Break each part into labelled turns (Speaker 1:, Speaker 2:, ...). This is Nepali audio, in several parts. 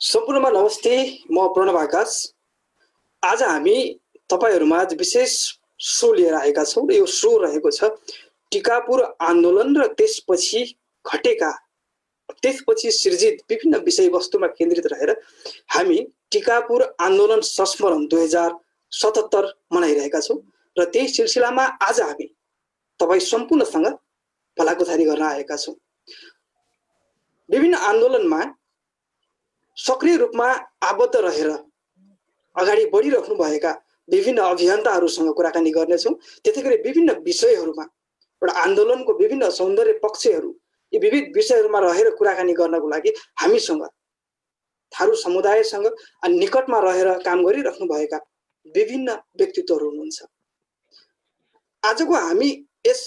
Speaker 1: सम्पूर्णमा नमस्ते। म प्रणव आकाश। आज हामी तपाईहरुमा विशेष शो लिएर आएका छौं र यो शो रहेको छ टिकापुर आन्दोलन र त्यसपछि सृजित विभिन्न विषयवस्तुमा केन्द्रित रहेर हामी टिकापुर आन्दोलन संस्मरण 2077 मनाइरहेका छौं र त्यही सिलसिलामा आज हामी तपाई सम्पूर्णसँग भलाकुसारी गर्न आएका छौं। विभिन्न आन्दोलनमा सक्रिय रूपमा आबद्ध रहेर अगाडि बढिराख्नु भएका विभिन्न अभियन्ताहरूसँग कुराकानी गर्नेछौं। त्यसैगरी विभिन्न विषयहरूमा एउटा आन्दोलनको विभिन्न सौन्दर्य पक्षहरू यी विविध विषयहरूमा रहेर कुराकानी गर्नको लागि हामीसँग थारू समुदायसँग निकटमा रहेर काम गरिराख्नु भएका विभिन्न व्यक्तित्वहरू हुनुहुन्छ। आजको हामी यस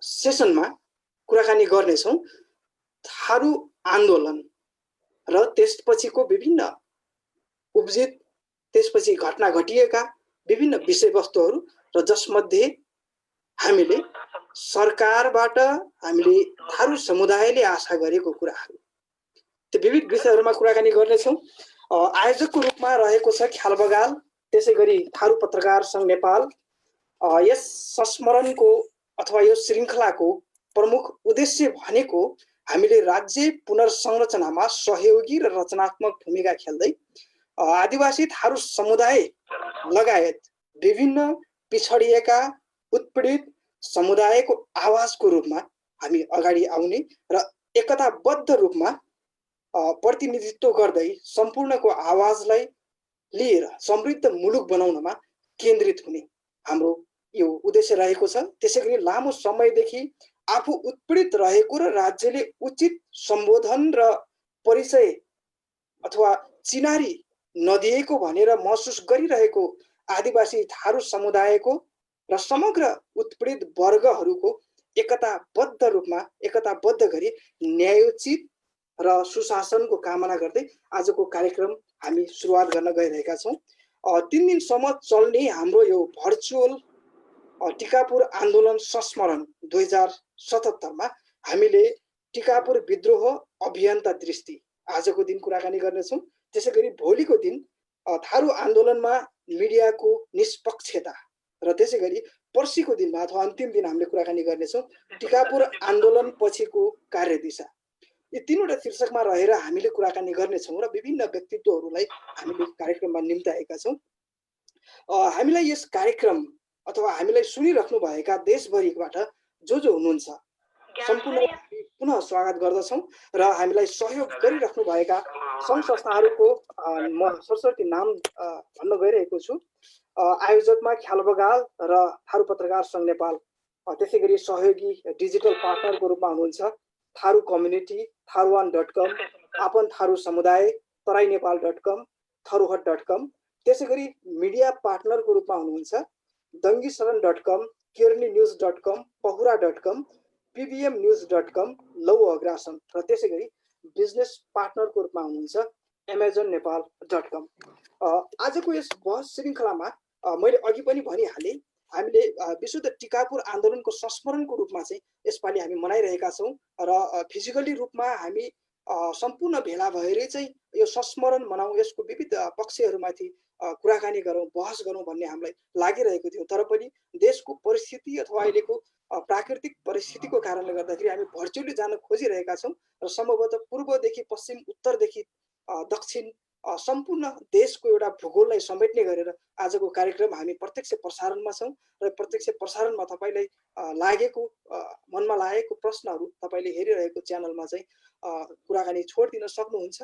Speaker 1: सेसनमा कुराकानी गर्नेछौं थारू आन्दोलन र त्यसपछिको विभिन्न उब्जित त्यसपछि घटना घटिएका विभिन्न विषयवस्तुहरू र जसमध्ये हामीले सरकारबाट हामीले थारू समुदायले आशा गरेको कुराहरू त्यो विविध विषयहरूमा कुराकानी गर्नेछौं। आयोजकको रूपमा रहेको छ ख्याल बगाल, त्यसैगरी थारू पत्रकार संघ नेपाल। यस संस्मरणको अथवा यो श्रृंखलाको प्रमुख उद्देश्य भनेको हामीले राज्य पुनर्संरचनामा सहयोगी र रचनात्मक भूमिका खेल्दै आदिवासी थारू समुदाय लगायत विभिन्न पिछडिएका उत्पीडित समुदायको आवाजको रूपमा हामी अगाडि आउने र एकताबद्ध रूपमा प्रतिनिधित्व गर्दै सम्पूर्णको आवाजलाई लिएर समृद्ध मुलुक बनाउनमा केन्द्रित हुने हाम्रो यो उद्देश्य रहेको छ। त्यसैगरी लामो समयदेखि आफू उत्पीडित रहेको र राज्यले उचित सम्बोधन र परिचय अथवा चिनारी नदिएको भनेर महसुस गरिरहेको आदिवासी थारू समुदायको र समग्र उत्पीडित वर्गहरूको एकताबद्ध रूपमा एकताबद्ध गरी न्यायोचित र सुशासनको कामना गर्दै आजको कार्यक्रम हामी सुरुवात गर्न गइरहेका छौं। 3 दिनसम्म चल्ने हाम्रो यो भर्चुअल टिकापुर आन्दोलन संस्मरण 2077 मा हामीले टिकापुर विद्रोह अभियन्ता दृष्टि आजको दिन कुराकानी गर्नेछौं। त्यसैगरी भोलिको दिन थारू आन्दोलनमा मिडियाको निष्पक्षता र त्यसैगरी पर्सिको दिनमा अथवा अन्तिम दिन हामीले कुराकानी गर्नेछौं टिकापुर आन्दोलन पछिको कार्यदिशा। यी तीनवटा शीर्षकमा रहेर हामीले कुराकानी गर्नेछौं र विभिन्न व्यक्तित्वहरूलाई हामीले कार्यक्रममा निम्ताएका छौं। हामीलाई यस कार्यक्रम अथवा हामीलाई सुनिराख्नु भएका देशभरिबाट जो हुनुहुन्छ सम्पूर्ण पुनः स्वागत गर्दछौं र हामीलाई सहयोग गरिराख्नु भएका संघ संस्थाहरूको म सरस्वती नाम भन्न गइरहेको छु। आयोजकमा ख्याल बगाल र थारू पत्रकार संघ नेपाल, त्यसैगरी सहयोगी डिजिटल पार्टनरको रूपमा हुनुहुन्छ थारू कम्युनिटी, थारूवान.com, आपन थारू समुदाय, तराईनेपाल.com, थारूहट.com, त्यसैगरी मिडिया पार्टनरको रूपमा हुनुहुन्छ दङ्गीशरण.com, केर्नीन्युज.com, पहुरा.com, pbmnews.com, लौ अग्रासन र त्यसैगरी बिजनेस पार्टनरको रूपमा हुनुहुन्छ amazonnepal.com। आजको यस बहस श्रृंखलामा मैले अघि पनि भनिहाले हामीले विशुद्ध टिकापुर आन्दोलनको संस्मरणको रूपमा चाहिँ यसपालि हामी मनाइरहेका छौं र फिजिकली रूपमा हामी सम्पूर्ण भेला भएरै चाहिँ यो संस्मरण मनाऊ, यसको विविध पक्षहरूमाथि कुराकानी गरौँ, बहस गरौँ भन्ने हामीलाई लागिरहेको थियो। तर पनि देशको परिस्थिति अथवा अहिलेको प्राकृतिक परिस्थितिको कारणले गर्दाखेरि हामी भर्चुअली जान खोजिरहेका छौं र सम्भवतः पूर्वदेखि पश्चिम, उत्तरदेखि दक्षिण सम्पूर्ण देशको एउटा भूगोललाई समेट्ने गरेर आजको कार्यक्रम हामी प्रत्यक्ष प्रसारणमा छौं र प्रत्यक्ष प्रसारणमा तपाईलाई लागेको मनमा लागेको प्रश्नहरू तपाईले हेरिरहेको च्यानलमा चाहिँ कुराकानी छोड्दिन सक्नुहुन्छ,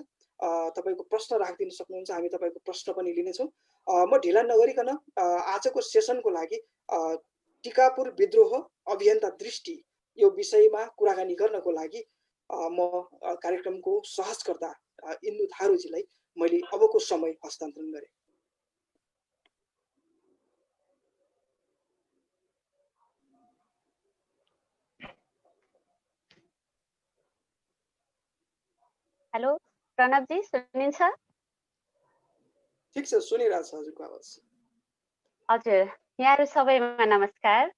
Speaker 1: तपाईको प्रश्न राख्दिन सक्नुहुन्छ। हामी तपाईको प्रश्न पनि लिनेछौं। म ढिला नगरिकन आजको सेसनको लागि टिकापुर विद्रोह अभियन्ता दृष्टि यो विषयमा कुराकानी गर्नको लागि म कार्यक्रमको सहजकर्ता इन्दु थारूजीलाई मैले अबको समय हस्तान्तरण गरे।
Speaker 2: हेलो प्रणव जी, सुनिन्छ?
Speaker 1: ठीक छ, सुनिरहेछ हजुरको आवाज।
Speaker 2: हजुर, यहाँहरु सबैमा नमस्कार।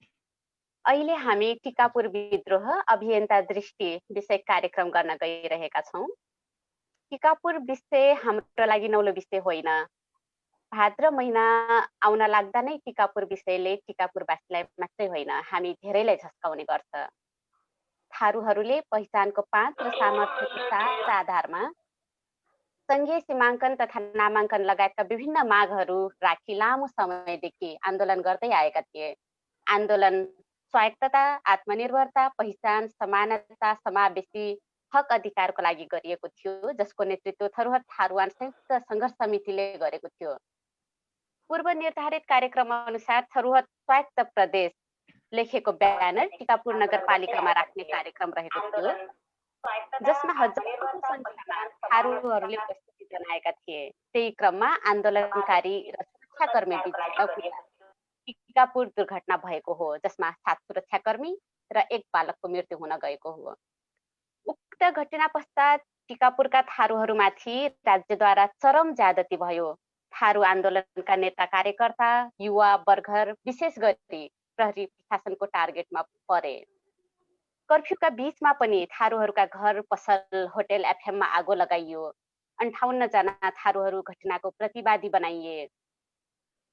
Speaker 2: अहिले हामी टिकापुर विद्रोह अभियन्ता दृष्टि विषय कार्यक्रम गर्न गइरहेका छौं। टिकापुर विषय हाम्रो लागि नौलो विषय होइन। भाद्र महिना आउन लाग्दा नै टिकापुर विषयले टिकापुरवासीलाई मात्रै होइन, हामी धेरैलाई झस्काउने गर्छ। थारूहरूले पहिचानको 5 र सामर्थ्यको 4 आधारमा सङ्घीय सीमाङ्कन तथा नामाङ्कन लगायतका विभिन्न मागहरू राखी लामो समयदेखि आन्दोलन गर्दै आएका थिए। आन्दोलन स्वायत्तता, आत्मनिर्भरता, पहिचान, समानता, समावेशी हक अधिकारको लागि गरिएको थियो, जसको नेतृत्व थरुहर थारूवान संयुक्त सङ्घर्ष समितिले गरेको थियो। पूर्व निर्धारित कार्यक्रम अनुसार थरुहर स्वायत्त प्रदेश लेखेको ब्यानर टिकापुर नगरपालिकामा राख्ने कार्यक्रम रहेको थियो, जसमा हजारौं सङ्ख्यामा थारूहरूले उपस्थिति जनाएका थिए। त्यही क्रममा आन्दोलनकारी र सुरक्षाकर्मी बीच टिकापुर दुर्घटना भएको हो, जसमा 7 सुरक्षाकर्मी र 1 बालकको मृत्यु हुन गएको हो। उक्त घटना पश्चात टिकापुरका थारूहरूमाथि राज्यद्वारा चरम ज्यादती भयो। थारू आन्दोलनका नेता कार्यकर्ता, युवा वर्गर विशेष गरी प्रहरी प्रशासनको टार्गेटमा परे। कर्फ्यूका बीचमा पनि थारूहरूका घर, पसल, होटेल, एफएममा आगो लगाइयो। 58 जना थारूहरू घटनाको प्रतिवादी बनाइए।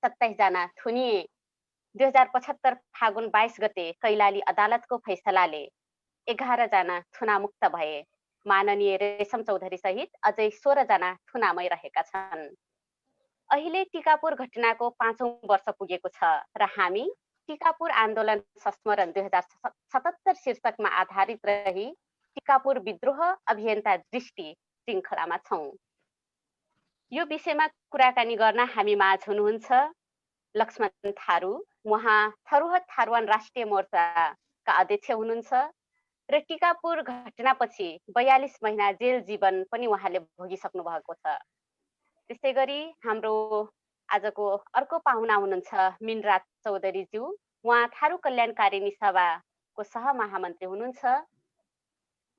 Speaker 2: 27 जना थुनिए। 2075 फागुन 22 गते कैलाली अदालतको फैसलाले 11 जना थुनामुक्त भए। माननीय रेशम चौधरी सहित अझै 16 जना थुनामै रहेका छन्। अहिले टिकापुर घटनाको 5औं वर्ष पुगेको छ र हामी टिकापुर आन्दोलन संस्मरण 2077 शीर्षकमा आधारित रही टिकापुर विद्रोह अभियन्ता दृष्टि श्रृङ्खलामा छौँ। यो विषयमा कुराकानी गर्न हामी माझ हुनुहुन्छ लक्ष्मण थारू, उहाँ थरुहर थारूवान राष्ट्रिय मोर्चाका अध्यक्ष हुनुहुन्छ र टिकापुर घटनापछि 42 महिना जेल जीवन पनि उहाँले भोगिसक्नु भएको छ। त्यसै गरी हाम्रो आजको अर्को पाहुना हुनुहुन्छ मिनराज चौधरीज्यू, उहाँ थारू कल्याणकारिणी सभाको सहमहामन्त्री हुनुहुन्छ।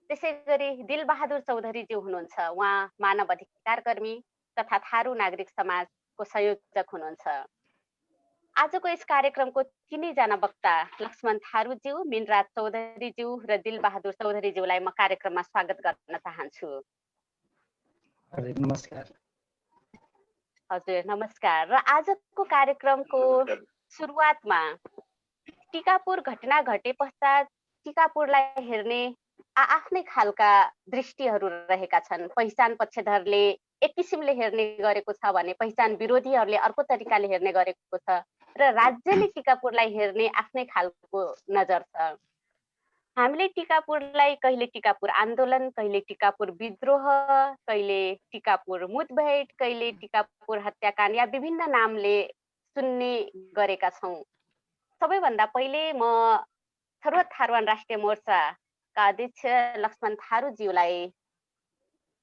Speaker 2: त्यसै गरी दिलबहादुर चौधरीज्यू हुनुहुन्छ, उहाँ मानव अधिकार कर्मी तथा थारू नागरिक समाजको संयोजक हुनुहुन्छ। आजको यस कार्यक्रमको तिनैजना वक्ता लक्ष्मण थारूज्यू, मिनराज चौधरीज्यू र दिलबहादुर चौधरीज्यूलाई म कार्यक्रममा स्वागत गर्न चाहन्छु।
Speaker 1: नमस्कार।
Speaker 2: हजुर नमस्कार। र आजको कार्यक्रमको सुरुवातमा टिकापुर घटना घटे पश्चात टिकापुरलाई हेर्ने आफ्नै खालका दृष्टिहरू रहेका छन्। पहिचान पक्षधरले एक किसिमले हेर्ने गरेको छ भने पहिचान विरोधीहरूले अर्को तरिकाले हेर्ने गरेको छ र राज्यले टिकापुरलाई हेर्ने आफ्नै खालको नजर छ। हामीले टिकापुरलाई कहिले टिकापुर आन्दोलन, कहिले टिकापुर विद्रोह, कहिले टिकापुर मुठभेड, कहिले टिकापुर हत्याकाण्ड या विभिन्न नामले सुन्ने गरेका छौँ। सबैभन्दा पहिले म थरुहर थारूवान राष्ट्रिय मोर्चाका अध्यक्ष लक्ष्मण थारूज्यूलाई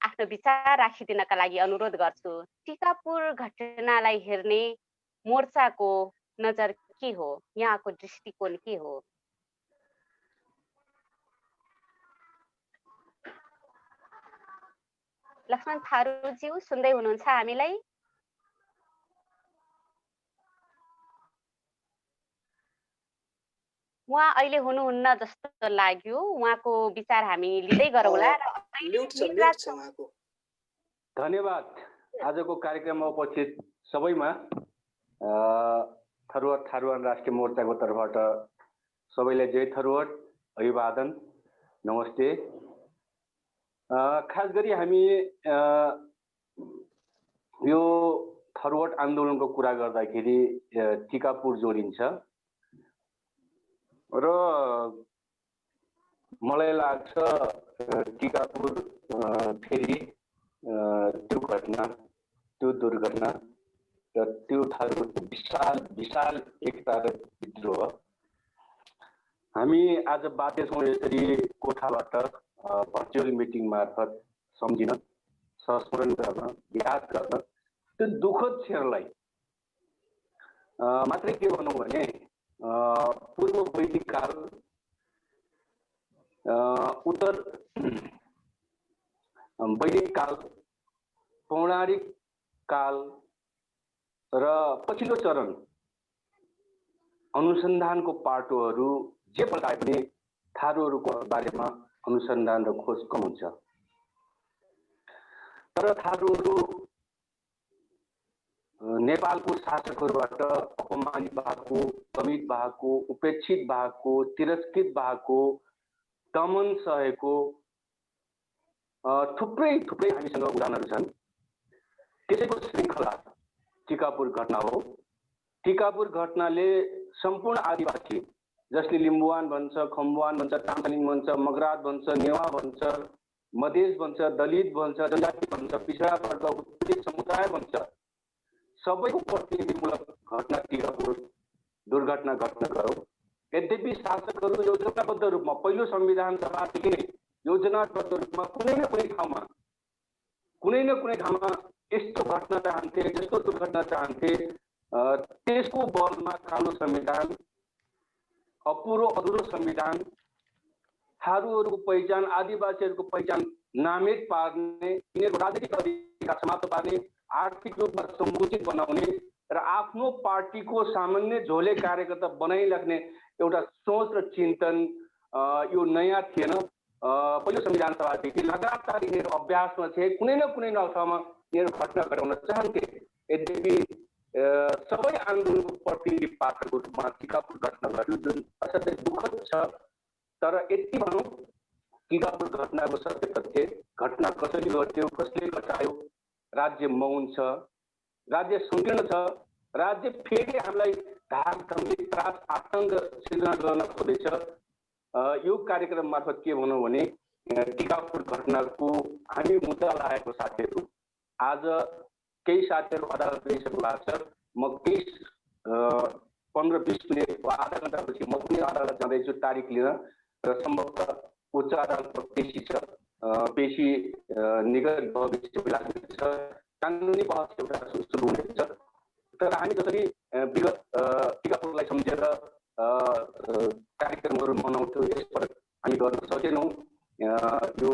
Speaker 2: आफ्नो विचार राखिदिनका लागि अनुरोध गर्छु। टिकापुर घटनालाई हेर्ने मोर्चाको नजर के हो, यहाँको दृष्टिकोण के हो? लक्ष्मण थारूज्यू सुन्दै हुनुहुन्छ हामीलाई? उहाँ अहिले हुनुहुन्न जस्तो लाग्यो, उहाँको विचार हामी लिँदै गरौँला।
Speaker 3: धन्यवाद। आजको कार्यक्रममा उपस्थित सबैमा थरुहर थारूवान राष्ट्रिय मोर्चाको तर्फबाट सबैलाई जय थरुहर, अभिवादन, नमस्ते। खास गरी हामी यो थरुहर आन्दोलनको कुरा गर्दाखेरि टिकापुर जोडिन्छ र मलाई लाग्छ टिकापुर फेरि त्यो घटना, त्यो दुर्घटना र त्यो थारूको विशाल एकता र विद्रोह हामी आज बाध्य छौँ यसरी कोठाबाट भर्चुअल मिटिङ मार्फत सम्झिन, संस्मरण गर्न, याद गर्न। त्यो दुःखद क्षणलाई मात्रै के भनौँ भने पूर्व वैदिक काल, उत्तर वैदिक काल, पौराणिक काल र पछिल्लो चरण अनुसन्धानको पाटोहरू जे बताए पनि थारूहरूको बारेमा अनुसन्धान र खोज कम हुन्छ। तर थारूहरू नेपालको शासकहरूबाट अपमानित भएको, दमित भएको, उपेक्षित भएको, तिरस्कृत भएको, दमन सहेको थुप्रै हामीसँग उदाहरणहरू छन्। त्यसैको श्रृङ्खला टिकापुर घटना हो। टिकापुर घटनाले सम्पूर्ण आदिवासी, जसले लिम्बुवान भन्छ, खम्बुवान भन्छ, ताम्सालिङ भन्छ, मगरात भन्छ, नेवा भन्छ, मधेस भन्छ, दलित भन्छ, जनजाति भन्छ, पिछडा वर्ग, उत्पीडित समुदाय भन्छ, सबैको प्रतिनिधिमूलक घटना टिकापुर दुर्घटना घटना गयो। यद्यपि शासकहरू योजनाबद्ध रूपमा पहिलो संविधान सभादेखि नै योजनाबद्ध रूपमा कुनै न कुनै ठाउँमा यस्तो घटना चाहन्थे, यस्तो दुर्घटना चाहन्थे। त्यसको बलमा कालो संविधान, अपुरो अधुरो संविधान, थारूहरूको पहिचान, आदिवासीहरूको पहिचान नामेट पार्ने, यिनीहरूको राजनीतिक अधिकार समाप्त पार्ने, आर्थिक रूपमा सङ्कुचित बनाउने र आफ्नो पार्टीको सामान्य झोले कार्यकर्ता बनाइराख्ने एउटा सोच र चिन्तन यो नयाँ थिएन। पहिलो संविधान सभादेखि लगातार यिनीहरू अभ्यासमा थिए, कुनै न कुनै ठाउँमा यिनीहरू घटना घटाउन चाहन्थे। यद्यपि सबै आन्दोलनको प्रतिनिधि पात्रको रूपमा टिकापुर घटना घट्यो, जुन असाध्यै दुःखद छ। तर यति भनौँ, टिकापुर घटनाको सत्य तथ्य, घटना कसरी घट्यो, कसले घटायो, राज्य मौन छ, राज्य संकीर्ण छ, राज्य फेरि हामीलाई धारधम्की, त्रास, आतंक सिर्जना गर्न खोज्दैछ। यो कार्यक्रम मार्फत के भनौँ भने टिकापुर घटनाको हामी मुद्दा लागेको साथीहरू, आज केही साथीहरू अदालत गइसक्नु भएको छ। म केही 15-20 मिनट वा आधा घण्टापछि म पनि अदालत जाँदैछु तारिक लिन, र सम्भवतः उच्च अदालतको पेशी छ, पेशी निगत छ, कानुनी बहस एउटा सुरु हुनेछ। तर हामी जसरी विगत टिकापुरलाई सम्झेर कार्यक्रमहरू मनाउँथ्यौँ, यसपटक हामी गर्न सकेनौँ। यो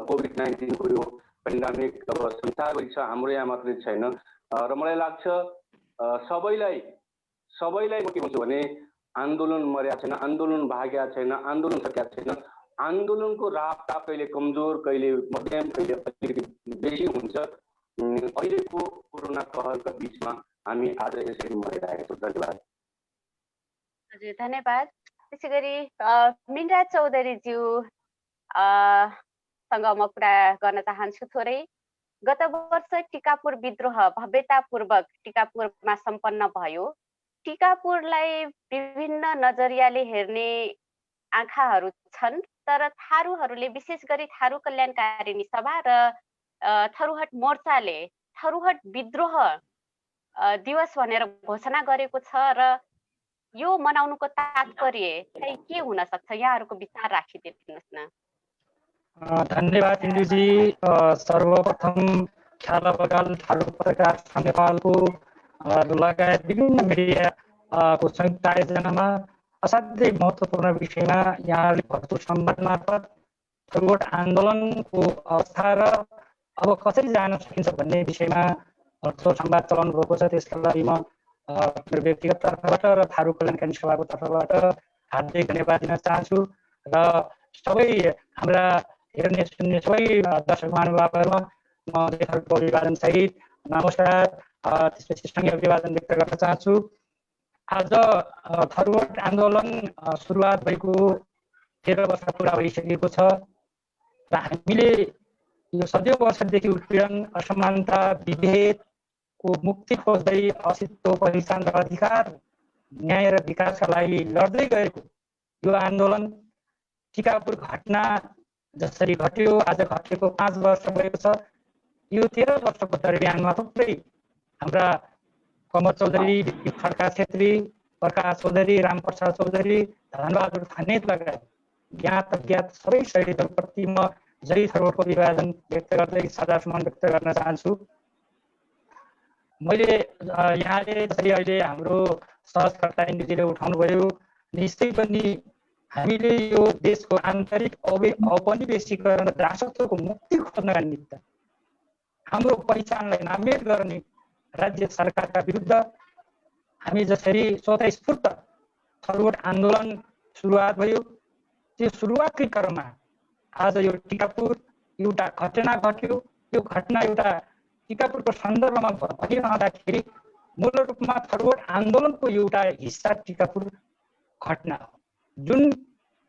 Speaker 3: कोभिड-19 को यो पेन्डामिक अब संसारभरि छ, हाम्रो यहाँ मात्रै छैन। र मलाई लाग्छ सबैलाई म के भन्छु भने आन्दोलन मर्या छैन, आन्दोलन भाग्या छैन, आन्दोलन सकिया छैन। आन्दोलनको रापताप कहिले कमजोर, कहिले मध्यम, कहिले अलिकति बेसी हुन्छ। अहिलेको कोरोना कहरका बिचमा हामी आज यसरी मरिरहेका छौँ। धन्यवाद।
Speaker 2: हजुर, धन्यवाद। त्यसै गरी मिनराज चौधरीज्यू सँग म कुरा गर्न चाहन्छु थोरै। गत वर्ष टिकापुर विद्रोह भव्यतापूर्वक टिकापुरमा सम्पन्न भयो। टिकापुरलाई विभिन्न नजरियाले हेर्ने आँखाहरू छन्, तर थारूहरूले, विशेष गरी थारू कल्याणकारिणी सभा र थरूहट मोर्चाले थरूहट विद्रोह दिवस भनेर घोषणा गरेको छ र यो मनाउनुको तात्पर्य चाहिँ के हुन सक्छ? यहाँहरूको विचार राखिदिनुहोस् न।
Speaker 4: धन्यवाद इन्दुजी। सर्वप्रथम ख्याला बगाल थारू पत्रकार संघ नेपालको लगायत विभिन्न मिडियाको संयुक्त आयोजनामा असाध्यै महत्त्वपूर्ण विषयमा यहाँहरूले भरपूर संवाद मार्फत थरूहट आन्दोलनको अवस्था र अब कसरी जान सकिन्छ भन्ने विषयमा भरपूर संवाद चलाउनु भएको छ। त्यसका लागि म मेरो व्यक्तिगत तर्फबाट र थारू कल्याणकारिणी सभाको तर्फबाट हार्दिक धन्यवाद दिन चाहन्छु। र सबै हाम्रा हेर्ने सुन्ने सबै दर्शक महानुभावहरूमा म लेखहरूको अभिवादन सहित नमस्कार, त्यसपछि सँगै अभिवादन व्यक्त गर्न चाहन्छु। आज थरूहट आन्दोलन सुरुवात भएको 13 वर्ष पुरा भइसकेको छ र हामीले यो सदैव वर्षदेखि उत्पीडन, असमानता, विभेदको मुक्ति खोज्दै अस्तित्व, पहिचान र अधिकार, न्याय र विकासका लागि लड्दै गएको यो आन्दोलन टिकापुर घटना जसरी घट्यो, आज घटेको 5 वर्ष भएको छ। यो 13 वर्षको दरमियानमा थुप्रै हाम्रा कमल चौधरी, खड्का छेत्री, प्रकाश चौधरी, रामप्रसाद चौधरी, धनबहादुर थानेत लगायत ज्ञात अज्ञात सबै शहीदहरूप्रति म जय थरूहटको अभिवादन व्यक्त गर्दै श्रद्धासुमन व्यक्त गर्न चाहन्छु। मैले यहाँले जसरी अहिले हाम्रो सहजकर्ता इन्दिजीले उठाउनुभयो, निश्चय पनि हामीले यो देशको आन्तरिक औपनिवेशीकरण र दासत्वको मुक्ति खोज्नका निमित्त हाम्रो पहिचानलाई नामेट गर्ने राज्य सरकारका विरुद्ध हामी जसरी स्वतःस्फूर्त थरूहट आन्दोलन सुरुवात भयो, त्यो सुरुवातकै क्रममा आज यो टिकापुर एउटा घटना घट्यो यो घटना एउटा टिकापुरको सन्दर्भमा भइरहँदाखेरि मूल रूपमा थरूवट आन्दोलनको एउटा हिस्सा टिकापुर घटना हो, जुन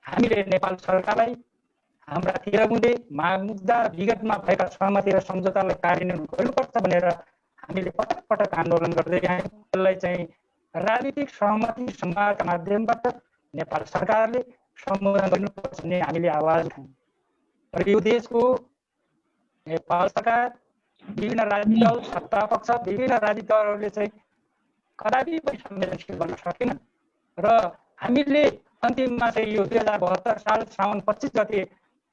Speaker 4: हामीले नेपाल सरकारलाई हाम्रा तिरहुँदे माग मुद्दा विगतमा भएका सहमति र सम्झौतालाई कार्यान्वयन गर्नुपर्छ भनेर हामीले पटक पटक आन्दोलन गर्दै आयौँ। यसलाई चाहिँ राजनीतिक सहमति संवादका माध्यमबाट नेपाल सरकारले सम्बोधन गर्नुपर्छ भन्ने हामीले आवाज उठायौँ। र यो देशको नेपाल सरकार, विभिन्न राजनीतिक दल, सत्ता पक्ष, विभिन्न राजनीतिक दलहरूले चाहिँ कदापि पनि संवेदनशील गर्न सकेनन् र हामीले अन्तिममा चाहिँ यो 2072 साल साउन 25 गते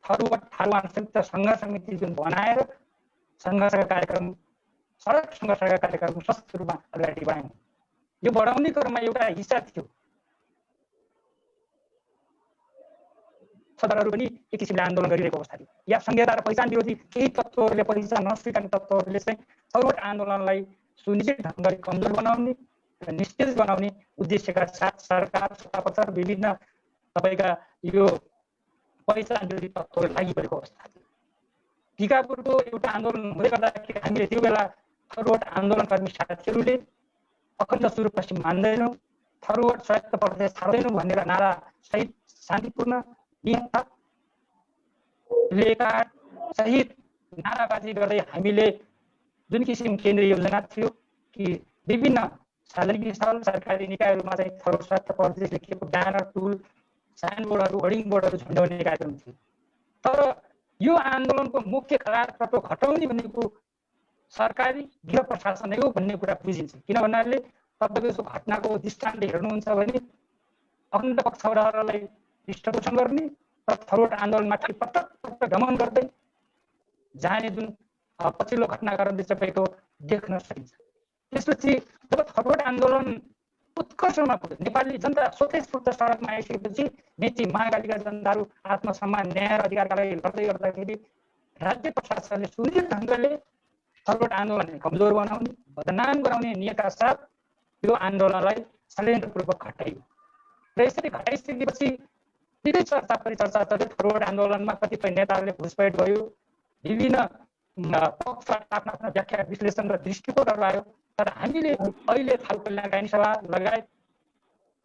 Speaker 4: थरूवट थारुवान संयुक्त सङ्घर्ष समिति जुन बनाएर सङ्घर्षका कार्यक्रम, सडक सङ्घर्षका कार्यक्रम सशक्त रूपमा अगाडि बढायौँ। यो बढाउने क्रममा एउटा हिस्सा थियो सदरहरू पनि एक किसिमले आन्दोलन गरिरहेको अवस्था थियो, या संहिता र पहिचान विरोधी केही तत्त्वहरूले, पहिचान नस्वीकार्ने तत्त्वहरूले चाहिँ थरूवट आन्दोलनलाई सुनिश्चित ढङ्गले कमजोर बनाउने र निस्तेज बनाउने उद्देश्यका साथ सरकार, सत्तापक्ष र विभिन्न तपाईँका यो पहिचान विरोधी तत्त्वहरू लागि परेको अवस्था थियो। टिकापुरको एउटा आन्दोलन हुँदै गर्दाखेरि हामीले त्यो बेला थरूवट आन्दोलनकर्मी साथीहरूले अखण्ड सुरु पश्चिम मान्दैनौँ, थरूवट स्वायत्त प्रदेश छाड्दैनौँ भनेर नारा सहित शान्तिपूर्ण निहत्था लेखा सहित नाराबाजी गर्दै हामीले जुन किसिम केन्द्रीय योजना थियो कि विभिन्न सार्वजनिक स्थल, सरकारी निकायहरूमा चाहिँ थरूवट स्वायत्त प्रदेश लेखिएको ब्यानर, टुल, साइनबोर्डहरू, होर्डिङ बोर्डहरू झन्डाउने कार्यक्रम थियो। तर यो आन्दोलनको मुख्य कारकतत्व घटाउने भनेको सरकारी गृह प्रशासन हो भन्ने कुरा बुझिन्छ। किन भन्नाले तपाईँको यसो घटनाको दृष्टान्त हेर्नुहुन्छ भने अखण्ड पक्षहरूलाई पृष्ठपोषण गर्ने र थरूवट आन्दोलनमाथि पटक पटक दमन गर्दै जाने जुन पछिल्लो घटनाक्रमले तपाईँको देख्न सकिन्छ। त्यसपछि जब थरूवट आन्दोलन उत्कर्षमा पुग्यो, नेपाली जनता स्वतस्फूर्त सडकमा आइसकेपछि मेची महाकालीका जनताहरू आत्मसम्मान, न्याय र अधिकारका लागि लड्दै गर्दाखेरि राज्य प्रशासनले सुनिश्चित ढङ्गले थरूवट आन्दोलनलाई कमजोर बनाउने, बदनाम गराउने नियतका साथ यो आन्दोलनलाई षड्यन्त्रपूर्वक घटाइयो। र यसरी घटाइसकेपछि निकै चर्चा परिचर्चा चल्यो। थरूवट आन्दोलनमा कतिपय नेताहरूले घुसपैठ भयो, विभिन्न पक्ष आफ्ना आफ्ना व्याख्या, विश्लेषण र दृष्टिकोणहरू आयो। तर हामीले अहिले थारू कल्याणकारिणी सभा लगायत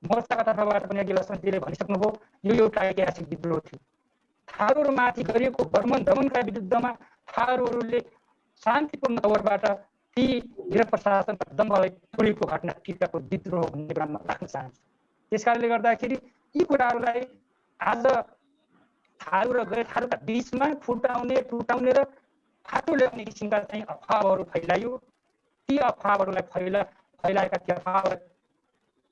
Speaker 4: मोर्चाका तर्फबाट पनि अघिल्ला समितिले भनिसक्नुभयो, यो एउटा ऐतिहासिक विद्रोह थियो। थारूहरूमाथि गरिएको दमन दमनका विरुद्धमा थारूहरूले शान्तिपूर्ण तौरबाट ती गृह प्रशासनका दम्भलाई तोडेको घटना टिकापुर विद्रोह भन्ने कुरामा राख्न चाहन्छु। त्यसकारणले गर्दाखेरि यी कुराहरूलाई आज थारू र गैर थारूका बिचमा फुटाउने, टुटाउने र फाटो ल्याउने किसिमका चाहिँ अफवाहहरू फैलाइयो। ती अफवाहहरूलाई फैलाएका ती अफवाहहरू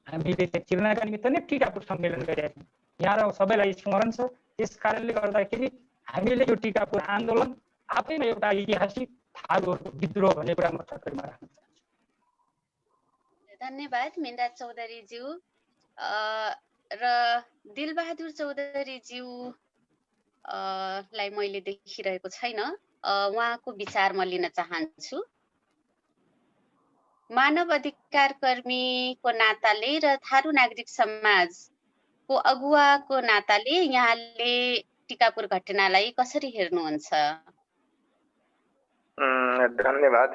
Speaker 4: हामीले चिर्नका निमित्त नै टिकापुर सम्मेलन गरेका थियौँ। यहाँ सबैलाई स्मरण छ। त्यस कारणले गर्दाखेरि हामीले यो टिकापुर आन्दोलन आफैमा एउटा ऐतिहासिक थारूहरूको विद्रोह भन्ने कुरा म चक्करमा राख्न चाहन्छु।
Speaker 2: धन्यवाद मिनराज चौधरीज्यू र दिलबहादुर चौधरीज्यू लाई मैले देखिरहेको छैन, उहाँको विचार म लिन चाहन्छु। मानव अधिकार कर्मीको नाताले र थारू नागरिक समाजको अगुवाको नाताले यहाँले टिकापुर घटनालाई कसरी हेर्नुहुन्छ?
Speaker 5: धन्यवाद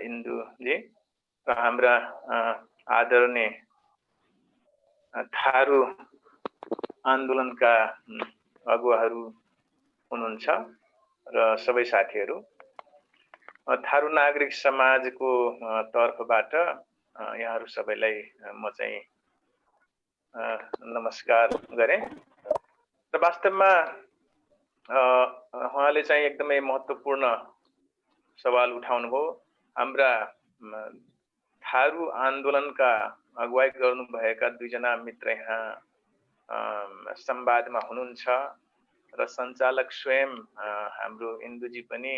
Speaker 5: इन्दुजी र हाम्रा आदरणीय थारू आन्दोलनका अगुवाहरू हुनुहुन्छ र सबै साथीहरू। थारू नागरिक समाजको तर्फबाट यहाँहरू सबैलाई म चाहिँ नमस्कार गरेँ। र वास्तवमा उहाँले चाहिँ एकदमै महत्त्वपूर्ण सवाल उठाउनुभयो। हाम्रा थारू आन्दोलनका अगुवाई गर्नुभएका दुईजना मित्र यहाँ संवादमा हुनुहुन्छ र सञ्चालक स्वयं हाम्रो इन्दुजी पनि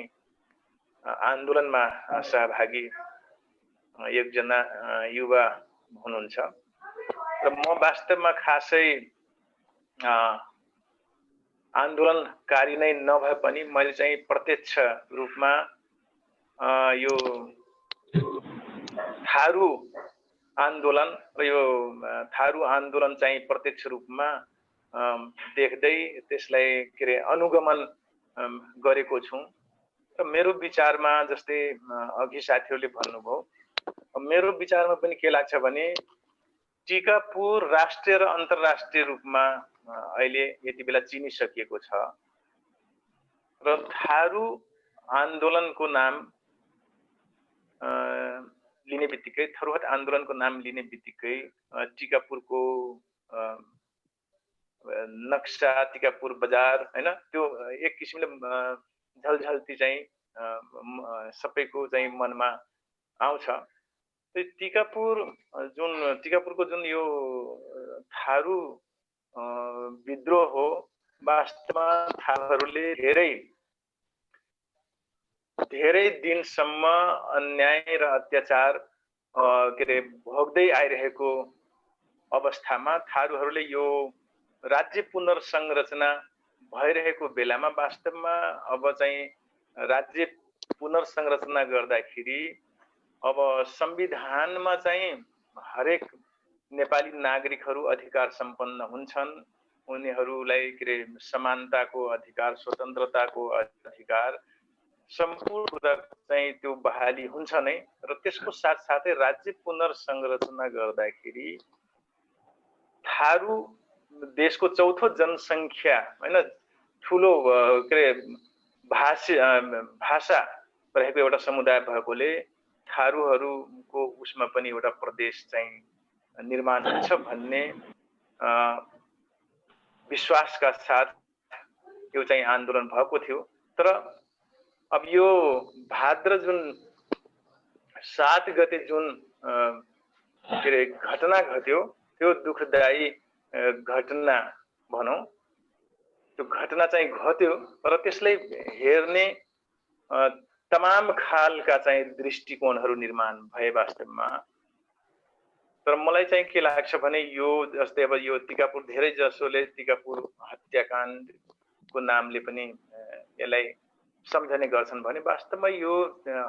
Speaker 5: आन्दोलनमा सहभागी एकजना युवा हुनुहुन्छ। र म वास्तवमा खासै आन्दोलनकारी नै नभए पनि मैले चाहिँ प्रत्यक्ष रूपमा यो थारू आन्दोलन र यो थारू आन्दोलन चाहिँ प्रत्यक्ष रूपमा देख्दै त्यसलाई के अरे अनुगमन गरेको छु र मेरो विचारमा जस्तै अघि साथीहरूले भन्नुभयो, मेरो विचारमा पनि के लाग्छ भने टिकापुर राष्ट्रिय र अन्तर्राष्ट्रिय रूपमा अहिले यति बेला चिनिसकिएको छ र थारू आन्दोलनको नाम लिने बित्तिकै, थरुहट आन्दोलनको नाम लिने बित्तिकै टिकापुरको नक्सा, टिकापुर बजार हैन, त्यो एक किसिमले झलझल्ती चाहिँ सबैको चाहिँ मनमा आउँछ। टिकापुरको जुन यो थारू विद्रोह हो, वास्तवमा थारूहरूले धेरै दिनसम्म अन्याय र अत्याचार भोग्दै आइरहेको अवस्थामा थारूहरूले यो राज्य पुनर्संरचना भइरहेको बेलामा वास्तवमा अब चाहिँ राज्य पुनर्संरचना गर्दाखेरि अब संविधानमा चाहिँ हरेक नेपाली नागरिकहरू अधिकार सम्पन्न हुन्छन्, उनीहरूलाई समानताको अधिकार, स्वतन्त्रताको अधिकार सम्पूर्ण चाहिँ त्यो बहाली हुन्छ नै। र त्यसको साथसाथै राज्य पुनर्संरचना गर्दाखेरि थारू देशको चौथो जनसङ्ख्या हैन, ठुलो भाषा रहेको एउटा समुदाय भएकोले थारूहरूको उसमा पनि एउटा प्रदेश चाहिँ निर्माण हुन्छ भन्ने विश्वासका साथ यो चाहिँ आन्दोलन भएको थियो। तर अब यो भाद्र जुन 7 गते जुन घटना घट्यो, त्यो दुःखदायी घटना भनौँ, त्यो घटना चाहिँ घट्यो र त्यसलाई हेर्ने तमाम खालका चाहिँ दृष्टिकोणहरू निर्माण भए वास्तवमा। तर मलाई चाहिँ के लाग्छ भने यो जस्तै अब यो टिकापुर, धेरै जसोले टिकापुर हत्याकाण्डको नामले पनि यसलाई सम्झने गर्छन् भने वास्तवमा यो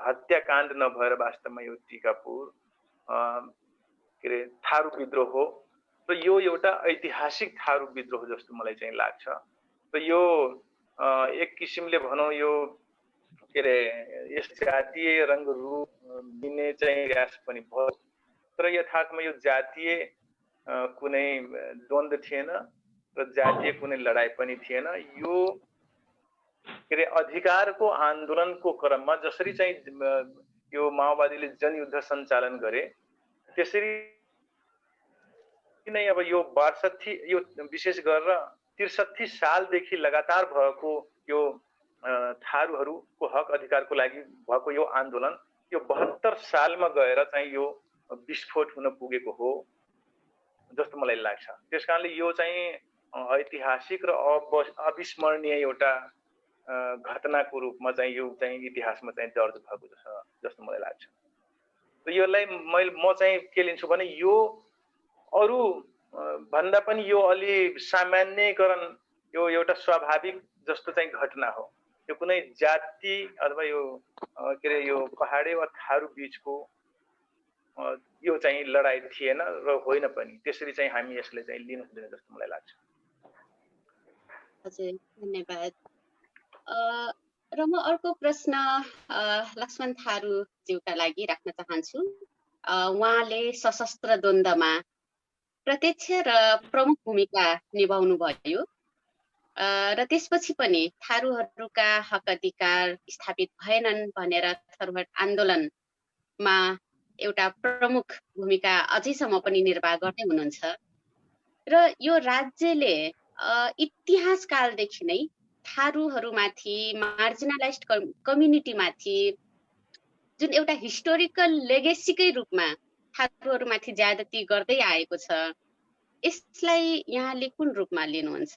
Speaker 5: हत्याकाण्ड नभएर वास्तवमा यो टिकापुर थारू विद्रोह हो र यो एउटा ऐतिहासिक थारू विद्रोह जस्तो मलाई चाहिँ लाग्छ। र यो एक किसिमले भनौँ यो यस जातीय रङ्ग रूप दिने चाहिँ प्रयास पनि भयो, तर यथार्थमा यो जातीय कुनै द्वन्द्व थिएन र जातीय कुनै लडाई पनि थिएन। यो अधिकारको आन्दोलनको क्रममा जसरी चाहिँ यो माओवादीले जनयुद्ध सञ्चालन गरे, त्यसरी नै अब यो 62, यो विशेष गरेर 63 सालदेखि लगातार भएको यो थारूहरूको हक अधिकारको लागि भएको यो आन्दोलन यो 72 सालमा गएर चाहिँ यो विस्फोट हुन पुगेको हो जस्तो मलाई लाग्छ। त्यसकारणले यो चाहिँ ऐतिहासिक र अविस्मरणीय एउटा घटनाको रूपमा चाहिँ यो चाहिँ इतिहासमा चाहिँ दर्ज भएको जस्तो मलाई लाग्छ। र यसलाई म चाहिँ के लिन्छु भने यो अरू भन्दा पनि यो अलि सामान्यकरण, यो एउटा स्वाभाविक जस्तो चाहिँ घटना हो। यो कुनै जाति अथवा यो यो पहाडे वा थारू बीचको यो चाहिँ लडाई थिएन र होइन पनि। त्यसरी चाहिँ हामी यसले चाहिँ लिनु हुँदैन जस्तो मलाई लाग्छ।
Speaker 2: हजुर, धन्यवाद। र म अर्को प्रश्न लक्ष्मण थारूज्यूका लागि राख्न चाहन्छु। उहाँले सशस्त्र द्वन्द्वमा प्रत्यक्ष र प्रमुख भूमिका निभाउनु भयो र त्यसपछि पनि थारूहरूका हक अधिकार स्थापित भएनन् भनेर थरुहट आन्दोलनमा एउटा प्रमुख भूमिका अझैसम्म पनि निर्वाह गर्दै हुनुहुन्छ। र यो राज्यले इतिहास कालदेखि नै थारूहरूमाथि, मार्जिनलाइज्ड कम्युनिटीमाथि जुन एउटा हिस्टोरिकल लेगेसीकै रूपमा थारूहरूमाथि ज्यादती गर्दै आएको छ, यसलाई यहाँले कुन रूपमा लिनुहुन्छ?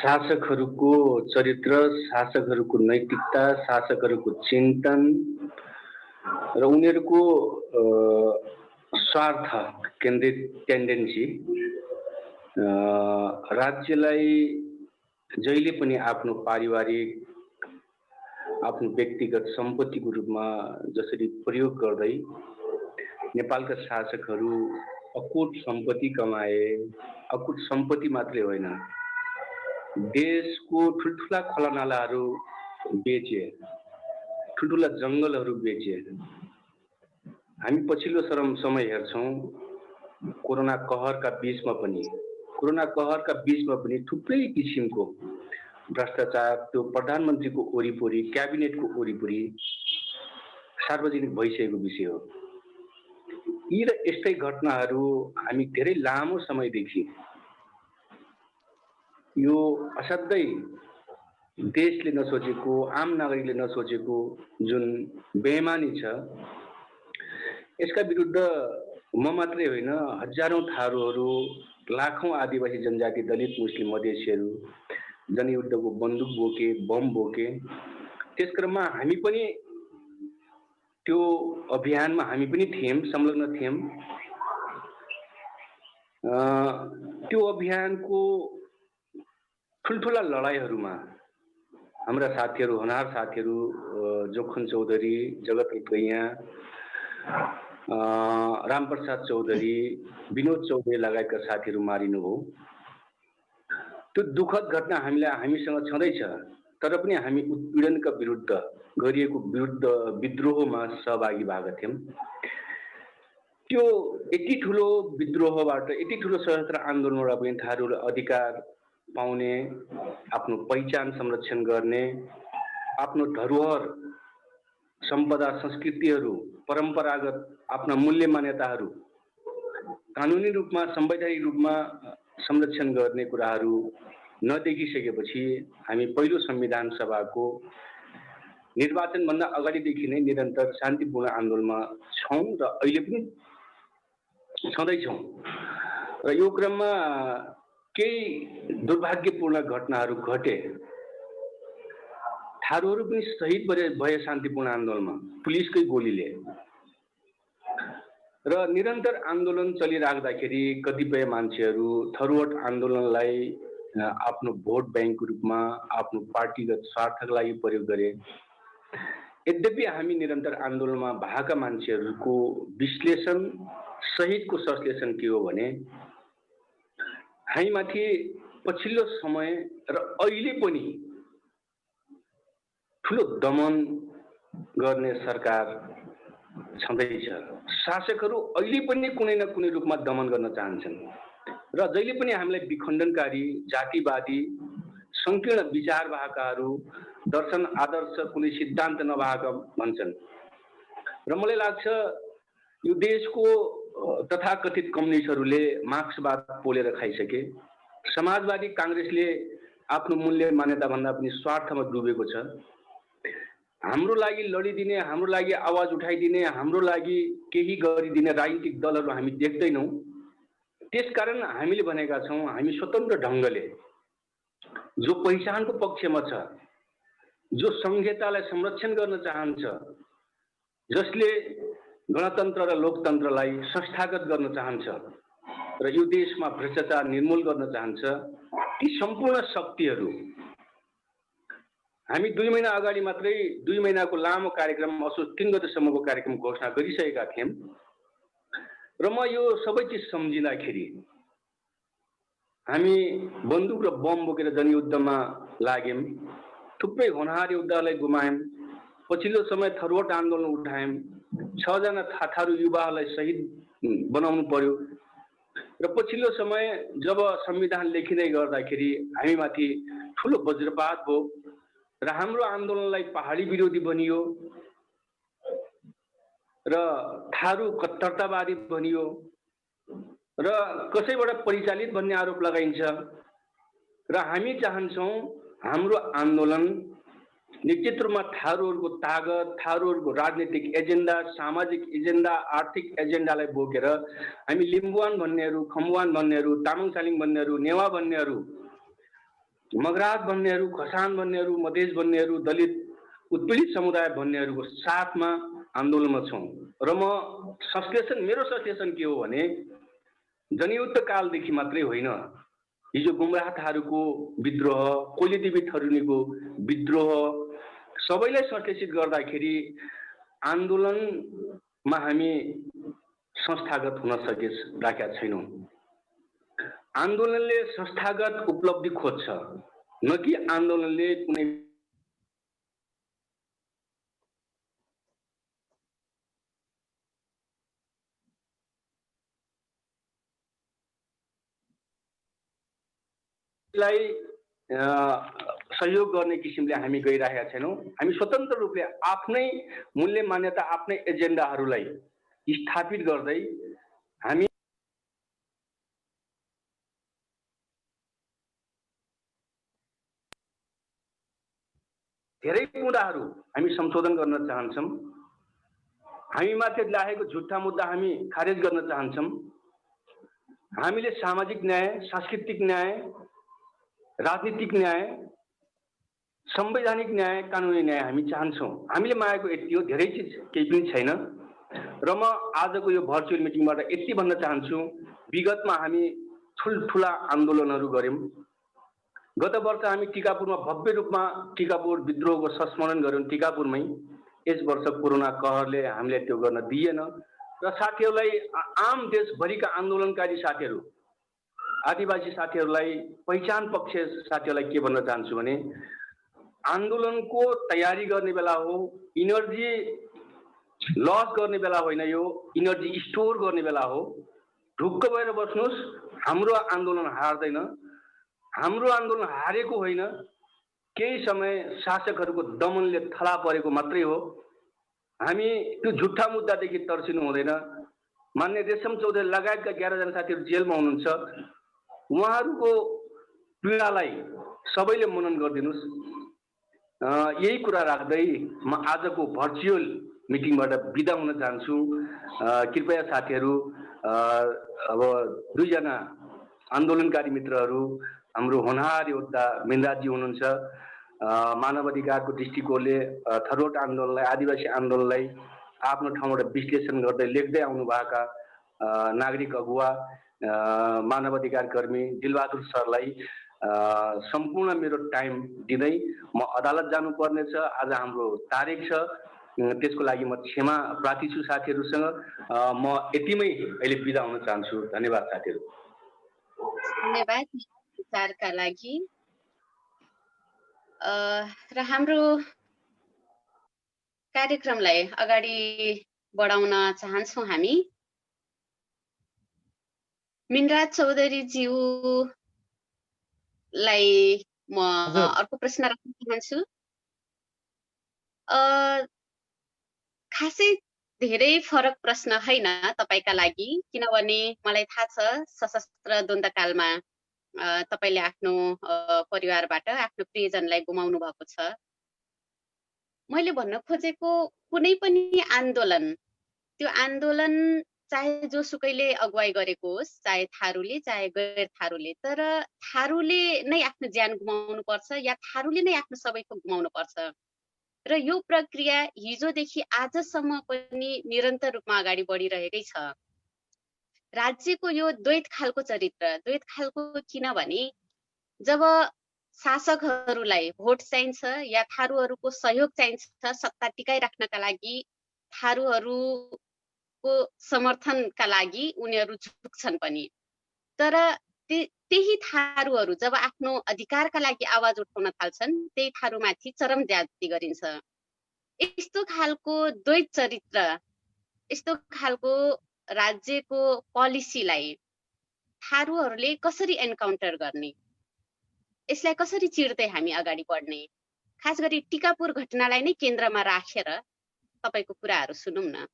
Speaker 3: शासकहरूको चरित्र, शासकहरूको नैतिकता, शासकहरूको चिन्तन र उनीहरूको स्वार्थ केन्द्रित टेन्डेन्सी राज्यलाई जहिले पनि आफ्नो पारिवारिक, आफ्नो व्यक्तिगत सम्पत्तिको रूपमा जसरी प्रयोग गर्दै नेपालका शासकहरू अकुट सम्पत्ति कमाए। अकुट सम्पत्ति मात्रै होइन, देशको ठुल्ठुला खोलानालाहरू बेचे, ठुल्ठुला जङ्गलहरू बेचे। हामी पछिल्लो समय हेर्छौँ, कोरोना कहरका बीचमा पनि थुप्रै किसिमको भ्रष्टाचार त्यो प्रधानमन्त्रीको वरिपरि, क्याबिनेटको वरिपरि सार्वजनिक भइसकेको विषय हो। यी र यस्तै घटनाहरू हामी धेरै लामो समयदेखि यो असाध्यै देशले नसोचेको, आम नागरिकले नसोचेको जुन बेइमानी छ, यसका विरुद्ध म मात्रै होइन, हजारौं थारूहरू, लाखौं आदिवासी जनजाति, दलित, मुस्लिम, मधेसीहरू जनयुद्धको बन्दुक बोके, बम बोके। त्यस क्रममा हामी पनि त्यो अभियानमा हामी पनि थियौं, संलग्न थियौं। त्यो अभियानको ठुल्ठुला लडाइँहरूमा हाम्रा साथीहरू, होनहार साथीहरू, जोखन चौधरी, जगत कैया, रामप्रसाद चौधरी, विनोद चौधरी लगायतका साथीहरू मारिनुभयो। त्यो दुःखद घटना हामीसँग छँदैछ, तर पनि हामी उत्पीडनका विरुद्ध गरिएको विद्रोहमा सहभागी भएका थियौं। त्यो यति ठुलो विद्रोहबाट, यति ठुलो सशस्त्र आन्दोलनबाट पनि थारूले अधिकार पाउने, आफ्नो पहिचान संरक्षण गर्ने, आफ्नो धरोहर, सम्पदा, संस्कृतिहरू, परम्परागत आफ्ना मूल्य मान्यताहरू कानुनी रूपमा, संवैधानिक रूपमा संरक्षण गर्ने कुराहरू नदेखिसकेपछि हामी पहिलो संविधान सभाको निर्वाचनभन्दा अगाडिदेखि नै निरन्तर शान्तिपूर्ण आन्दोलनमा छौं र अहिले पनि छँदैछौँ। र यो क्रममा केही दुर्भाग्यपूर्ण घटनाहरू घटे। थारूहरू पनि शहीद भए शान्तिपूर्ण आन्दोलनमा पुलिसकै गोलीले। र निरन्तर आन्दोलन चलिराख्दाखेरि कतिपय मान्छेहरू थरुवट आन्दोलनलाई आफ्नो भोट ब्याङ्कको रूपमा, आफ्नो पार्टीगत स्वार्थका लागि प्रयोग गरे। यद्यपि हामी निरन्तर आन्दोलनमा भएका मान्छेहरूको विश्लेषण सहितको संश्लेषण के हो भने, हामीमाथि पछिल्लो समय र अहिले पनि ठुलो दमन गर्ने सरकार छँदैछ। शासकहरू अहिले पनि कुनै न कुनै रूपमा दमन गर्न चाहन्छन् र जहिले पनि हामीलाई विखण्डनकारी, जातिवादी, संकीर्ण विचार भएकाहरू, दर्शन आदर्श कुनै सिद्धान्त नभएका भन्छन्। र मलाई लाग्छ यो देशको तथाकथित कम्युनिस्टहरूले मार्क्सवाद पोलेर खाइसके। समाजवादी काङ्ग्रेसले आफ्नो मूल्य मान्यता भन्दा पनि स्वार्थमा डुबेको छ। हाम्रो लागि लडिदिने, हाम्रो लागि आवाज उठाइदिने, हाम्रो लागि केही गरिदिने राजनीतिक दलहरू हामी देख्दैनौँ। त्यसकारण हामीले भनेका छौँ, हामी स्वतन्त्र ढङ्गले जो पहिचानको पक्षमा छ, जो संहितालाई संरक्षण गर्न चाहन्छ, जसले गणतन्त्र र लोकतन्त्रलाई संस्थागत गर्न चाहन्छ र यो देशमा भ्रष्टाचार निर्मूल गर्न चाहन्छ, ती सम्पूर्ण शक्तिहरू हामी 2 महिना अगाडि मात्रै 2 महिनाको लामो कार्यक्रम, असोज 3 गतेसम्मको कार्यक्रम घोषणा गरिसकेका थियौँ। र म यो सबै चिज सम्झिँदाखेरि हामी बन्दुक र बम बोकेर जनयुद्धमा लाग्यौँ, थुप्रै होनहार योद्धालाई गुमायौँ, पछिल्लो समय थरुवट आन्दोलन उठायौँ, 6 जना थारू युवाहरूलाई शहीद बनाउनु पर्यो। र पछिल्लो समय जब संविधान लेखिँदै गर्दाखेरि हामीमाथि ठुलो वज्रपात भयो र हाम्रो आन्दोलनलाई पहाडी विरोधी भनियो र थारू कट्टरतावादी भनियो र कसैबाट परिचालित भन्ने आरोप लगाइन्छ। र हामी चाहन्छौँ हाम्रो आन्दोलन निश्चित रूपमा थारूहरूको तागत, थारूहरूको राजनीतिक एजेन्डा, सामाजिक एजेन्डा, आर्थिक एजेन्डालाई बोकेर हामी लिम्बुवान भन्नेहरू, खम्बुवान भन्नेहरू, तामाङ सालिङ भन्नेहरू, नेवा भन्नेहरू, मगरात भन्नेहरू, खसान भन्नेहरू, मधेस भन्नेहरू, दलित उत्पीडित समुदाय भन्नेहरूको साथमा आन्दोलनमा छौँ। र म मेरो संश्लेषण के हो भने, जनयुद्ध कालदेखि मात्रै होइन, हिजो गुम्राह थारूको विद्रोह, कोलीदेवी थरुनीको विद्रोह, सबैलाई संश्लेषित गर्दाखेरि आन्दोलनमा हामी संस्थागत हुन राखेका छैनौँ। आन्दोलनले संस्थागत उपलब्धि खोज्छ, न कि आन्दोलनले कुनै सहयोग गर्ने किसिमले हामी गइरहेका छैनौँ। हामी स्वतन्त्र रूपले आफ्नै मूल्य मान्यता, आफ्नै एजेन्डाहरूलाई स्थापित गर्दै हामी धेरै मुद्दाहरू हामी संशोधन गर्न चाहन्छौँ। हामी माथि लागेको झुट्टा मुद्दा हामी खारेज गर्न चाहन्छौँ। हामीले सामाजिक न्याय, सांस्कृतिक न्याय, राजनीतिक न्याय, संवैधानिक न्याय, कानुनी न्याय हामी चाहन्छौँ। हामीले मागेको यति हो, धेरै चिज केही पनि छैन। र म आजको यो भर्चुअल मिटिङबाट यति भन्न चाहन्छु, विगतमा हामी ठुल्ठुला आन्दोलनहरू गर्यौँ। गत वर्ष हामी टिकापुरमा भव्य रूपमा टिकापुर विद्रोहको संस्मरण गर्यौँ टिकापुरमै। यस वर्ष कोरोना कहरले हामीले त्यो गर्न दिएन र साथीहरूलाई, आम देशभरिका आन्दोलनकारी साथीहरू, आदिवासी साथीहरूलाई, पहिचान पक्ष साथीहरूलाई के भन्न चाहन्छु भने, आन्दोलनको तयारी गर्ने बेला हो, इनर्जी लस गर्ने बेला होइन, यो इनर्जी स्टोर गर्ने बेला हो। ढुक्क भएर बस्नुहोस्, हाम्रो आन्दोलन हार्दैन। हाम्रो आन्दोलन हारेको होइन, केही समय शासकहरूको दमनले थला परेको मात्रै हो। हामी त्यो झुट्टा मुद्दादेखि तर्सिनु हुँदैन। मान्य रेशम चौधरी लगायतका 11 जना साथीहरू जेलमा हुनुहुन्छ, उहाँहरूको पीडालाई सबैले मनन गरिदिनुहोस्। यही कुरा राख्दै म आजको भर्चुअल मिटिङबाट बिदा हुन चाहन्छु। कृपया साथीहरू, अब 2 जना आन्दोलनकारी मित्रहरू, हाम्रो होनहार योद्धा मिनराजी हुनुहुन्छ, मानव अधिकारको दृष्टिकोणले थरोट आन्दोलनलाई, आदिवासी आन्दोलनलाई आफ्नो ठाउँबाट विश्लेषण गर्दै लेख्दै आउनुभएका नागरिक अगुवा, मानव अधिकार कर्मी दिलबहादुर सरलाई सम्पूर्ण मेरो टाइम दिँदै म अदालत जानुपर्नेछ। आज हाम्रो तारिक छ, त्यसको लागि म क्षमा प्रार्थी छु साथीहरूसँग। म यतिमै अहिले बिदा हुन चाहन्छु। धन्यवाद साथीहरू।
Speaker 2: धन्यवाद विचारका लागि। र हाम्रो कार्यक्रमलाई अगाडि बढाउन चाहन्छौँ हामी। मिनराज चौधरी ज्यूलाई म अर्को प्रश्न राख्न चाहन्छु। खासै धेरै फरक प्रश्न होइन तपाईका लागि, किनभने मलाई थाहा छ सशस्त्र द्वन्द्वकालमा तपाईले आफ्नो परिवारबाट आफ्नो प्रियजनलाई गुमाउनु भएको छ। मैले भन्न खोजेको कुनै पनि आन्दोलन, त्यो आन्दोलन चाहे जोसुकैले अगुवाई गरेको होस्, चाहे थारूले चाहे गैर थारूले, तर थारूले नै आफ्नो ज्यान गुमाउनु पर्छ या थारूले नै आफ्नो सबैको गुमाउनु पर्छ। र यो प्रक्रिया हिजोदेखि आजसम्म पनि निरन्तर रूपमा अगाडि बढिरहेकै छ। राज्यको यो द्वैत खालको चरित्र, द्वैत खालको किनभने जब शासकहरूलाई भोट चाहिन्छ या थारूहरूको सहयोग चाहिन्छ सत्ता टिकाइराख्नका लागि, थारूहरूको समर्थनका लागि उनीहरू झुक्छन् पनि। तर त्यही थारूहरू जब आफ्नो अधिकारका लागि आवाज उठाउन थाल्छन्, त्यही थारूमाथि चरम ज्यादती गरिन्छ। यस्तो खालको द्वैत चरित्र, यस्तो खालको राज्यको पोलिसीलाई थारूहरूले कसरी एन्काउन्टर गर्ने, यसलाई कसरी चिर्दै हामी अगाडि बढ्ने, खास गरी टिकापुर घटनालाई नै केन्द्रमा राखेर तपाईको कुराहरू सुनौँ न।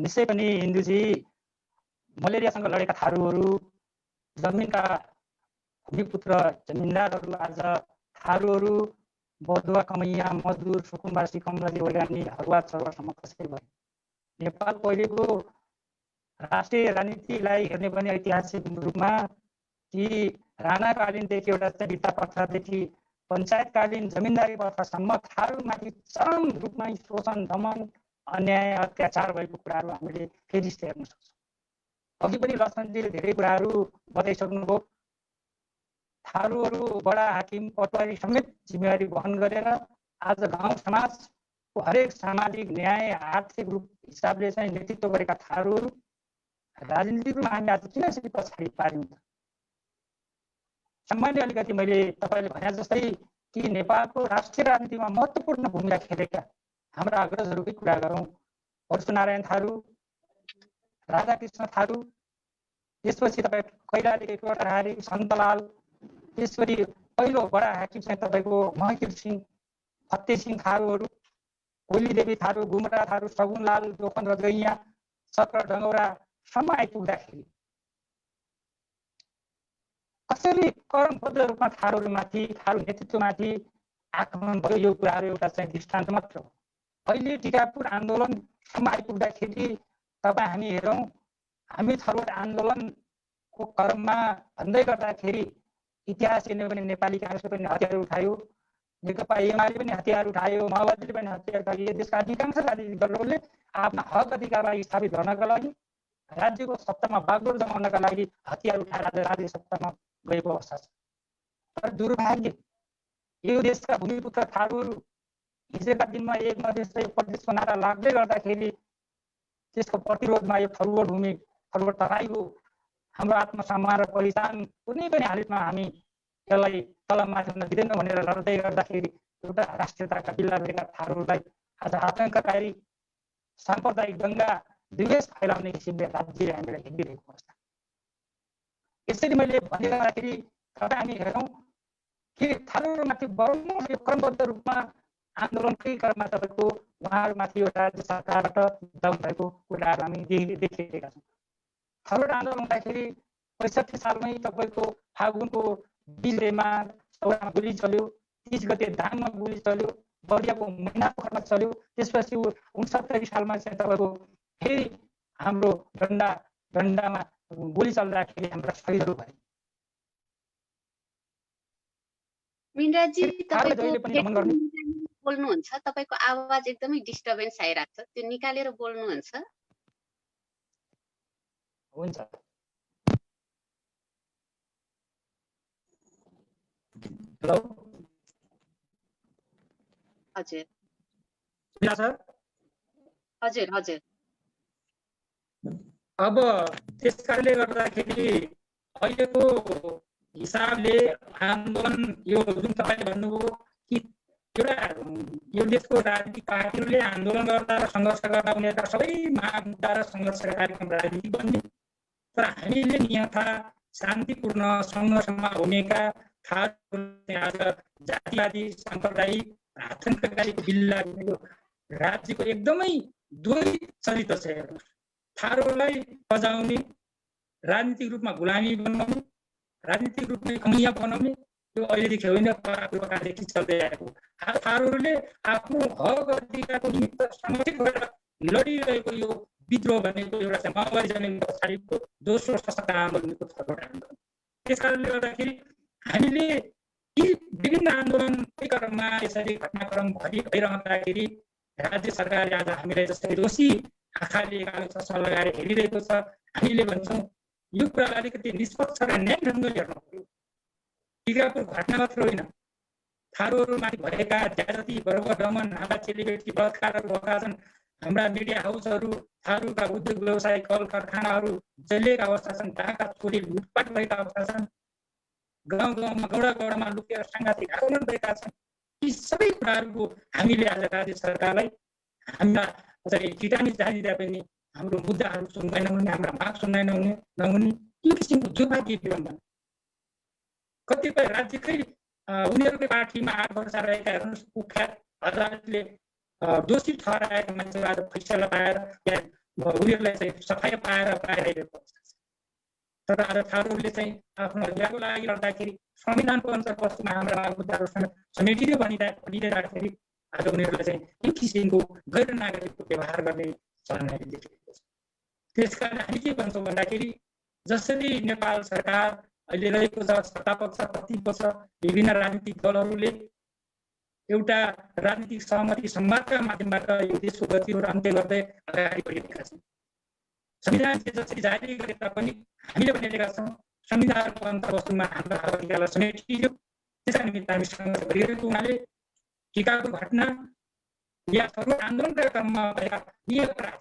Speaker 4: निश्चय पनि इन्दुजी, मलेरियासँग लडेका थारूहरू, जमिनका भूमिपुत्र जमिनदारहरू आज थारूहरू, बदुवा कमैया, मजदुर, सुकुम्बासी, कमलाजी, वैरानी, हरुवा चरुवासम्म कसरी भयो। नेपालको अहिलेको राष्ट्रिय राजनीतिलाई हेर्ने पनि ऐतिहासिक रूपमा कि राणाकालीनदेखि एउटा चाहिँ बित्ता प्रथादेखि पञ्चायतकालीन जमिनदारी प्रथासम्म थारूमाथि चरम रूपमा शोषण, दमन, अन्याय, अत्याचार भएको कुराहरू हामीले फेरि हेर्न सक्छौँ। अघि पनि लक्ष्मणजीले धेरै कुराहरू बताइसक्नुभयो। थारूहरू, बडा हाकिम, पटवारी समेत जिम्मेवारी वहन गरेर आज गाउँ समाज हरेक सामाजिक न्याय आर्थिक रूप हिसाबले चाहिँ नेतृत्व गरेका थारूहरू राजनीतिक रूपमा हामी आज किन यसरी पछाडि पार्यौँ त? सामान्य अलिकति मैले तपाईँले भने जस्तै कि नेपालको राष्ट्रिय राजनीतिमा महत्त्वपूर्ण भूमिका खेलेका हाम्रा अग्रजहरूकै कुरा गरौँ। परशुनारायण थारू, राधाकृष्ण थारू, त्यसपछि तपाईँ कैलाली टोटाहारी, सन्तलाल, त्यसपछि पहिलो बडा हाकिम चाहिँ तपाईँको महकिर सिंह, फत्ते सिंह थारूहरू, कोलीदेवी थारू, गुमरा थारू, सगुनलाल, जोखन रजैया, सक्र डङ्गौरासम्म आइपुग्दाखेरि कसरी क्रमबद्ध रूपमा थारूहरूमाथि, थारू नेतृत्वमाथि आक्रमण भयो, यो कुराहरू एउटा चाहिँ दृष्टान्त मात्र हो। अहिले टिकापुर आन्दोलनसम्म आइपुग्दाखेरि तपाईँ हामी हेरौँ, हामी थर्मल आन्दोलनको क्रममा भन्दै गर्दाखेरि इतिहास हेर्ने पनि नेपाली काङ्ग्रेसले पनि हतियार उठायो, नेकपा एमाले पनि हतियार उठायो, माओवादीले पनि हतियार उठायो। देशका अधिकांश राजनीतिक दलहरूले आफ्ना हक अधिकारलाई स्थापित गर्नका लागि, राज्यको सत्तामा बागडोर जमाउनका लागि हतियार उठाएर आज राज्य सत्तामा गएको अवस्था छ। तर दुर्भाग्य यो देशका भूमिपुत्र थारूहरू हिजोका दिनमा एक मधेस एक प्रदेशको नारा लाग्दै गर्दाखेरि त्यसको प्रतिरोधमा यो फरवर्ड भूमि, फरवर्ड तराईको हाम्रो आत्मसम्मान र पहिचान कुनै पनि हालतमा हामी यसलाई तलमाथि हुन दिँदैनौँ भनेर लड्दै गर्दाखेरि एउटा राष्ट्रियताका बिल्ला गरेका थारूहरूलाई आज आतङ्ककारी साम्प्रदायिक दङ्गा द्वेष फैलाउने किसिमले राज्यले हामीलाई हिँडिरहेको अवस्था। यसरी मैले भनिरहँदाखेरि तपाईँ हामी हेरौँ कि थारूहरूमाथि बढ्नु क्रमबद्ध रूपमा आन्दोलनकै क्रममा तपाईँको उहाँहरूमाथि एउटा राज्य सरकारबाट दबाउ भएको कुराहरू हामी देखिरहेका छौँ। थर्मल आन्दोलन हुँदाखेरि ६५ सालमै तपाईँको फागुनको 20 गतेमा सौरामा गोली चल्यो, 30 गते दाङमा गोली चल्यो, बर्दियाको महिनापोखरमा चल्यो। त्यसपछि ६९ सालमा चाहिँ तपाईँको फेरि हाम्रो डन्डामा गोली चल्दाखेरि हाम्रा शहीदहरू भए।
Speaker 2: मिनराजी तपाईको बोल्नुहुन्छ, तपाईको आवाज एकदमै डिस्टर्बेन्स आइरहेको छ, त्यो निकालेर बोल्नुहुन्छ।
Speaker 4: हुन्छ। हेलो
Speaker 2: हजुर
Speaker 4: हजुर
Speaker 2: हजुर।
Speaker 4: अब त्यस कारणले गर्दाखेरि अहिलेको हिसाबले आन्दोलन यो जुन तपाईँले भन्नुभयो कि एउटा यो देशको राजनीतिक पार्टीहरूले आन्दोलन गर्दा र सङ्घर्ष गर्दा उनीहरूका सबै माग मुद्दा र सङ्घर्षका कार्यक्रम राजनीतिक बन्ने, तर हामीले यहाँ शान्तिपूर्ण सङ्घर्षमा हुनेका थारूहरूले आज जातिवादी साम्प्रदायिक आतङ्ककारीको बिल्ला राज्यको एकदमै द्वैत चरित्र छ। थारूहरूलाई बजाउने, राजनीतिक रूपमा गुलामी बनाउने, राजनीतिक रूपमा कमिया बनाउने, यो अहिलेदेखि होइन, पूर्वकालदेखि चल्दै आएको। थारूहरूले आफ्नो हक अधिकारको निमित्त सङ्गठित भएर लडिरहेको यो विद्रोह भनेको एउटा माओवादी जन्मिएको पछाडिको दोस्रो सशक्त आन्दोलनको थर्मल आन्दोलन। त्यस कारणले गर्दाखेरि हामीले यी विभिन्न आन्दोलनकै क्रममा यसरी घटनाक्रम भइरहँदाखेरि राज्य सरकारले आज हामीलाई जसरी दोषी आँखाले चस्मा लगाएर हेरिरहेको छ, हामीले भन्छौँ यो कुरालाई अलिकति निष्पक्ष र न्याय ढङ्गले हेर्नु पर्यो। टिकापुर घटना मात्र होइन, थारूहरूमाथि भएका ज्यादती, बर्बर, दमन, हावा चेलीबेटी, बलात्कारहरू भएका छन्। हाम्रा मिडिया हाउसहरू, थारूका उद्योग व्यवसाय, कल कारखानाहरू जलिएका अवस्था छन्, ढाका चोरी लुटपाट भएका अवस्था छन्, गाउँ गाउँमा गौडा लुकेर साङ्घातिक आक्रमण भएका छन्। यी सबै कुराहरूको हामीले आज राज्य सरकारलाई हाम्रा चिटानी जाँदिँदा पनि हाम्रो मुद्दाहरू सुन्दै नहुने, हाम्रा माग सुन्दै नहुने यो किसिमको दुर्भाग्य विडम्बना। कतिपय राज्यकै उनीहरूकै पार्टीमा 8 वर्ष रहेका हेर्नुहोस्, कुख्यात अदालतले दोषी ठहराएका मान्छेहरू आज फैसला पाएर उनीहरूलाई चाहिँ सफाइ पाइरहेको अवस्था छ। तर आज थारूहरूले चाहिँ आफ्नो अधिकारको लागि लड्दाखेरि संविधानको अन्तर्गतमा हाम्रा माग मुद्दाहरू समेटिँदै भनिदिँदाखेरि आज उनीहरूलाई चाहिँ यो किसिमको गैर नागरिकको व्यवहार गर्ने चलन देखिएको छ। त्यसकारण हामी के भन्छौँ भन्दाखेरि जसरी नेपाल सरकार अहिले रहेको छ, सत्तापक्ष प्रतिपक्ष विभिन्न राजनीतिक दलहरूले एउटा राजनीतिक सहमति संवादका माध्यमबाट यो देशको गतिहरू अन्त्य गर्दै अगाडि बढिरहेका छन्। संविधान जसरी जारी गरे तापनि हामीले भनिरहेका छौँ संविधानको अन्तर्वस्तुमा हाम्रो अधिकारलाई समेटियो। त्यसका निमित्त हामी सङ्घर्ष गरिरहेको हुनाले टिकापुर घटना या फरवर्ड आन्दोलनका क्रममा भएका यी अपराध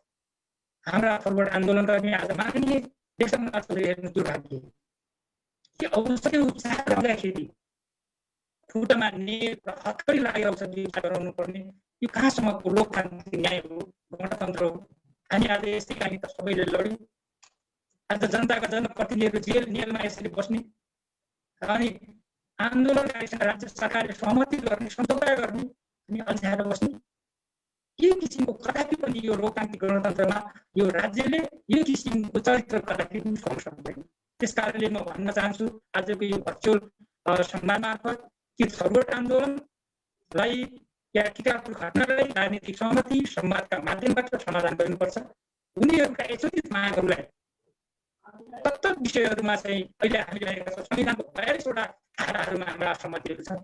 Speaker 4: हाम्रा फरवर्ड आन्दोलनकर्मी आज माननीय देशमा हेर्नु दुर्भाग्य। कि औषधि उपचार गर्दाखेरि खुट्टामा नेल र हत्कडी लागेर औषधि उपचार गराउनु पर्ने यो कहाँसम्मको लोकतान्त्रिक न्याय हो, गणतन्त्र हो? हामी आज यसै लागि त सबैले लड्यौँ। आज जनताका जनप्रतिनिधिहरू जेल नेलमा यसरी बस्ने अनि आन्दोलनकारीसँग राज्य सरकारले सहमति गर्ने, सम्झौता गर्ने अनि अल्झाएर बस्ने, यो किसिमको कदापि पनि यो लोकतान्त्रिक गणतन्त्रमा यो राज्यले यो किसिमको चरित्र कदापि उठाउन सक्दैन। त्यसकारणले म भन्न चाहन्छु आजको यो भर्चुअल संवाद मार्फत कि फरवर्ड आन्दोलनलाई या टिकापुर घटनालाई राजनीतिक सहमति संवादका माध्यमबाट समाधान गर्नुपर्छ। उनीहरूका यथोचित मागहरूलाई तत्त विषयहरूमा चाहिँ अहिले हामीले संविधानको 42 वटा धाराहरूमा हाम्रा सहमतिहरू छन्।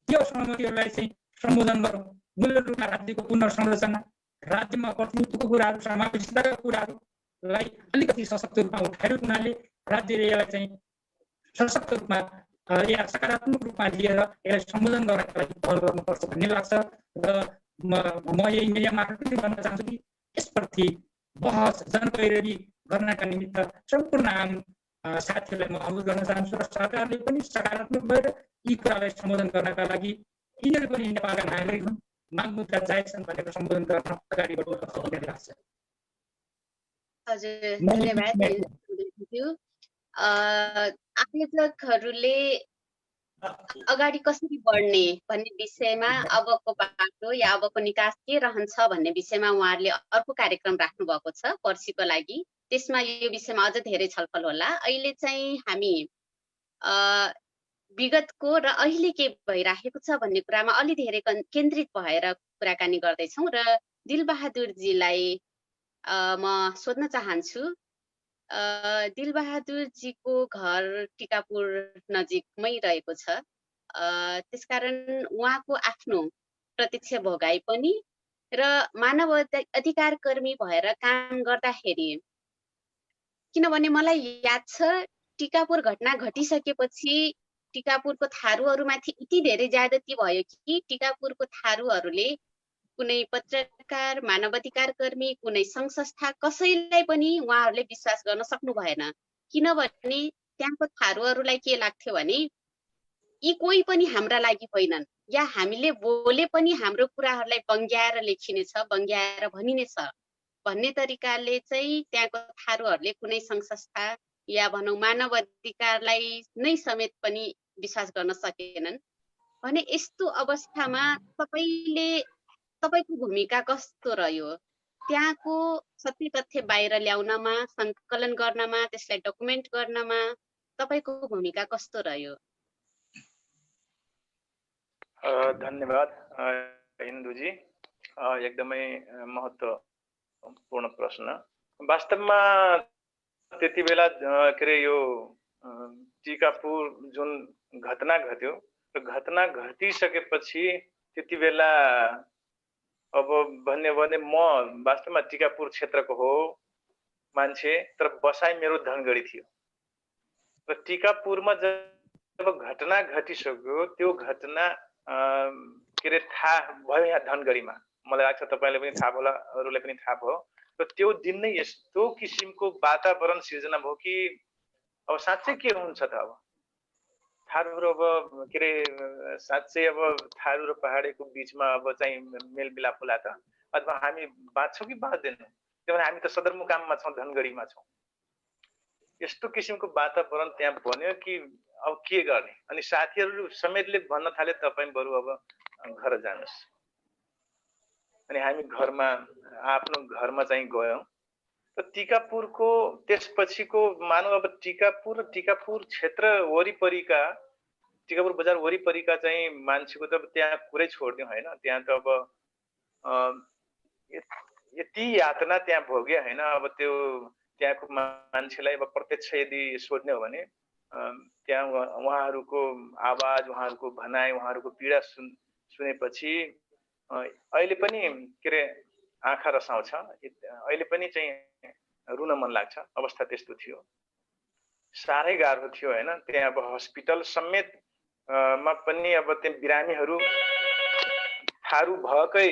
Speaker 4: त्यो सहमतिहरूलाई चाहिँ सम्बोधन गरौँ। मूल रूपमा राज्यको पुनर्संरचना, राज्यमा प्रतिनिधित्वको कुराहरू, समावेशिताका कुराहरूलाई अलिकति सशक्त रूपमा उठाएर उनीहरूले राज्यले यसलाई चाहिँ सशक्त रूपमा या सकारात्मक रूपमा लिएर यसलाई सम्बोधन गर्नका लागि पहल गर्नुपर्छ भन्ने लाग्छ। र म यही मिडिया मार्फत पनि भन्न चाहन्छु कि यसप्रति बहस जनपैरवी गर्नका निमित्त सम्पूर्ण आम साथीहरूलाई म अनुरोध गर्न चाहन्छु र सरकारले पनि सकारात्मक भएर यी कुरालाई सम्बोधन गर्नका लागि यिनीहरू पनि नेपालका नागरिक हुन्, माग मुद्दा जायज छन् भनेर सम्बोधन गर्न अगाडि बढ्नुपर्छ भन्ने लाग्छ।
Speaker 2: हजुर, धन्यवाद। आयोजकहरूले अगाडि कसरी बढ्ने भन्ने विषयमा अबको बाटो या अबको निकास के रहन्छ भन्ने विषयमा उहाँहरूले अर्को कार्यक्रम राख्नु भएको छ पर्सिको लागि। त्यसमा यो विषयमा अझ धेरै छलफल होला। अहिले चाहिँ हामी विगतको र अहिले के भइराखेको छ भन्ने कुरामा अलि धेरै केन्द्रित भएर कुराकानी गर्दैछौँ र दिलबहादुरजीलाई म सोध्न चाहन्छु। दिलबहादुरजीको घर टिकापुर नजिकमै रहेको छ। त्यसकारण उहाँको आफ्नो प्रत्यक्ष भोगाई पनि र मानव अधिकार कर्मी भएर काम गर्दाखेरि, किनभने मलाई याद छ टिकापुर घटना घटिसकेपछि टिकापुरको थारूहरूमाथि यति धेरै ज्यादती भयो कि टिकापुरको थारूहरूले कुनै पत्रकार, मानवाधिकार कर्मी, कुनै सङ्घ संस्था कसैलाई पनि उहाँहरूले विश्वास गर्न सक्नु भएन। किनभने त्यहाँको थारूहरूलाई के लाग्थ्यो भने यी कोही पनि हाम्रा लागि होइनन्, या हामीले बोले पनि हाम्रो कुराहरूलाई बङ्ग्याएर लेखिनेछ, बङ्ग्याएर भनिनेछ भन्ने तरिकाले चाहिँ त्यहाँको थारूहरूले कुनै सङ्घ संस्था या भनौँ मानव अधिकारलाई नै समेत पनि विश्वास गर्न सकेनन् भने यस्तो अवस्थामा तपाईको भूमिका कस्तो रह्यो? त्यहाँको सत्य तथ्य बाहिर ल्याउनमा, सङ्कलन गर्नमा, त्यसलाई डकुमेन्ट गर्नमा तपाईको भूमिका कस्तो रह्यो?
Speaker 5: धन्यवाद इन्दुजी, एकदमै महत्त्वपूर्ण प्रश्न। वास्तवमा त्यति बेला के अरे यो टिकापुर जुन घटना घट्यो र घटना घटिसकेपछि त्यति बेला अब भन्ने भने म वास्तवमा टिकापुर क्षेत्रको हो मान्छे, तर बसाइ मेरो धनगढी थियो र टिकापुरमा जब घटना घटिसक्यो त्यो घटना के अरे थाहा भयो यहाँ धनगढीमा। मलाई लाग्छ तपाईँले पनि थाहा होला, अरूलाई पनि थाहा भयो। र त्यो दिन नै यस्तो किसिमको वातावरण सिर्जना भयो कि अब साँच्चै के हुन्छ त? अब थारूहरू अब के अरे साँच्चै अब थारू र पहाडीको बिचमा अब चाहिँ मेलमिलाप होला त, अथवा हामी बाँच्छौँ कि बाँच्दैनौँ? किनभने हामी त सदरमुकाममा छौँ, धनगढीमा छौँ। यस्तो किसिमको वातावरण त्यहाँ बन्यो कि अब के गर्ने। अनि साथीहरू समेतले भन्न थाले तपाईँ बरु अब घर जानुहोस्। अनि हामी घरमा आफ्नो घरमा चाहिँ गयौँ। र टिकापुरको त्यसपछिको मानव अब टिकापुर र टिकापुर क्षेत्र वरिपरिका, टिकापुर बजार वरिपरिका चाहिँ मान्छेको त त्यहाँ कुरै छोडिदिउँ होइन। त्यहाँ त अब यति यातना त्यहाँ भोग्यो होइन। अब त्यो त्यहाँको मान्छेलाई अब प्रत्यक्ष यदि सोध्ने हो भने त्यहाँ उहाँहरूको आवाज, उहाँहरूको भनाइ, उहाँहरूको पीडा सुनेपछि अहिले पनि के अरे आँखा रसाउँछ। अहिले पनि चाहिँ रुन मन लाग्छ। अवस्था त्यस्तो थियो, साह्रै गाह्रो थियो होइन। त्यहाँ अब हस्पिटल समेत मा पनि अब त्यहाँ बिरामीहरू थारू भएकै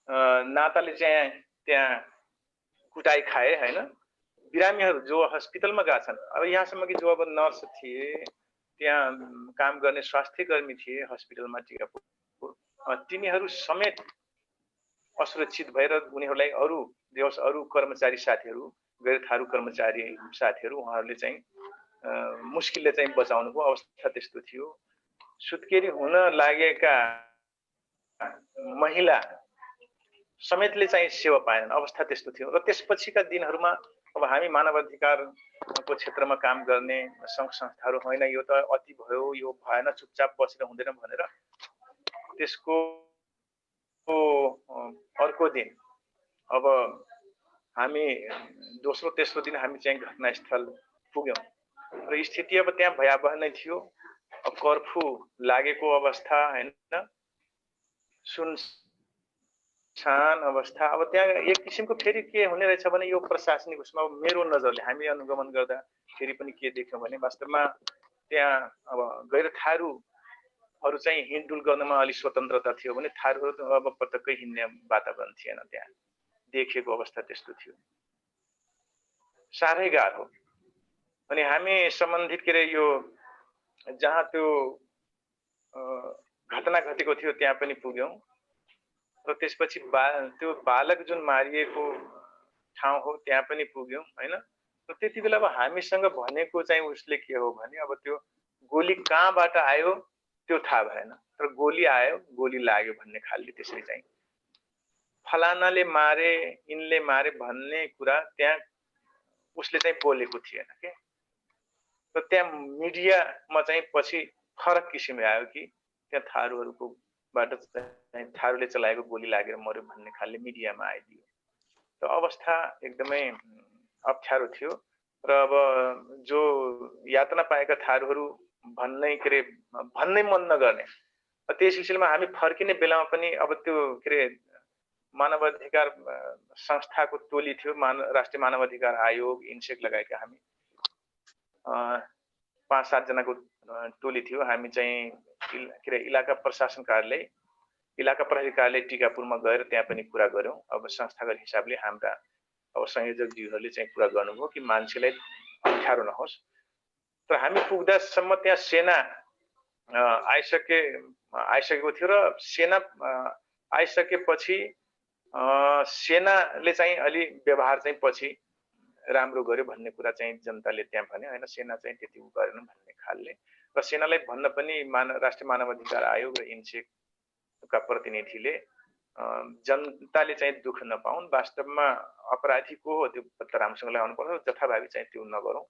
Speaker 5: नाताले चाहिँ त्यहाँ कुटाई खाए हैन। बिरामीहरू जो हस्पिटलमा गएका छन्, अब यहाँसम्म कि जो अब नर्स थिए, त्यहाँ काम गर्ने स्वास्थ्य कर्मी थिए हस्पिटलमा टिकापुर, तिनीहरू समेत असुरक्षित भएर उनीहरूलाई अरू कर्मचारी साथीहरू, गैर थारू कर्मचारी साथीहरू उहाँहरूले चाहिँ मुस्किलले चाहिँ बचाउनुको अवस्था त्यस्तो थियो। सुत्केरी हुन लागेका महिला समेतले चाहिँ सेवा पाएनन्, अवस्था त्यस्तो थियो। र त्यसपछिका दिनहरूमा अब हामी मानवाधिकारको क्षेत्रमा काम गर्ने सङ्घ संस्थाहरू होइन, यो त अति भयो, यो भएन, चुपचाप बसेर हुँदैन भनेर त्यसको अर्को दिन अब हामी दोस्रो तेस्रो दिन हामी चाहिँ घटनास्थल पुग्यौँ र स्थिति अब त्यहाँ भयावह नै थियो। अब कर्फ्यू लागेको अवस्था हैन, सुनसान अवस्था। अब त्यहाँ एक किसिमको फेरि के हुने रहेछ भने यो प्रशासनिक उसमा मेरो नजरले हामी अनुगमन गर्दा फेरि पनि के देख्यौँ भने वास्तवमा त्यहाँ अब गैर थारूहरू चाहिँ हिँडडुल गर्नमा अलि स्वतन्त्रता थियो भने थारूहरू त अब पटक्कै हिँड्ने वातावरण थिएन। त्यहाँ देखेको अवस्था त्यस्तो थियो, साह्रै गाह्रो। अनि हामी सम्बन्धित के अरे यो जहाँ त्यो घटना घटेको थियो त्यहाँ पनि पुग्यौँ र त्यसपछि त्यो बालक जुन मारिएको ठाउँ हो त्यहाँ पनि पुग्यौँ हैन। र त्यति बेला अब हामीसँग भनेको चाहिँ उसले के हो भने अब त्यो गोली कहाँबाट आयो त्यो थाहा भएन, तर गोली आयो, गोली लाग्यो भन्ने खालले त्यसरी चाहिँ फलानाले मारे, यिनले मारे भन्ने कुरा त्यहाँ उसले चाहिँ बोलेको थिएन के। र त्यहाँ मिडियामा चाहिँ पछि फरक किसिमले आयो कि त्यहाँ थारूहरूकोबाट चाहिँ थारूले चलाएको गोली लागेर मर्यो भन्ने खालले मिडियामा आइदियो। त अवस्था एकदमै अप्ठ्यारो थियो। र अब जो यातना पाएका थारूहरू भन्नै के अरे भन्नै मन नगर्ने, त्यही सिलसिलामा हामी फर्किने बेलामा पनि अब त्यो के अरे मानवाधिकार संस्थाको टोली थियो, राष्ट्रिय मानवाधिकार आयोग, इन्सेक लगायतका हामी 5-7 जनाको टोली थियो। हामी चाहिँ के अरे इलाका प्रशासन कार्यालय, इलाका प्रहरी कार्यालय टिकापुरमा गएर त्यहाँ पनि कुरा गर्यौँ। अब संस्थागत हिसाबले हाम्रा अब संयोजकज्यूहरूले चाहिँ कुरा गर्नुभयो कि मान्छेलाई अप्ठ्यारो नहोस्। तर हामी पुग्दासम्म त्यहाँ सेना आइसकेको थियो र सेना आइसकेपछि सेनाले चाहिँ अलि व्यवहार चाहिँ पछि राम्रो गर्यो भन्ने कुरा चाहिँ जनताले त्यहाँ भने हैन। सेना चाहिँ त्यति गरेन भन्ने खालले, र सेनालाई भन्न पनि राष्ट्रिय मानवाधिकार आयोग र इन्सेकका प्रतिनिधिले जनताले चाहिँ दुःख नपाउन्, वास्तवमा अपराधी को हो त्यो पत्ता राम्रोसँग लगाउनु पर्छ, जथाभावी चाहिँ त्यो नगरौँ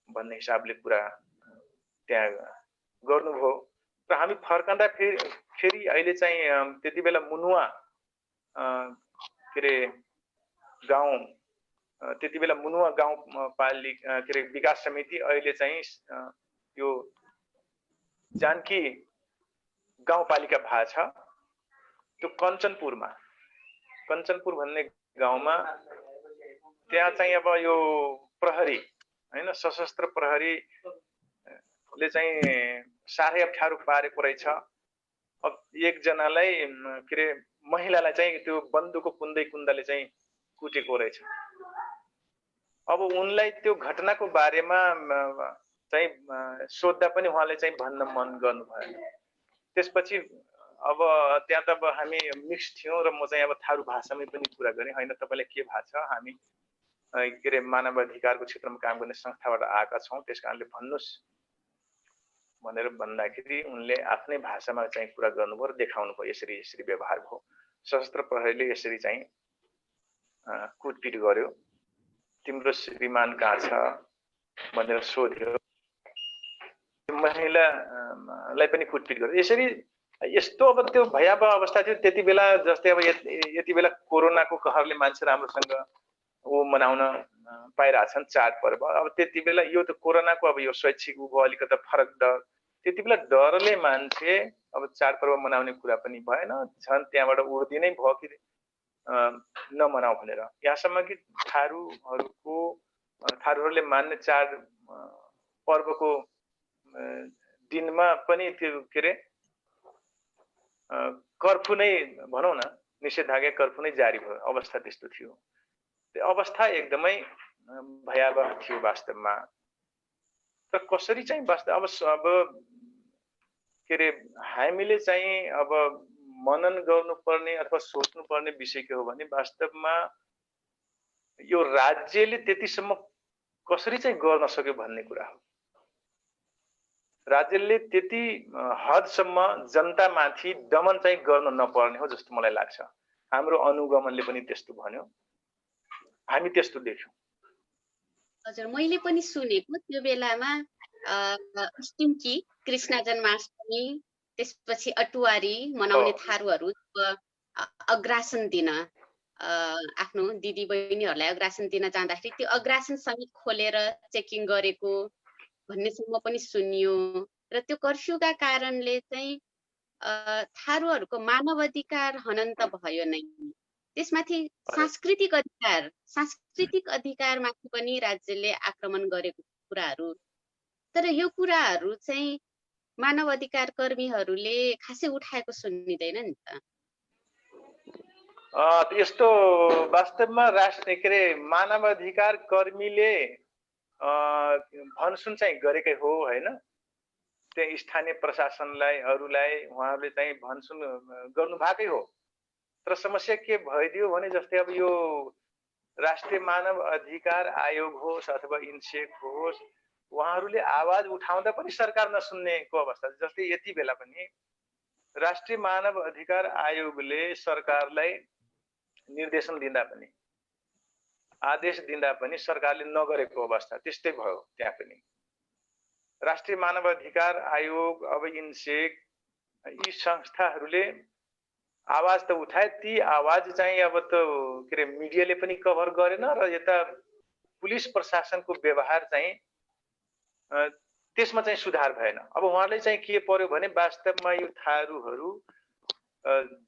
Speaker 5: भन्ने हिसाबले कुरा त्यहाँ गर्नुभयो। र हामी फर्कँदा फेरि अहिले चाहिँ त्यति बेला मुनुवा के अरे गाउँ, त्यति बेला मुनुवा गाउँपालिका के अरे विकास समिति, अहिले चाहिँ यो जानकी गाउँपालिका भएको छ। त्यो कञ्चनपुर भन्ने गाउँमा त्यहाँ चाहिँ अब यो प्रहरी हैन, सशस्त्र प्रहरीले चाहिँ साह्रै अप्ठ्यारो पारेको रहेछ। अब एकजनालाई के अरे महिलालाई चाहिँ त्यो बन्दुकको कुन्दाले चाहिँ कुटेको रहेछ। अब उनलाई त्यो घटनाको बारेमा चाहिँ सोध्दा पनि उहाँले चाहिँ भन्न मन गर्नु भएन। त्यसपछि अब त्यहाँ त अब हामी मिक्स थियौँ र म चाहिँ अब थारू भाषामै पनि कुरा गरेँ, हैन तपाईलाई के भएको छ, हामी के अरे मानवाधिकारको क्षेत्रमा काम गर्ने संस्थाबाट आएका छौँ, त्यस कारणले भन्नुहोस् भनेर भन्दाखेरि उनले आफ्नै भाषामा चाहिँ कुरा गर्नुभयो र देखाउनु भयो, यसरी व्यवहार भयो, सशस्त्र प्रहरीले यसरी चाहिँ कुटपिट गर्यो, तिम्रो श्रीमान कहाँ छ भनेर सोध्यो, महिलालाई पनि कुटपिट गर्यो। यसरी यस्तो अब त्यो भयावह अवस्था थियो त्यति बेला। जस्तै अब यति बेला कोरोनाको कहरले मान्छे राम्रोसँग मनाउन पाइरहेछन् चाडपर्व। अब त्यति बेला यो त कोरोनाको अब यो शैक्षिक भयो, अलिकति फरक डर, त्यति बेला डरले मान्छे अब चाडपर्व मनाउने कुरा पनि भएन, झन् त्यहाँबाट उड्दिनै भयो कि नमनाऊ भनेर। यहाँसम्म कि थारूहरूले मान्ने चाड पर्वको दिनमा पनि त्यो के अरे कर्फ्यू नै भनौँ न, निषेधाज्ञा कर्फ्यू नै जारी भयो, अवस्था त्यस्तो थियो। त्यो अवस्था एकदमै भयावह थियो वास्तवमा। र कसरी चाहिँ वास्तव अब के अरे हामीले चाहिँ अब मनन गर्नुपर्ने अथवा सोच्नुपर्ने विषय के हो भने वास्तवमा यो राज्यले त्यतिसम्म कसरी चाहिँ गर्न सक्यो भन्ने कुरा हो। राज्यले त्यति हदसम्म जनतामाथि दमन चाहिँ गर्न नपर्ने हो जस्तो मलाई लाग्छ। हाम्रो अनुगमनले पनि त्यस्तो भन्यो, हामी त्यस्तो देख्यौँ।
Speaker 2: हजुर, मैले पनि सुनेको त्यो बेलामा स्टिम्की कृष्ण जन्माष्टमी त्यसपछि अटुवारी मनाउने थारूहरू अग्रासन दिन आफ्नो दिदी बहिनीहरूलाई अग्रासन दिन जाँदाखेरि त्यो अग्रासन समेत खोलेर चेकिङ गरेको भन्नेसम्म पनि सुनियो। र त्यो कर्फ्युका कारणले चाहिँ थारूहरूको मानव अधिकार हनन त भयो नै, त्यसमाथि सांस्कृतिक अधिकारमाथि पनि राज्यले आक्रमण गरेको कुराहरू। तर यो कुराहरू चाहिँ मानव अधिकार कर्मीहरूले खासै उठाएको सुनिँदैन नि त।
Speaker 5: यस्तो वास्तवमा राष्ट्र के अरे मानव अधिकार कर्मीले भनसुन चाहिँ गरेकै हो हैन। त्यही स्थानीय प्रशासनलाई अरूलाई उहाँहरूले चाहिँ भनसुन गर्नु भएकै हो। तर समस्या के भइदियो भने जस्तै अब यो राष्ट्रिय मानव अधिकार आयोग होस् अथवा इन्सेक होस्, उहाँहरूले आवाज उठाउँदा पनि सरकार नसुन्नेको अवस्था। जस्तै यति बेला पनि राष्ट्रिय मानव अधिकार आयोगले सरकारलाई निर्देशन दिँदा पनि आदेश दिँदा पनि सरकारले नगरेको अवस्था त्यस्तै भयो। त्यहाँ पनि राष्ट्रिय मानव अधिकार आयोग अब इन्सेक यी संस्थाहरूले आवाज त उठाए, ती आवाज चाहिँ अब त के अरे मिडियाले पनि कभर गरेन र यता पुलिस प्रशासनको व्यवहार चाहिँ त्यसमा चाहिँ सुधार भएन। अब उहाँले चाहिँ के पर्यो भने वास्तवमा यो थारूहरू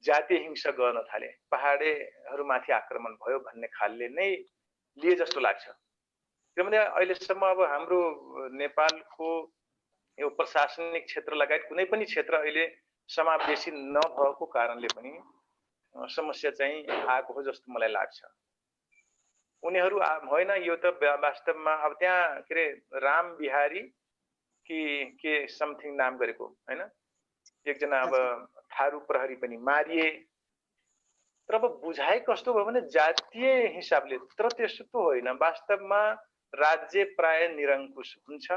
Speaker 5: जातीय हिंसा गर्न थाले, पहाडेहरूमाथि आक्रमण भयो भन्ने खालले नै लिए जस्तो लाग्छ। किनभने अहिलेसम्म अब हाम्रो नेपालको यो प्रशासनिक क्षेत्र लगायत कुनै पनि क्षेत्र अहिले समावेशी नभएको कारणले पनि समस्या चाहिँ आएको हो जस्तो मलाई लाग्छ। उनीहरू होइन, यो त वास्तवमा अब त्यहाँ के अरे राम बिहारी के समथिङ नाम गरेको हैन, एकजना अब थारू प्रहरी पनि मारिए। तर अब बुझाइ कस्तो भयो भने जातीय हिसाबले, तर त्यस्तो होइन। वास्तवमा राज्य प्राय निरङ्कुश हुन्छ।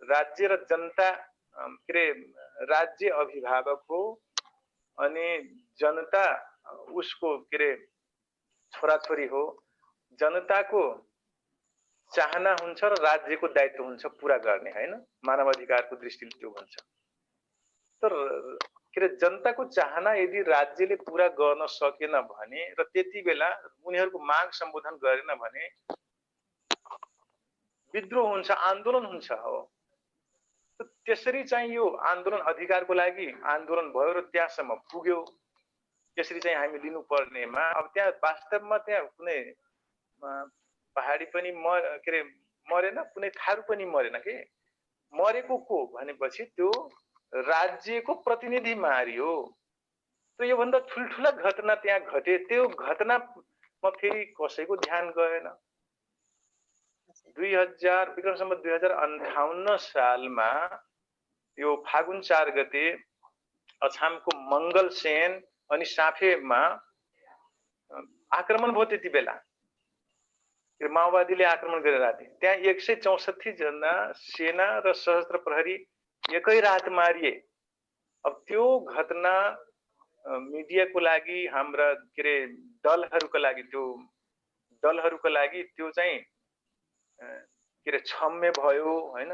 Speaker 5: राज्य र जनता के अरे राज्य अभिभावक हो अनि जनता उसको के अरे छोराछोरी हो। जनताको चाहना हुन्छ र राज्यको दायित्व हुन्छ पुरा गर्ने हैन। मानव अधिकारको दृष्टिले त्यो भन्छ। तर के अरे जनताको चाहना यदि राज्यले पुरा गर्न सकेन भने र त्यति बेला उनीहरूको माग सम्बोधन गरेन भने विद्रोह हुन्छ, आन्दोलन हुन्छ हो। त्यसरी चाहिँ यो आन्दोलन अधिकारको लागि आन्दोलन भयो र त्यहाँसम्म पुग्यो। त्यसरी चाहिँ हामी लिनुपर्नेमा अब त्यहाँ वास्तवमा त्यहाँ कुनै पहाडी पनि के अरे मरेन, कुनै थारू पनि मरेन के। मरेको को भनेपछि त्यो राज्यको प्रतिनिधि मारियो। त्यो योभन्दा ठुल्ठुला घटना त्यहाँ घटे, त्यो घटनामा फेरि कसैको ध्यान गएन। 2058 सालमा यो फागुन 4 गते अछामको मङ्गलसेन अनि साफेमा आक्रमण भयो। त्यति बेला माओवादीले आक्रमण गरेर आए। त्यहाँ 164 जना सेना र सशस्त्र प्रहरी एकै रात मारिए। अब त्यो घटना मिडियाको लागि, हाम्रा के अरे दलहरूको लागि त्यो चाहिँ के अरे क्षम्य भयो हैन।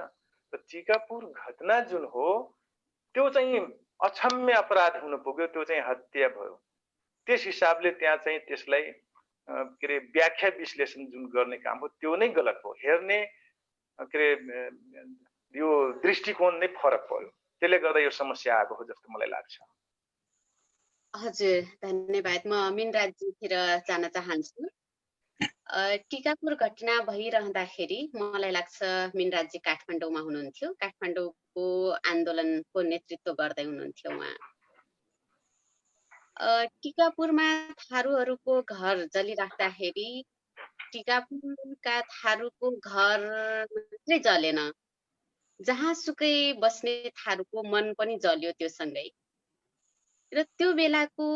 Speaker 5: र टिकापुर घटना जुन हो त्यो चाहिँ अक्षम्य अपराध हुन पुग्यो, त्यो चाहिँ हत्या भयो। त्यस हिसाबले त्यहाँ चाहिँ त्यसलाई के अरे व्याख्या विश्लेषण जुन गर्ने काम हो त्यो नै गलत हो। हेर्ने के अरे यो दृष्टिकोण नै फरक पर्यो। त्यसले गर्दा यो समस्या आएको हो जस्तो मलाई लाग्छ।
Speaker 2: हजुर, धन्यवाद। म मिनराजजीतिर जान चाहन्छु। टिकापुर घटना भइरहँदाखेरि मलाई लाग्छ मिनराजजी काठमाडौँमा हुनुहुन्थ्यो, काठमाडौँको आन्दोलनको नेतृत्व गर्दै हुनुहुन्थ्यो उहाँ। टिकापुरमा थारूहरूको घर जलिराख्दाखेरि टिकापुरका थारूको घर मात्रै जलेन, जहाँसुकै बस्ने थारूको मन पनि जल्यो त्यो सँगै। र त्यो बेलाको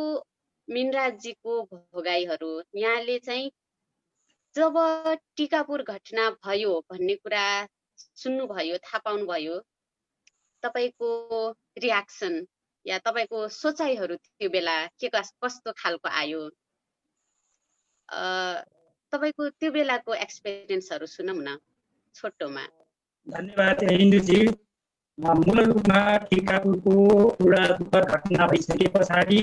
Speaker 2: मिनराजीको भोगाईहरू यहाँले चाहिँ जब टिकापुर घटना भयो भन्ने कुरा सुन्नुभयो, थाहा पाउनुभयो, तपाईँको रियाक्सन या तपाईँको सोचाइहरू त्यो बेला कस्तो खालको आयो, तपाईँको त्यो बेलाको एक्सपिरियन्सहरू सुनौँ न छोटोमा।
Speaker 4: धन्यवाद इन्दुजी। मूल रूपमा टिकापुरको एउटा दुःखद घटना भइसके पछाडि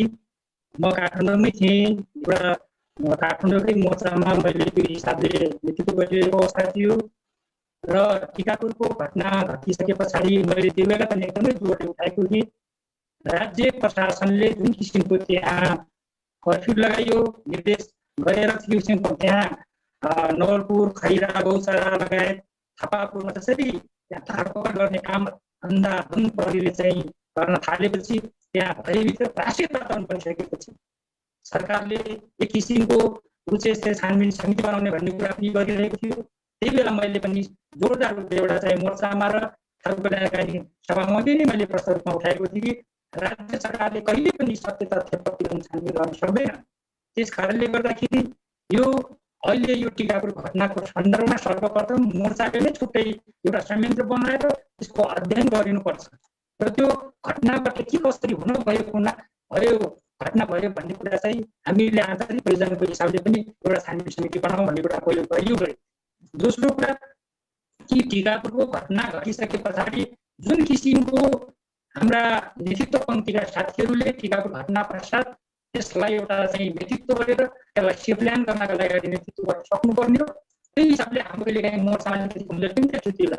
Speaker 4: म काठमाडौँमै थिएँ। एउटा काठमाडौँकै मोर्चामा मैले त्यो हिसाबले नेतृत्व गरिरहेको अवस्था थियो र टिकापुरको घटना घटिसके पछाडि मैले त्यो बेला पनि एकदमै जोड उठाएको थिएँ। राज्य प्रशासनले जुन किसिमको त्यहाँ कर्फ्यू लगाइयो, निर्देश गरेर त्यो किसिमको त्यहाँ नवलपुर, खैरा, गौचरा लगायत थापापुरमा जसरी त्यहाँ धरपकड गर्ने काम अन्धाधुन प्रहरीले चाहिँ गर्न थालेपछि त्यहाँ भयभित्र राष्ट्रिय वातावरण बनिसकेपछि सरकारले एक किसिमको उच्च स्तरीय छानबिन समिति बनाउने भन्ने कुरा पनि गरिरहेको थियो। त्यही बेला मैले पनि जोरदार रूपले एउटा चाहिँ मोर्चामा र थारू कल्याणकारी सभामा नै मैले प्रस्ताव रूपमा उठाएको थिएँ कि राज्य सरकारले कहिले पनि सत्य तथ्य प्रतिवेदन छानबिन गर्न सक्दैन। त्यस कारणले गर्दाखेरि यो अहिले यो टिकापुर घटनाको सन्दर्भमा सर्वप्रथम मोर्चाले नै छुट्टै एउटा संयन्त्र बनाएर त्यसको अध्ययन गरिनुपर्छ र त्यो घटनाबाट के कसरी हुन भयो घटना भयो भन्ने कुरा चाहिँ हामीले आन्तरिक परिजनको हिसाबले पनि एउटा छानबिन समिति बनाउँ भन्ने कुरा पहिलो गरियो गयो। दोस्रो कुरा कि टिकापुरको घटना घटिसके पछाडि जुन किसिमको हाम्रा नेतृत्व पङ्क्तिका साथीहरूले टिकापुर घटना पश्चात त्यसलाई एउटा चाहिँ नेतृत्व गरेर त्यसलाई सेप्ल्यान गर्नका लागि नेतृत्व गर्न सक्नुपर्ने हो। त्यही हिसाबले हाम्रो कहिलेकाहीँ मोर्चामा हुँदै पनि थियो। त्यो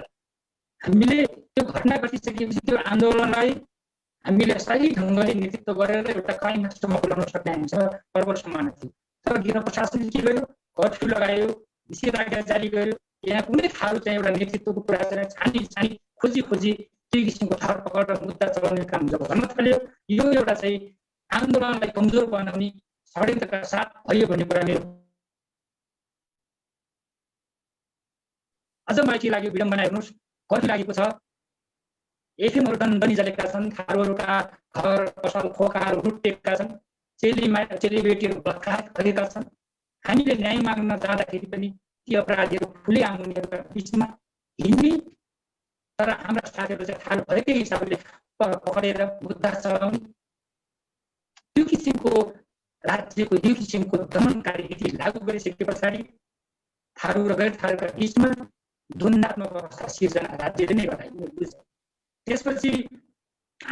Speaker 4: हामीले त्यो घटना घटिसकेपछि त्यो आन्दोलनलाई हामीले सही ढङ्गले नेतृत्व गरेर एउटा क्लाइम्याक्ससम्म पुर्याउन सक्ने हुन्छ पर्वसम्म थियो। तर गिर प्रशासनले के गर्यो, कर्फ्यू लगायो, निषेधाज्ञा जारी गर्यो। यहाँ कुनै थारू चाहिँ एउटा नेतृत्वको कुरा चाहिँ छानी खोजी त्यो किसिमको धरपकड र मुद्दा चलाउने काम जब गर्न थाल्यो, यो एउटा चाहिँ आन्दोलनलाई कमजोर बनाउने षड्यन्त्रका साथ भयो भन्ने कुरा मेरो। अझ मलाई के लाग्यो, विडम्बना हेर्नुहोस्, कति लागेको छ, एफएमहरू दण्डनी जलेका छन्, थारूहरूका घर पसल खोकाहरू लुटेका छन्, चेलीबेटीहरू बलात्कार गरेका छन्। हामीले न्याय माग्न जाँदाखेरि पनि ती अपराधीहरू खुले आमुनीहरूका बिचमा हिँड्ने, तर हाम्रा साथीहरू चाहिँ थारू भएकै हिसाबले पक्रेर मुद्दा चलाउने, त्यो किसिमको राज्यको यो किसिमको दमनकारी नीति लागू गरिसके पछाडि थारू र गैर थारूका बिचमा द्वन्द्वात्मक अवस्था सिर्जना राज्यले नै गरायो। त्यसपछि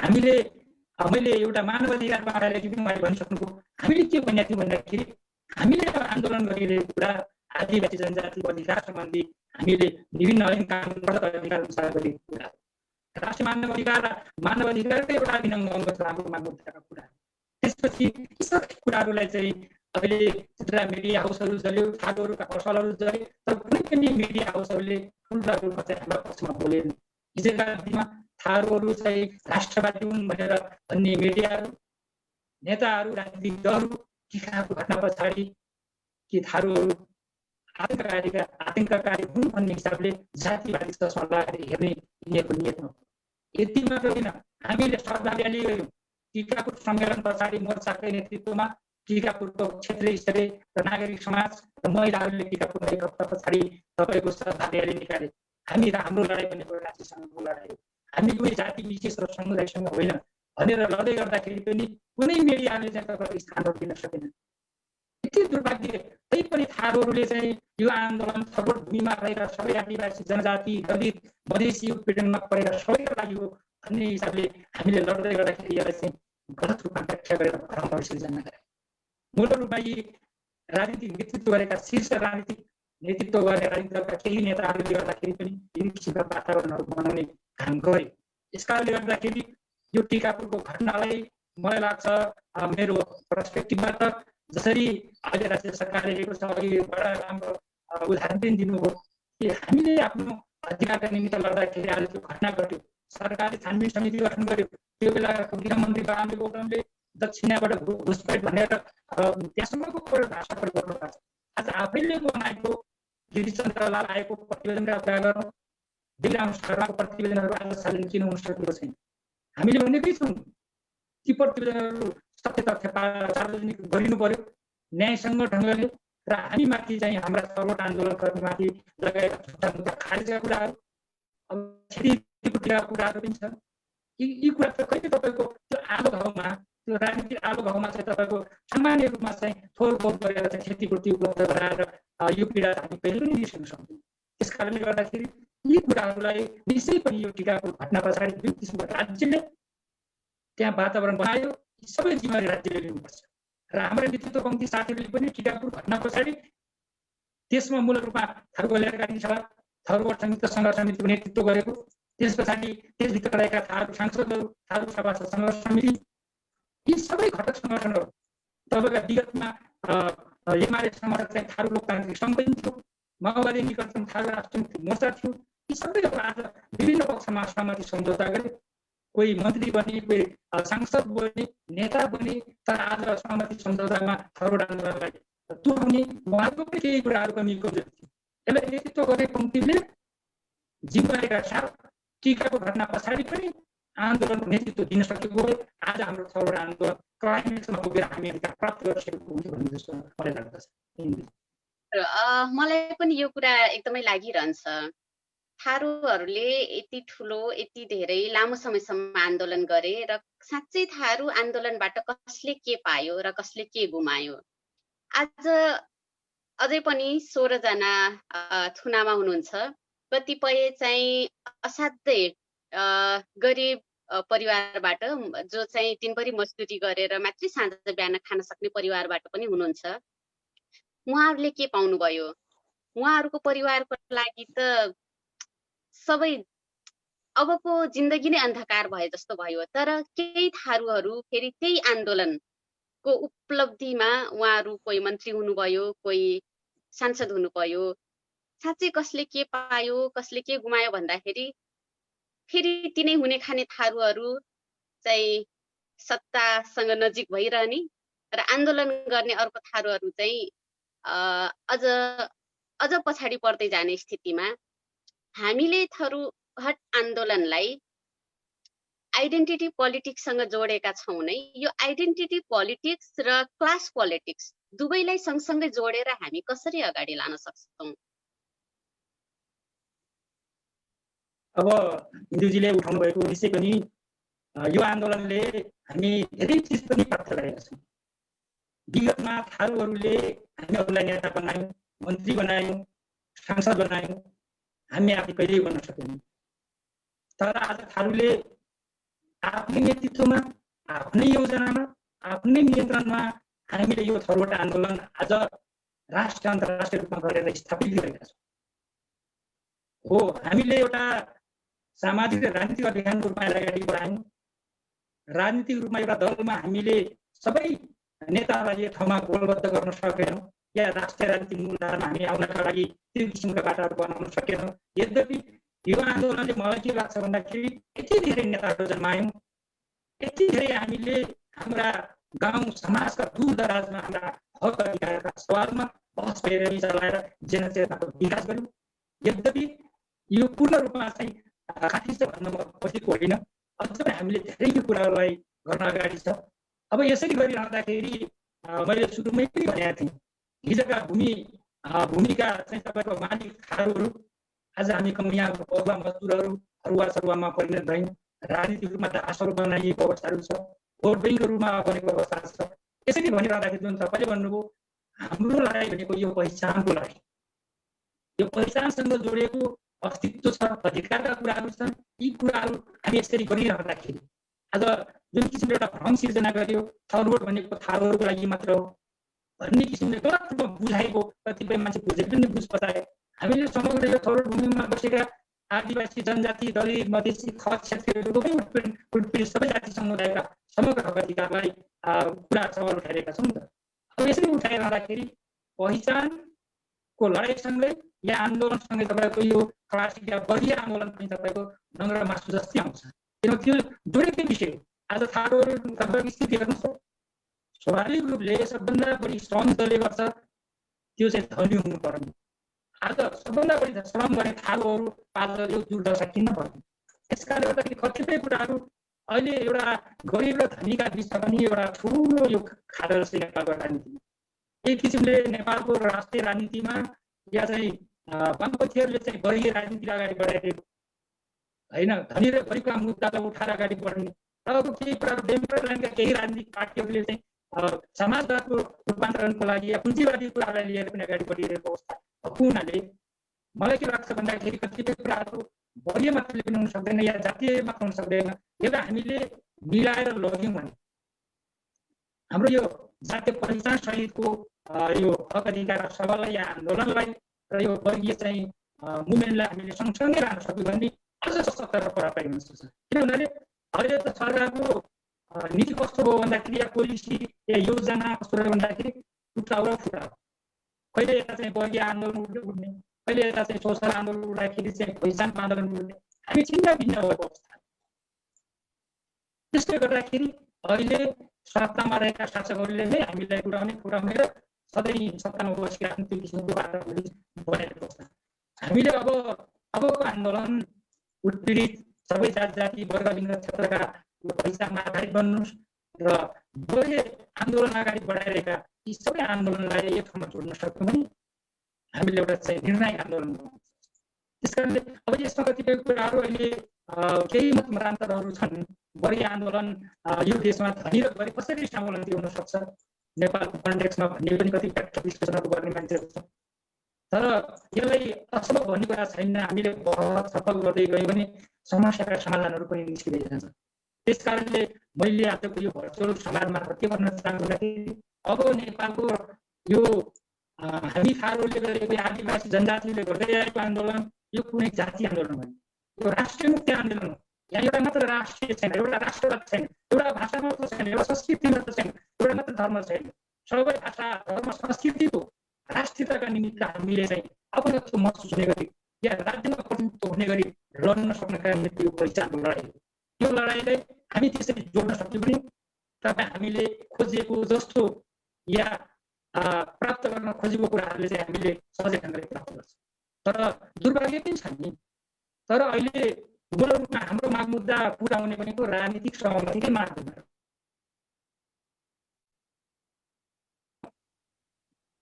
Speaker 4: मैले एउटा मानव अधिकार बारेर पनि मैले भनिसक्नुभयो। हामीले के भनेको थियौँ भन्दाखेरि हामीले आन्दोलन गरिरहेको कुरा आदिवासी जनजातिको अधिकार सम्बन्धी हामीले विभिन्न ऐन कानुन अधिकार अनुसार गरेको कुरा, राष्ट्रिय मानव अधिकारकै एउटा अभिन्न अङ्ग छ हाम्रो मुद्दाका कुरा। त्यसपछि सबै कुराहरूलाई चाहिँ अहिले मिडिया हाउसहरू जल्यो, थारूहरूका पसलहरू जल्यो, तर कुनै पनि मिडिया हाउसहरूले ठुल्ठुला रूपमा चाहिँ हाम्रो पक्षमा बोलेन। हिजोका दिनमा थारूहरू चाहिँ राष्ट्रवादी हुन् भनेर भन्ने मिडियाहरू, नेताहरू, राजनीतिक दलहरू टिकाको घटना पछाडि कि थारूहरू आतङ्ककारी हुन् भन्ने हिसाबले जातिवादी चस्मा लगाएर हेर्ने यिनीहरूको नियत हो। यति मात्र होइन, हामीले श्रद्धाञ्जली गऱ्यौँ। टिकापुर सम्मेलन पछाडि मोर्चाकै नेतृत्वमा टिकापुरको क्षेत्रीय स्तरीय र नागरिक समाज र महिलाहरूले टिकापुरमा एक हप्ता पछाडि तपाईँको श्रद्धाञ्जली निकाले। हामी र हाम्रो लडाइँ भनेको राष्ट्रसँगको लडाइँ हो, हामी कुनै जाति विशेष र समुदायसँग होइन भनेर लड्दै गर्दाखेरि पनि कुनै मिडियाले चाहिँ तपाईँको स्थान दिन सकेन। यति दुर्भाग्य। तैपनि थारूहरूले चाहिँ यो आन्दोलन थगोट भूमिमा रहेर सबै आदिवासी जनजाति, दलित, मधेसी उत्पीडनमा परेर सबैका लागि हो भन्ने हिसाबले हामीले लड्दै गर्दाखेरि यसलाई चाहिँ गलत रूपमा व्याख्या गरेर भ्रम सिर्जना गरे। मूल रूपमा यी राजनीतिक नेतृत्व गरेका शीर्ष राजनीतिक नेतृत्व गर्ने राजनीतिक दलका केही नेताहरूले गर्दाखेरि पनि यी किसिमका वातावरणहरू बनाउने काम गरे। यसकारणले गर्दाखेरि यो टिकापुरको घटनालाई मलाई लाग्छ मेरो पर्सपेक्टिभबाट जसरी अहिले राज्य सरकारले लिएको छ, अघि बडा राम्रो उदाहरण पनि दिनुभयो कि हामीले आफ्नो अधिकारका निमित्त लड्दाखेरि आज त्यो घटना घट्यो, सरकारले छानबिन समिति गठन गर्यो। त्यो बेलाको गृहमन्त्री बाबुराम गौतमले दक्षिणाबाट घुसपैठ भनेर त्यहाँसम्मको भाषा प्रयोग गर्नु भएको छ। आज आफैले बनाएको गिरिचन्द्रलाल आएको प्रतिवेदनका कुरा गरौँ, दिलराम शर्माको प्रतिवेदनहरू आज सार्वजनिक किन हुन सकेको छैन? हामीले भनेकै छौँ ती प्रतिवेदनहरू सत्य तथ्य सार्वजनिक गरिनु पर्यो न्यायसँग ढङ्गले, र हामीमाथि चाहिँ हाम्रा सर्वोच्च आन्दोलनकर्मीमाथि लगाएका झुटा मुद्दा खारेजका कुराहरू, अब क्षतिपूर्तिका कुराहरू पनि छन्। यी कुरा त कहिले तपाईँको त्यो आलो घाउमा, त्यो राजनीतिक आलो घाउमा चाहिँ तपाईँको सामान्य रूपमा चाहिँ थोर बहुत गरेर चाहिँ क्षतिपूर्ति उपलब्ध गराएर यो पीडा हामी कहिले पनि बिर्सिन सक्दैनौँ। त्यस कारणले गर्दाखेरि यी कुराहरूलाई निश्चय पनि यो टिकापुर घटना पछाडि जुन किसिमको राज्यले त्यहाँ वातावरण बनायो, सबै जिम्मेवारी राज्यले लिनुपर्छ। र हाम्रो नेतृत्व पङ्क्ति साथीहरूले पनि टिकापुर घटना पछाडि त्यसमा मूल रूपमा थारू कल्याणकारी सभा, थारूबाट संयुक्त सङ्घर्ष समितिको नेतृत्व गरेको, त्यस पछाडि त्यसभित्र रहेका थारू सांसदहरू, थारू सभासद सङ्घर्ष समिति, यी सबै घटक सङ्गठनहरू तपाईँका विगतमा एमाले समर्थक चाहिँ थारू लोकतान्त्रिक सङ्घ पनि थियो, माओवादी निकटतम थारू राष्ट्रिय मोर्चा थियो। यी सबैहरू आज विभिन्न पक्षमा सहमति सम्झौता गरे, कोही मन्त्री बने, कोही सांसद बने, नेता बने, तर आज सहमति सम्झौतामा थारू आन्दोलनलाई तुर्याउने उहाँहरूको पनि केही कुराहरू कमी कमजोरी थियो। यसलाई नेतृत्व गर्ने पङ्क्तिले जिम्मेवारीका साथ टिकाको घटना पछाडि पनि आन्दोलनको नेतृत्व दिन सकेको भए आज हाम्रो थारू आन्दोलन क्लाइमेक्समा पुगेर हामी अधिकार प्राप्त गरिसकेको हुन्थ्यो भन्ने जस्तो मलाई लाग्दछ।
Speaker 2: मलाई पनि यो कुरा एकदमै लागिरहन्छ। थारूहरूले यति ठुलो, यति धेरै लामो समयसम्म आन्दोलन गरे र साँच्चै थारू आन्दोलनबाट कसले के पायो र कसले के गुमायो? आज अझै पनि 16 जना थुनामा हुनुहुन्छ। कतिपय चाहिँ असाध्यै गरिब परिवारबाट, जो चाहिँ दिनभरि मजदुरी गरेर मात्रै साँझ बिहान खान सक्ने परिवारबाट पनि हुनुहुन्छ। उहाँहरूले के पाउनुभयो? उहाँहरूको परिवारको लागि त सबै अबको जिन्दगी नै अन्धकार भए जस्तो भयो। तर केही थारूहरू फेरि त्यही आन्दोलनको उपलब्धिमा उहाँहरू कोही मन्त्री हुनुभयो, कोही सांसद हुनुभयो। साँच्चै कसले के पायो, कसले के गुमायो भन्दाखेरि फेरि तिनै हुने खाने थारूहरू चाहिँ सत्तासँग नजिक भइरहने र आन्दोलन गर्ने अर्को थारूहरू चाहिँ अझ पछाडि पर्दै जाने स्थितिमा हामीले थारू हट आन्दोलनलाई आइडेन्टिटी पोलिटिक्ससँग जोडेका छौँ नै। यो आइडेन्टिटी पोलिटिक्स र क्लास पोलिटिक्स दुवैलाई सँगसँगै जोडेर हामी कसरी अगाडि लान सक्छौँ?
Speaker 4: अब हिन्दूजीले उठाउनु भएको विषय पनि यो आन्दोलनले हामी धेरै चिज पनि प्राप्त गरेका छौँ। विगतमा थारूहरूले हामीहरूलाई नेता बनायौँ, मन्त्री बनायौँ, सांसद बनायौँ, हामी आफै कहिल्यै गर्न सकेनौँ। तर आज थारूले आफ्नै नेतृत्वमा, आफ्नै योजनामा, आफ्नै नियन्त्रणमा हामीले यो थारूबाट आन्दोलन आज राष्ट्रिय अन्तर्राष्ट्रिय रूपमा गरेर स्थापित गरेका छौँ। हो, हामीले एउटा सामाजिक र राजनीतिक अभियानको रूपमा अगाडि बढायौँ। राजनीतिक रूपमा एउटा दलमा हामीले सबै नेताहरूलाई एक ठाउँमा गोलबद्ध गर्न सकेनौँ, या राष्ट्रिय राजनीतिक मूलधारामा हामी आउनका लागि त्यो किसिमका बाटाहरू बनाउन सकेनौँ। यद्यपि यो आन्दोलनले मलाई के लाग्छ भन्दाखेरि यति धेरै नेताहरू जन्मायौँ, यति धेरै हामीले हाम्रा गाउँ समाजका दूरदराजमा हाम्रा हक अधिकारका सवालमा बहस पैरवी चलाएर जनचेतनाको विकास गर्यौँ। यद्यपि यो पूर्ण रूपमा चाहिँ खाटिन्छ भन्न म खोजेको होइन, अझ पनि हामीले धेरै यो कुराहरूलाई गर्न अगाडि छ। अब यसरी गरिरहँदाखेरि मैले सुरुमै पनि भनेको थिएँ, हिजोका भूमिका चाहिँ तपाईँको मालिक थारूहरू आज हामी कमिया पौवा मजदुरहरू हरुवा सरुवामा परिणत भयौँ। राजनीतिक रूपमा दासहरू बनाइएको अवस्थाहरू छ, भोट ब्याङ्कको रूपमा बनेको अवस्था छ। यसरी भनिरहँदाखेरि जुन तपाईँले भन्नुभयो हाम्रो लडाइँ भनेको यो पहिचानको लडाइँ, यो पहिचानसँग जोडिएको अस्तित्व छ, अधिकारका कुराहरू छन्। यी कुराहरू हामी यसरी गरिरहँदाखेरि आज जुन किसिमले एउटा भ्रम सिर्जना गरियो थारूवोट भनेको थारूहरूको लागि मात्र हो भन्ने किसिमले गलत रूपमा बुझाएको कतिपय मान्छे बुझेको पनि बुझ पताए। हामीले समग्र यो थारूवोट भूमिमा बसेका आदिवासी जनजाति दलित मधेसी खस क्षेत्रीहरू उत्पीडित सबै जाति समुदायका समग्र हक अधिकारलाई कुरा सवाल उठाइरहेका छौँ नि त। अब यसरी उठाइरहँदाखेरि पहिचानको लडाइँसँगै या आन्दोलनसँगै तपाईँको यो क्लासिक या बलिया आन्दोलन पनि तपाईँको नङ्ग्रा मासु जस्तै आउँछ, किनकि त्यो जोडेकै विषय हो। आज थारूहरू तपाईँको स्थिति हेर्नुहोस्, स्वाभाविक रूपले सबभन्दा बढी श्रम जसले गर्छ त्यो चाहिँ धनी हुनु पर्ने। आज सबभन्दा बढी श्रम गर्ने थारूहरू आज यो दुर्दशा किन पर्ने? त्यसकारणले गर्दाखेरि कतिपय कुराहरू अहिले एउटा गरिब र धनीका बिचमा पनि एउटा ठुलो यो खाडल छ नेपालको राजनीतिमा। एक किसिमले नेपालको राष्ट्रिय राजनीतिमा या चाहिँ वामपन्थीहरूले चाहिँ वर्गीय राजनीति अगाडि बढाइदिएको होइन, धनी र गरिबका मुद्दालाई उठाएर अगाडि बढ्ने र अब केही कुराहरू डेमोक्रेट लाइनका केही राजनीतिक पार्टीहरूले चाहिँ समाजवादको रूपान्तरणको लागि या पुँजीवादी कुरालाई लिएर पनि अगाडि बढिरहेको अवस्था भएको हुनाले मलाई के लाग्छ भन्दाखेरि कतिपय कुराहरू वर्गीय मात्रले पनि हुन सक्दैन या जातीय मात्र हुन सक्दैन। यसलाई हामीले मिलाएर लग्यौँ भने हाम्रो यो जातीय पहिचान सहितको यो हक अधिकार सवाललाई या आन्दोलनलाई र यो वर्गीय चाहिँ मुभमेन्टलाई हामीले सँगसँगै राख्न सक्यौँ भने अझ सशक्त र प्रभावी हुन सक्छ। किनभने अहिले त सरकारको नीति कस्तो हो भन्दाखेरि या पोलिसी या योजना कस्तो रह्यो भन्दाखेरि टुटाउ र फुटाउ, कहिले यता चाहिँ वर्गीय आन्दोलन उठ्ने, कहिले यता चाहिँ सोसल आन्दोलन उठ्दाखेरि चाहिँ पहिचानको आन्दोलन उठ्ने, हामी छिन्न भिन्न भएको अवस्था। त्यसले गर्दाखेरि अहिले सत्तामा रहेका शासकहरूले नै हामीलाई कुराउने र सधैँ सत्तामा बसिराख्ने त्यो किसिमको वातावरण बनाइरहेको छ। हामीले अबको आन्दोलन उत्पीडित सबै जाति वर्गलिङ्ग क्षेत्रका पहिचानमा आधारित बन्नुहोस् र वर्गीय आन्दोलन अगाडि बढाइरहेका यी सबै आन्दोलनलाई एक ठाउँमा जोड्न सक्यौँ भने हामीले एउटा चाहिँ निर्णायक आन्दोलन बनाउनु। त्यसकारणले अब यसमा कतिपय कुराहरू अहिले केही मतमतान्तरहरू छन्। वर्गीय आन्दोलन यो देशमा धनी र गरिब कसरी स्वावलम्बी हुन सक्छ नेपालको कन्टेक्समा भन्ने पनि कति विश्लेषणहरू गर्ने मान्छेहरू छन्। तर यसलाई असम्भव भन्ने कुरा छैन। हामीले बहस छलफल गर्दै गयौँ भने समस्याका समाधानहरू पनि निस्किँदै जान्छ। त्यसकारणले मैले आजको यो भर्चुअल संवाद मार्फत के भन्न चाहन्छु भन्दाखेरि अब नेपालको यो हामी थारूहरूले गरेको आदिवासी जनजातिले गर्दै आएको आन्दोलन यो कुनै जातीय आन्दोलन होइन, यो राष्ट्रिय मुक्ति आन्दोलन हो। यहाँ एउटा मात्र राष्ट्रिय छैन, एउटा राष्ट्रवाद छैन, एउटा भाषा मात्र छैन, एउटा संस्कृति मात्र छैन, एउटा मात्र धर्म छैन। सबै भाषा धर्म संस्कृतिको राष्ट्रियताका निमित्त हामीले चाहिँ अपनत्व महसुस हुने गरी या राज्यमा प्रतिनिधित्व हुने गरी लड्न सक्नका निमित्त यो पहिचानको लडाइँ। यो लडाइँलाई हामी त्यसरी जोड्न सक्यौँ भने तपाईँ हामीले खोजेको जस्तो या प्राप्त गर्न खोजेको कुराहरूले चाहिँ हामीले सहजै ढङ्गले प्राप्त गर्छ। तर दुर्भाग्य पनि छ नि। तर अहिले मूल रूपमा हाम्रो माग मुद्दा पुरा हुने भनेको राजनीतिक सहमतिकै माध्यममा।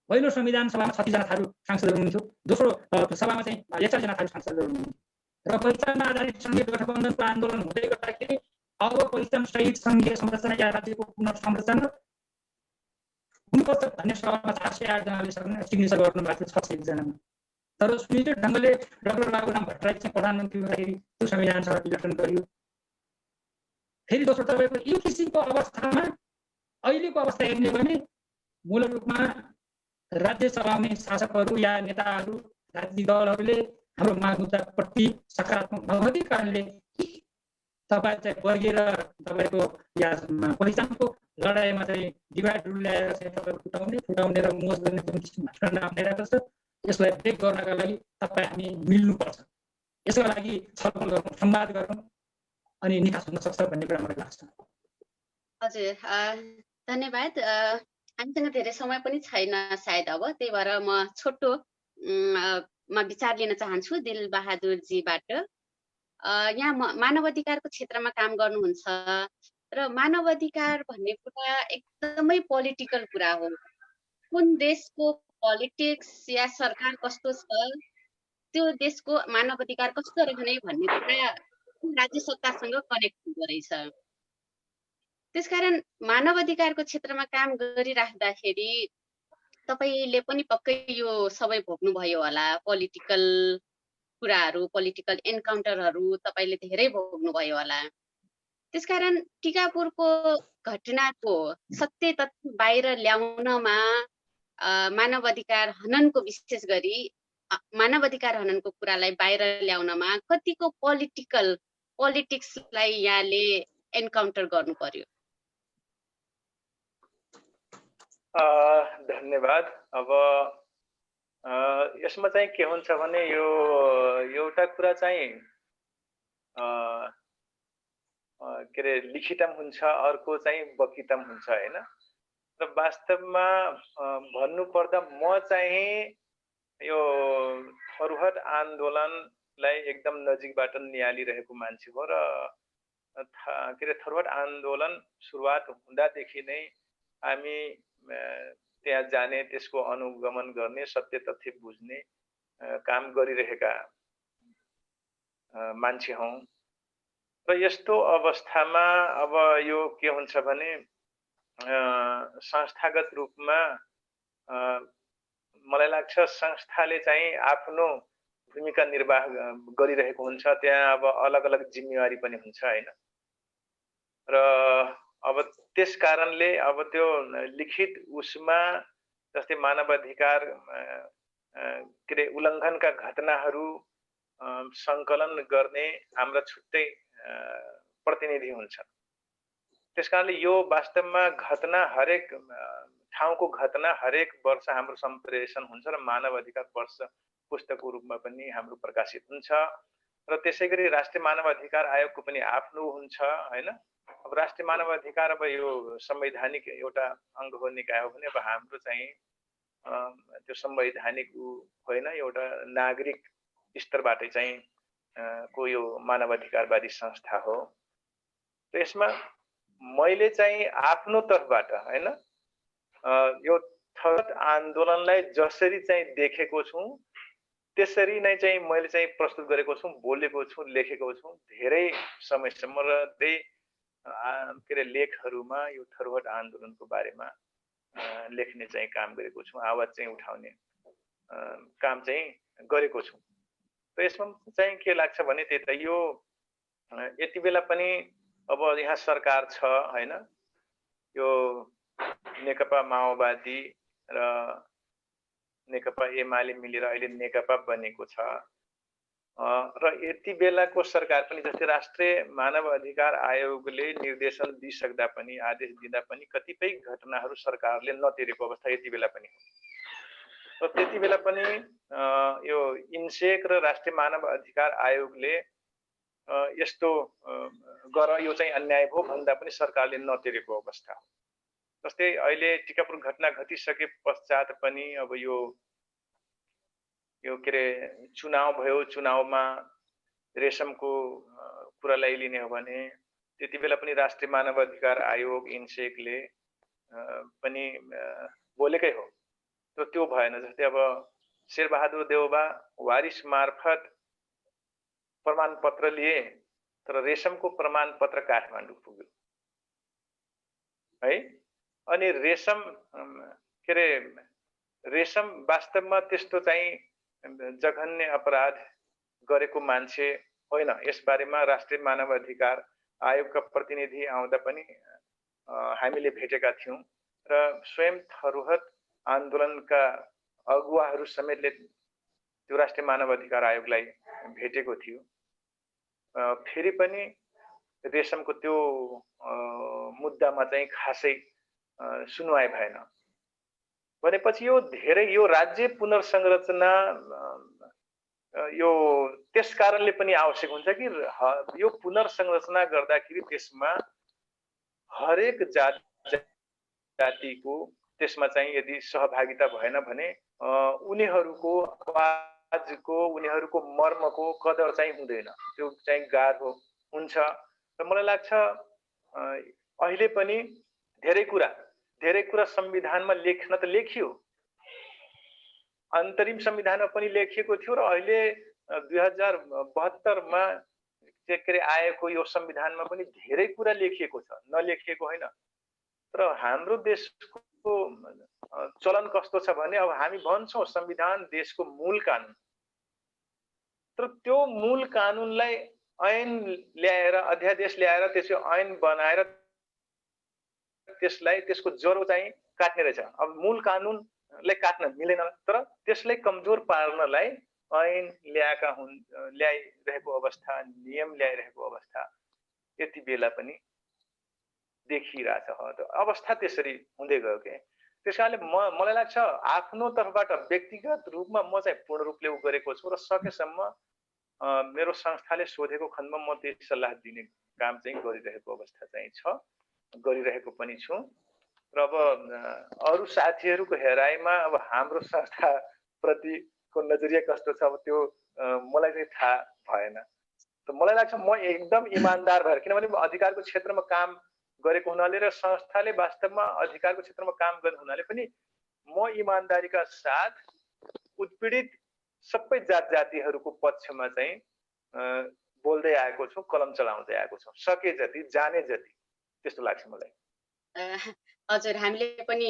Speaker 4: पहिलो संविधान सभामा 36 जना थारू सांसदहरू हुनुहुन्थ्यो, दोस्रो सभामा चाहिँ 41 जना थारू सांसदहरू हुनुहुन्थ्यो र पहिचानमा आधारित सङ्घीय गठबन्धनको आन्दोलन हुँदै गर्दाखेरि अब पहिचान सहित सङ्घीय संरचना या राज्यको पुनर्संरचना हुनुपर्छ भन्ने सभामा 408 जनाले सिग्नेचर गर्नुभएको थियो 601 जनामा। तर सुनिश्चित ढङ्गले डाक्टर बाबुराम भट्टराई चाहिँ प्रधानमन्त्री हुँदाखेरि त्यो संविधान सभा विघटन गरियो। फेरि दोस्रो तपाईँको यो किसिमको अवस्थामा अहिलेको अवस्था हेर्ने भने मूल रूपमा राज्य चलाउने शासकहरू या नेताहरू राजनीतिक दलहरूले हाम्रो माग मुद्दाप्रति सकारात्मक नभएकै कारणले तपाईँ चाहिँ वर्गीय र तपाईँको या पहिचानको लडाइँमा चाहिँ डिभाइड रुल ल्याएर चाहिँ तपाईँको फुटाउने र मोज गर्ने जुन किसिमको घटना भइरहेको छ यसलाई ब्रेक गर्नका लागि तपाईँ हामी मिल्नुपर्छ। यसका लागि छलफल गरौँ, संवाद गरौँ अनि निकास हुन सक्छ भन्ने कुरा मलाई लाग्छ।
Speaker 2: हजुर, धन्यवाद। हामीसँग धेरै समय पनि छैन सायद अब, त्यही भएर म छोटो विचार लिन चाहन्छु दिलबहादुरजीबाट। यहाँ मानव अधिकारको क्षेत्रमा काम गर्नुहुन्छ र मानव अधिकार भन्ने कुरा एकदमै पोलिटिकल कुरा हो। कुन देशको पोलिटिक्स या सरकार कस्तो छ, त्यो देशको मानव अधिकार कस्तो रहने भन्ने कुरा राज्य सत्तासँग कनेक्ट हुँदो रहेछ। त्यसकारण मानव अधिकारको क्षेत्रमा काम गरिराख्दाखेरि तपाईले पनि पक्कै यो सबै भोग्नुभयो होला, पोलिटिकल कुराहरू, पोलिटिकल एन्काउन्टरहरू तपाईले धेरै भोग्नुभयो होला। त्यसकारण टिकापुरको घटनाको सत्य तथ्य बाहिर ल्याउनमा मानव अधिकार हननको विशेष गरी मानव अधिकार हननको कुरालाई बाहिर ल्याउनमा कतिको पोलिटिक्सलाई यहाँले एन्काउन्टर गर्नु पर्यो?
Speaker 5: धन्यवाद। अब यसमा चाहिँ के हुन्छ भने यो एउटा कुरा चाहिँ के अरे लिखितम हुन्छ, अर्को चाहिँ बकितम हुन्छ हैन। र वास्तवमा भन्नुपर्दा म चाहिँ यो थरुहट आन्दोलनलाई एकदम नजिकबाट निहालिरहेको मान्छे हो र के अरे थरुहट आन्दोलन सुरुवात हुँदादेखि नै हामी त्यहाँ जाने, त्यसको अनुगमन गर्ने, सत्य तथ्य बुझ्ने काम गरिरहेका मान्छे हौँ। र यस्तो अवस्थामा अब यो के हुन्छ भने संस्थागत रूपमा मलाई लाग्छ संस्थाले चाहिँ आफ्नो भूमिका निर्वाह गरिरहेको हुन्छ। त्यहाँ अब अलग अलग जिम्मेवारी पनि हुन्छ हैन। र अब त्यस कारणले अब त्यो लिखित उसमा जस्तै मानवाधिकार के अरे उल्लङ्घनका घटनाहरू सङ्कलन गर्ने हाम्रा छुट्टै प्रतिनिधि हुन्छ। त्यस कारणले यो वास्तवमा घटना हरेक ठाउँको घटना हरेक वर्ष हाम्रो सम्प्रेषण हुन्छ र मानव अधिकार वर्ष पुस्तकको रूपमा पनि हाम्रो प्रकाशित हुन्छ। र त्यसै गरी राष्ट्रिय मानव अधिकार आयोगको पनि आफ्नो हुन्छ हैन। अब राष्ट्रिय मानव अधिकार अब यो संवैधानिक एउटा अङ्ग हो, निकाय हो भने अब हाम्रो चाहिँ त्यो संवैधानिक होइन, एउटा नागरिक स्तरबाटै चाहिँ को यो मानव अधिकारवादी संस्था हो। र यसमा मैले चाहिँ आफ्नो तर्फबाट हैन यो थरुहट आन्दोलनलाई जसरी चाहिँ देखेको छु त्यसरी नै चाहिँ मैले चाहिँ प्रस्तुत गरेको छु, बोलेको छु, लेखेको छु। धेरै समयसम्म र धेरै के अरे लेखहरूमा यो थरुहट आन्दोलनको बारेमा लेख्ने चाहिँ काम गरेको छु, आवाज चाहिँ उठाउने काम चाहिँ गरेको छु। र यसमा चाहिँ के लाग्छ भने त्यही त यो यति बेला पनि अब यहाँ सरकार छ हैन, यो नेकपा माओवादी र नेकपा एमाले मिलेर अहिले नेकपा बनेको छ। र यति बेलाको सरकार पनि जस्तै राष्ट्रिय मानव अधिकार आयोगले निर्देशन दिइसक्दा पनि, आदेश दिँदा पनि कतिपय घटनाहरू सरकारले नतेरेको अवस्था यति बेला पनि हो। र त्यति बेला पनि यो इन्सेक र राष्ट्रिय मानव अधिकार आयोगले यस्तो गर यो चाहिँ अन्याय भयो भन्दा पनि सरकारले नतेरेको अवस्था हो। जस्तै अहिले टिकापुर घटना घटिसके पश्चात पनि अब यो के अरे चुनाव भयो, चुनावमा रेशमको कुरालाई लिने हो भने त्यति बेला पनि राष्ट्रिय मानव अधिकार आयोग इन्सेकले पनि बोलेकै हो। त त्यो भएन। जस्तै अब शेरबहादुर देउबा वारिस मार्फत प्रमाणपत्र लिए, तर रेशमको प्रमाणपत्र काठमाडौँ पुग्यो है। अनि रेशम के अरे रेशम वास्तवमा त्यस्तो चाहिँ जघन्य अपराध गरेको मान्छे होइन। यसबारेमा राष्ट्रिय मानव अधिकार आयोगका प्रतिनिधि आउँदा पनि हामीले भेटेका थियौँ र स्वयं थरुहट आन्दोलनका अगुवाहरू समेतले त्यो राष्ट्रिय मानव अधिकार आयोगलाई भेटेको थियो। फेरि पनि रेशमको त्यो मुद्दामा चाहिँ खासै सुनवाई भएन। भनेपछि यो धेरै यो राज्य पुनर्संरचना यो त्यस कारणले पनि आवश्यक हुन्छ कि यो पुनर्संरचना गर्दाखेरि त्यसमा हरेक जातिको त्यसमा चाहिँ यदि सहभागिता भएन भने उनीहरूको आवाजको, उनीहरूको मर्मको कदर चाहिँ हुँदैन, त्यो चाहिँ गाह्रो हुन्छ। र मलाई लाग्छ अहिले पनि धेरै कुरा संविधानमा लेख्न त लेखियो, अन्तरिम संविधानमा पनि लेखिएको थियो र अहिले 2072 मा के अरे आएको यो संविधानमा पनि धेरै कुरा लेखिएको छ, नलेखिएको होइन। तर हाम्रो देशको चलन कस्तो छ भने अब हामी भन्छौँ संविधान देशको मूल कानुन, तर त्यो मूल कानुनलाई ऐन ल्याएर, अध्यादेश ल्याएर त्यसको ऐन बनाएर त्यसलाई त्यसको जरो चाहिँ काट्ने रहेछ। अब मूल कानुनलाई काट्न मिलेन, तर त्यसलाई कमजोर पार्नलाई ऐन ल्याइरहेको अवस्था, नियम ल्याइरहेको अवस्था यति बेला पनि देखिरहेछ। अवस्था त्यसरी हुँदै गयो के। त्यसकारणले मलाई लाग्छ आफ्नो तर्फबाट व्यक्तिगत रूपमा म चाहिँ पूर्ण रूपले गरेको छु र सकेसम्म मेरो संस्थाले सोधेको खण्डमा म त्यही सल्लाह काम चाहिँ गरिरहेको अवस्था चाहिँ छ, गरिरहेको पनि छु। र अब अरू साथीहरूको हेराइमा अब हाम्रो संस्था प्रतिको नजरिया कस्तो छ अब त्यो मलाई चाहिँ थाहा भएन। मलाई लाग्छ म एकदम इमान्दार भएर, किनभने अधिकारको क्षेत्रमा काम गरेको हुनाले र संस्थाले वास्तवमा अधिकारको क्षेत्रमा काम गर्ने हुनाले पनि म इमान्दारीका साथ उत्पीडित सबै जात जातिहरूको पक्षमा चाहिँ बोल्दै आएको छु, कलम चलाउँदै आएको छु, सके जति जाने जति, त्यस्तो लाग्छ मलाई।
Speaker 2: हजुर, हामीले पनि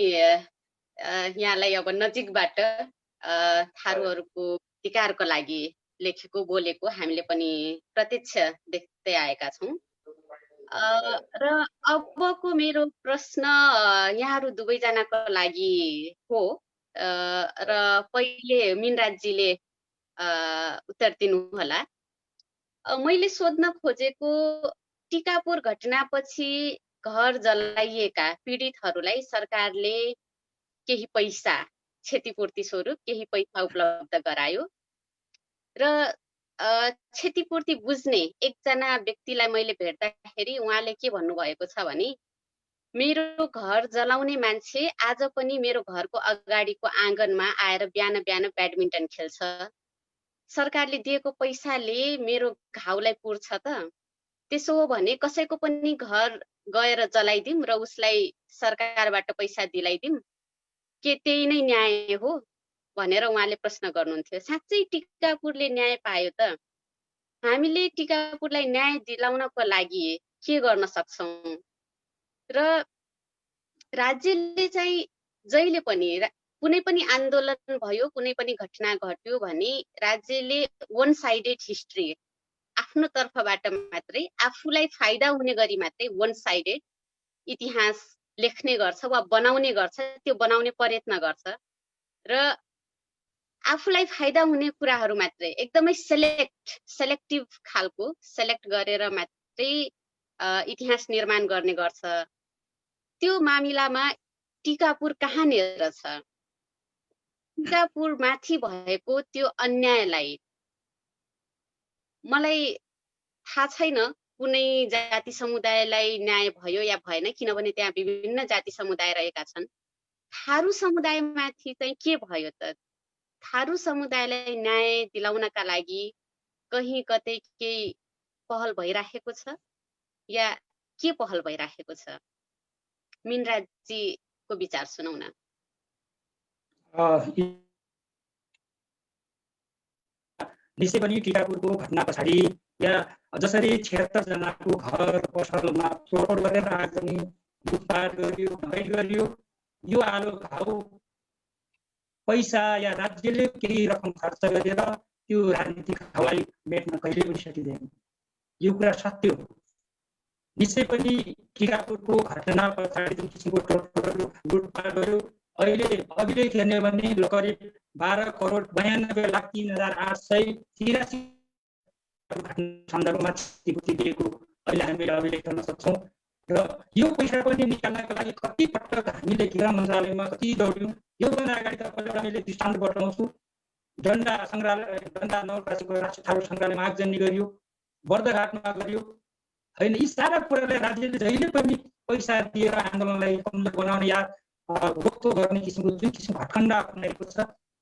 Speaker 2: यहाँलाई अब नजिकबाट थारूहरूको अधिकारको लागि लेखेको बोलेको हामीले पनि प्रत्यक्ष देख्दै आएका छौँ। र अबको मेरो प्रश्न यहाँहरू दुवैजनाको लागि हो र पहिले मिनराजजीले उत्तर दिनुहोला। मैले सोध्न खोजेको टिकापुर घटनापछि घर जलाइएका पीडितहरूलाई सरकारले केही पैसा क्षतिपूर्ति स्वरूप केही पैसा उपलब्ध गरायो र क्षतिपूर्ति बुझ्ने एकजना व्यक्तिलाई मैले भेट्दाखेरि उहाँले के भन्नुभएको छ भने मेरो घर जलाउने मान्छे आज पनि मेरो घरको अगाडिको आँगनमा आएर बिहान बिहान ब्याडमिन्टन खेल्छ, सरकारले दिएको पैसाले मेरो घाउलाई पुर्छ त, त्यसो हो भने कसैको पनि घर गएर जलाइदिउँ र उसलाई सरकारबाट पैसा दिलाइदिउँ, के त्यही नै न्याय हो भनेर उहाँले प्रश्न गर्नुहुन्थ्यो। साँच्चै टिकापुरले न्याय पायो त? हामीले टिकापुरलाई न्याय दिलाउनको लागि के गर्न सक्छौँ? र राज्यले चाहिँ जहिले पनि कुनै पनि आन्दोलन भयो, कुनै पनि घटना घट्यो भने राज्यले वान साइडेड हिस्ट्री आफ्नो तर्फबाट मात्रै आफूलाई फाइदा हुने गरी मात्रै वान साइडेड इतिहास लेख्ने गर्छ वा बनाउने गर्छ, त्यो बनाउने प्रयत्न गर्छ र आफूलाई फाइदा हुने कुराहरू मात्रै एकदमै सेलेक्टिभ खालको सेलेक्ट गरेर मात्रै इतिहास निर्माण गर्ने गर्छ। त्यो मामिलामा टिकापुर कहाँनिर छ? टिकापुर माथि भएको त्यो अन्यायलाई मलाई थाहा छैन कुनै जाति समुदायलाई न्याय भयो या भएन, किनभने त्यहाँ विभिन्न जाति समुदाय रहेका छन्। थारू समुदायमाथि चाहिँ के भयो त? थारू समुदायलाई न्याय दिलाउनका लागि कहीँ कतै केही पहल भइराखेको छ या के पहल भइराखेको छ? मिनराजजीको विचार सुनौ न।
Speaker 4: निश्चय पनि टिकापुरको घटना पछाडि या जसरी 76 जनाको घर पसलमा तोडफोड गरेर आगजनी लुटपाट गरियो, भगाइ गरियो, यो आलो घाउ पैसा या राज्यले केही रकम खर्च गरेर त्यो राजनीतिक घाउलाई मेट्न कहिले पनि सकिँदैन। यो कुरा सत्य हो। निश्चय पनि टिकापुरको घटना पछाडि जुन किसिमको तोडफोड लुटपाट गर्यो, अहिले अभिलेख हेर्ने भने करिब 12,92,03,883 सन्दर्भमा क्षतिपूर्ति दिएको अहिले हामीले अभिलेख गर्न सक्छौँ। र यो पैसा पनि निकाल्नका लागि कति पटक हामीले गृह मन्त्रालयमा कति दौड्यौँ। योभन्दा अगाडि तपाईँलाई मैले दृष्टान्त बताउँछु। डन्डा नवलपरासीको राष्ट्रिय थारू सङ्ग्रहालयमा आगजनी गरियो, बर्दघाटमा गरियो होइन। यी सारा कुरालाई राज्यले जहिले पनि पैसा दिएर आन्दोलनलाई कमजोर बनाउने या रोकटोक गर्ने किसिमको जुन किसिमको हटखण्ड अपनाएको छ,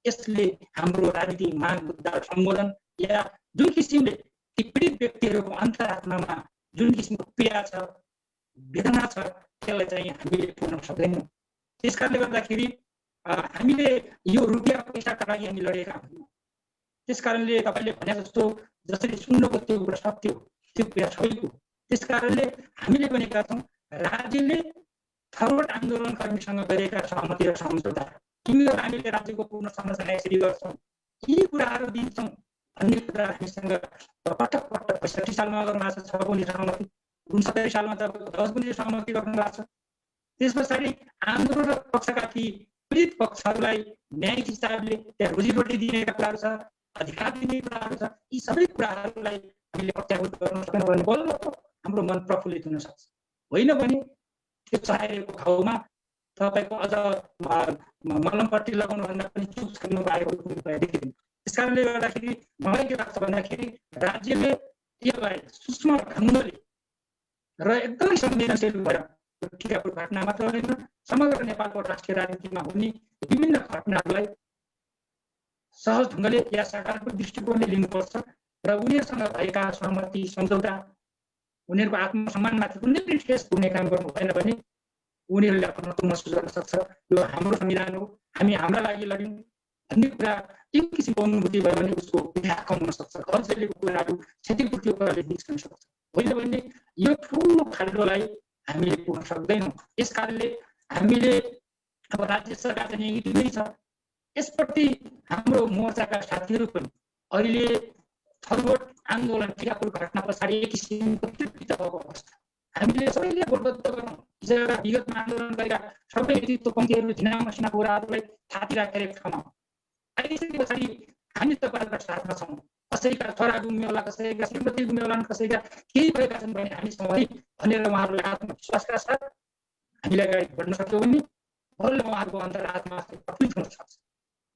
Speaker 4: यसले हाम्रो राजनीतिक माग मुद्दा सम्बोधन या जुन किसिमले ती पीडित व्यक्तिहरूको अन्तरात्मामा जुन किसिमको पीडा छ, वेदना छ, त्यसलाई चाहिँ हामीले पुर्न सक्दैनौँ। त्यस कारणले गर्दाखेरि हामीले यो रुपियाँ पैसाका लागि हामी लडेका होइनौँ। त्यस कारणले तपाईँले भने जस्तो जसरी सुन्नुको त्यो कुरा सत्य हो, त्यो कुरा छैको। त्यस कारणले हामीले भनेका छौँ राज्यले थर्मल आन्दोलनकर्मीसँग गरेका सहमति र सम्झौता तिमीहरू हामीले राज्यको पूर्ण संरचना यसरी गर्छौँ, यी कुराहरू दिन्छौँ। अन्य कुरा हामीसँग पटक पटक ६५ सालमा गर्नुभएको छ ६ बुँदे सहमति, ६९ सालमा त १० बुँदे सहमति गर्नुभएको छ। त्यस पछाडि आन्दोलन र पक्षका ती पीडित पक्षहरूलाई न्यायिक हिसाबले त्यहाँ रोजीरोटी दिनेका कुराहरू छ, अधिकार दिने कुराहरू छ। यी सबै कुराहरूलाई हामीले प्रत्याभूत गर्न सक्यौँ भने बल्ल हाम्रो मन प्रफुल्लित हुन सक्छ। होइन भने त्यो चाहेको घाउमा तपाईँको अझ मलमपट्टि लगाउनुभन्दा पनि चुप छैन भएको देखिँदैन। त्यस कारणले गर्दाखेरि मलाई के लाग्छ भन्दाखेरि राज्यले यसलाई सूक्ष्म ढङ्गले र एकदमै संवेदनशील भएर टिकापुर घटना मात्र होइन समग्र नेपालको राष्ट्रिय राजनीतिमा हुने विभिन्न घटनाहरूलाई सहज ढङ्गले या सकारात्मक दृष्टिकोणले लिनुपर्छ र उनीहरूसँग भएका सहमति सम्झौता उनीहरूको आत्मसम्मानमाथि कुनै पनि ठेस पुग्ने काम गर्नु भएन भने उनीहरूले आफ्नो महसुस गर्न सक्छ यो हाम्रो संविधान हो हामी हाम्रा लागि लड्यौँ भन्ने कुरा एक किसिमको अनुभूति भयो भने उसको विधायक कम हुन सक्छ घर चलेको कुराहरू क्षतिपूर्तिको कुराले निस्कन सक्छ होइन भने यो ठुलो खाल्डोलाई हामीले पुग्न सक्दैनौँ यस कारणले हामीले अब राज्य सरकार चाहिँ यही छ यसप्रति हाम्रो मोर्चाका साथीहरू पनि अहिले थर्मोट आन्दोलन टिकापुर घटना पछाडि एक किसिमको तृप्त भएको अवस्था हामीले सबैले गोठबद्ध गरौँ हिजोका विगतमा आन्दोलन गरेका सबै नेतृत्व पङ्क्तिहरू झिना मसिना कुराहरूलाई थाती राखेर एक ठाउँमा आइसके पछाडि हामी तपाईँहरूका साथमा छौँ कसैका छोरा गुम्यो होला कसैका श्रीमती गुम्यो होला कसैका केही भएका छन् भने हामीसँग है भनेर उहाँहरूलाई आत्मविश्वासका साथ हामीले अगाडि बढ्न सक्यौँ भने बल्ल उहाँहरूको अन्तरात्मा प्रफुल्लित हुन सक्छ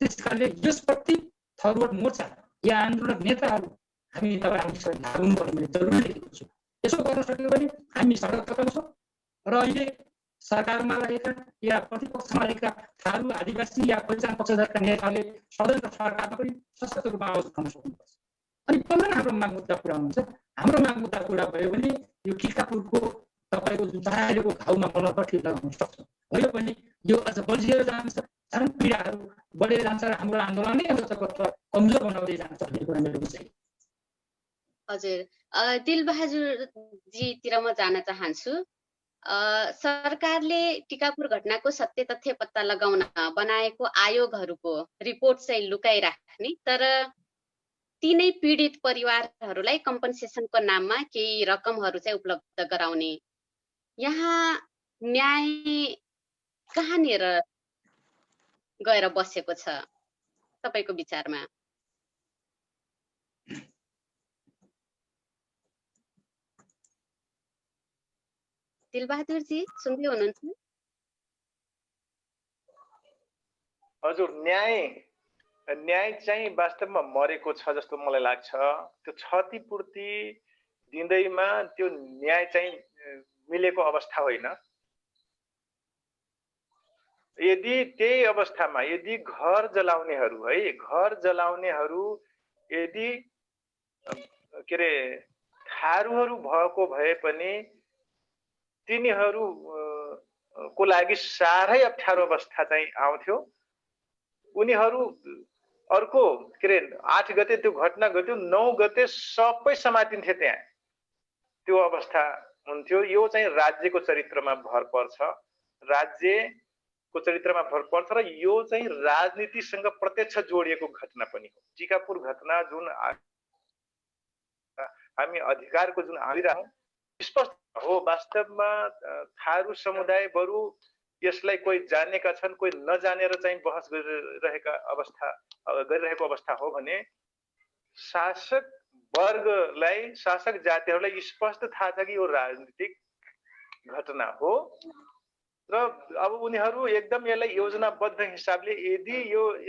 Speaker 4: त्यस कारणले यसप्रति थर्मोट मोर्चा या आन्दोलक नेताहरू हामी तपाईँहरूसँग लाग्नुपर्ने जरुरी देखेको छु यसो गर्न सक्यो भने हामी सडक तताउँछौँ र अहिले सरकारमा रहेका या प्रतिपक्षमा रहेका थारू आदिवासी या पहिचान पक्षधरका नेताहरूले सदन र सरकारमा पनि सशक्त रूपमा आवाज उठाउन सक्नुपर्छ अनि बल्ल हाम्रो माग मुद्दा पुरा हुन्छ हाम्रो माग मुद्दा पुरा भयो भने यो टिकापुरको तपाईँको जुन चाहेको घाउमा मलमपट्टि लगाउन सक्छ होइन भने यो अझ बल्झिएर जान्छ झन् पीडाहरू बढेर जान्छ र हाम्रो आन्दोलन नै अझ कमजोर बनाउँदै जान्छ भन्ने कुरा मेरो विचार
Speaker 2: हजुर दिलबहादुर जीतिर म जान चाहन्छु सरकारले टिकापुर घटनाको सत्य तथ्य पत्ता लगाउन बनाएको आयोगहरूको रिपोर्ट चाहिँ लुकाइराख्ने तर तीनै पीडित परिवारहरूलाई कम्पनसेसनको नाममा केही रकमहरू चाहिँ उपलब्ध गराउने यहाँ न्याय कहाँनिर गएर बसेको छ तपाईको विचारमा दिलबहादुर जी सुन्दै हुनुहुन्छ
Speaker 5: हजुर न्याय चाहिँ वास्तवमा मरेको छ जस्तो मलाई लाग्छ त्यो क्षतिपूर्ति दिँदैमा त्यो न्याय चाहिँ मिलेको अवस्था होइन यदि त्यही अवस्थामा यदि घर जलाउनेहरू यदि के रे थारूहरू भएको भए पनि तिनीहरूको लागि साह्रै अप्ठ्यारो अवस्था चाहिँ आउँथ्यो उनीहरू अर्को के रे 8 गते त्यो घटना घट्यो 9 गते सबै समातिन्थे त्यहाँ त्यो अवस्था हुन्थ्यो यो चाहिँ राज्यको चरित्रमा भर पर्छ र यो चाहिँ राजनीतिसँग प्रत्यक्ष जोडिएको घटना पनि हो टिकापुर घटना जुन हामी अधिकारको जुन आइरहँ स्पष्ट हो वास्तवमा थारू समुदाय बरु यसलाई कोही जानेका छन् कोही नजानेर चाहिँ बहस गरिरहेको अवस्था हो भने शासक वर्गलाई शासक जातिहरूलाई स्पष्ट थाहा छ कि यो राजनीतिक घटना हो र अब उनीहरू एकदम यसलाई योजनाबद्ध हिसाबले यदि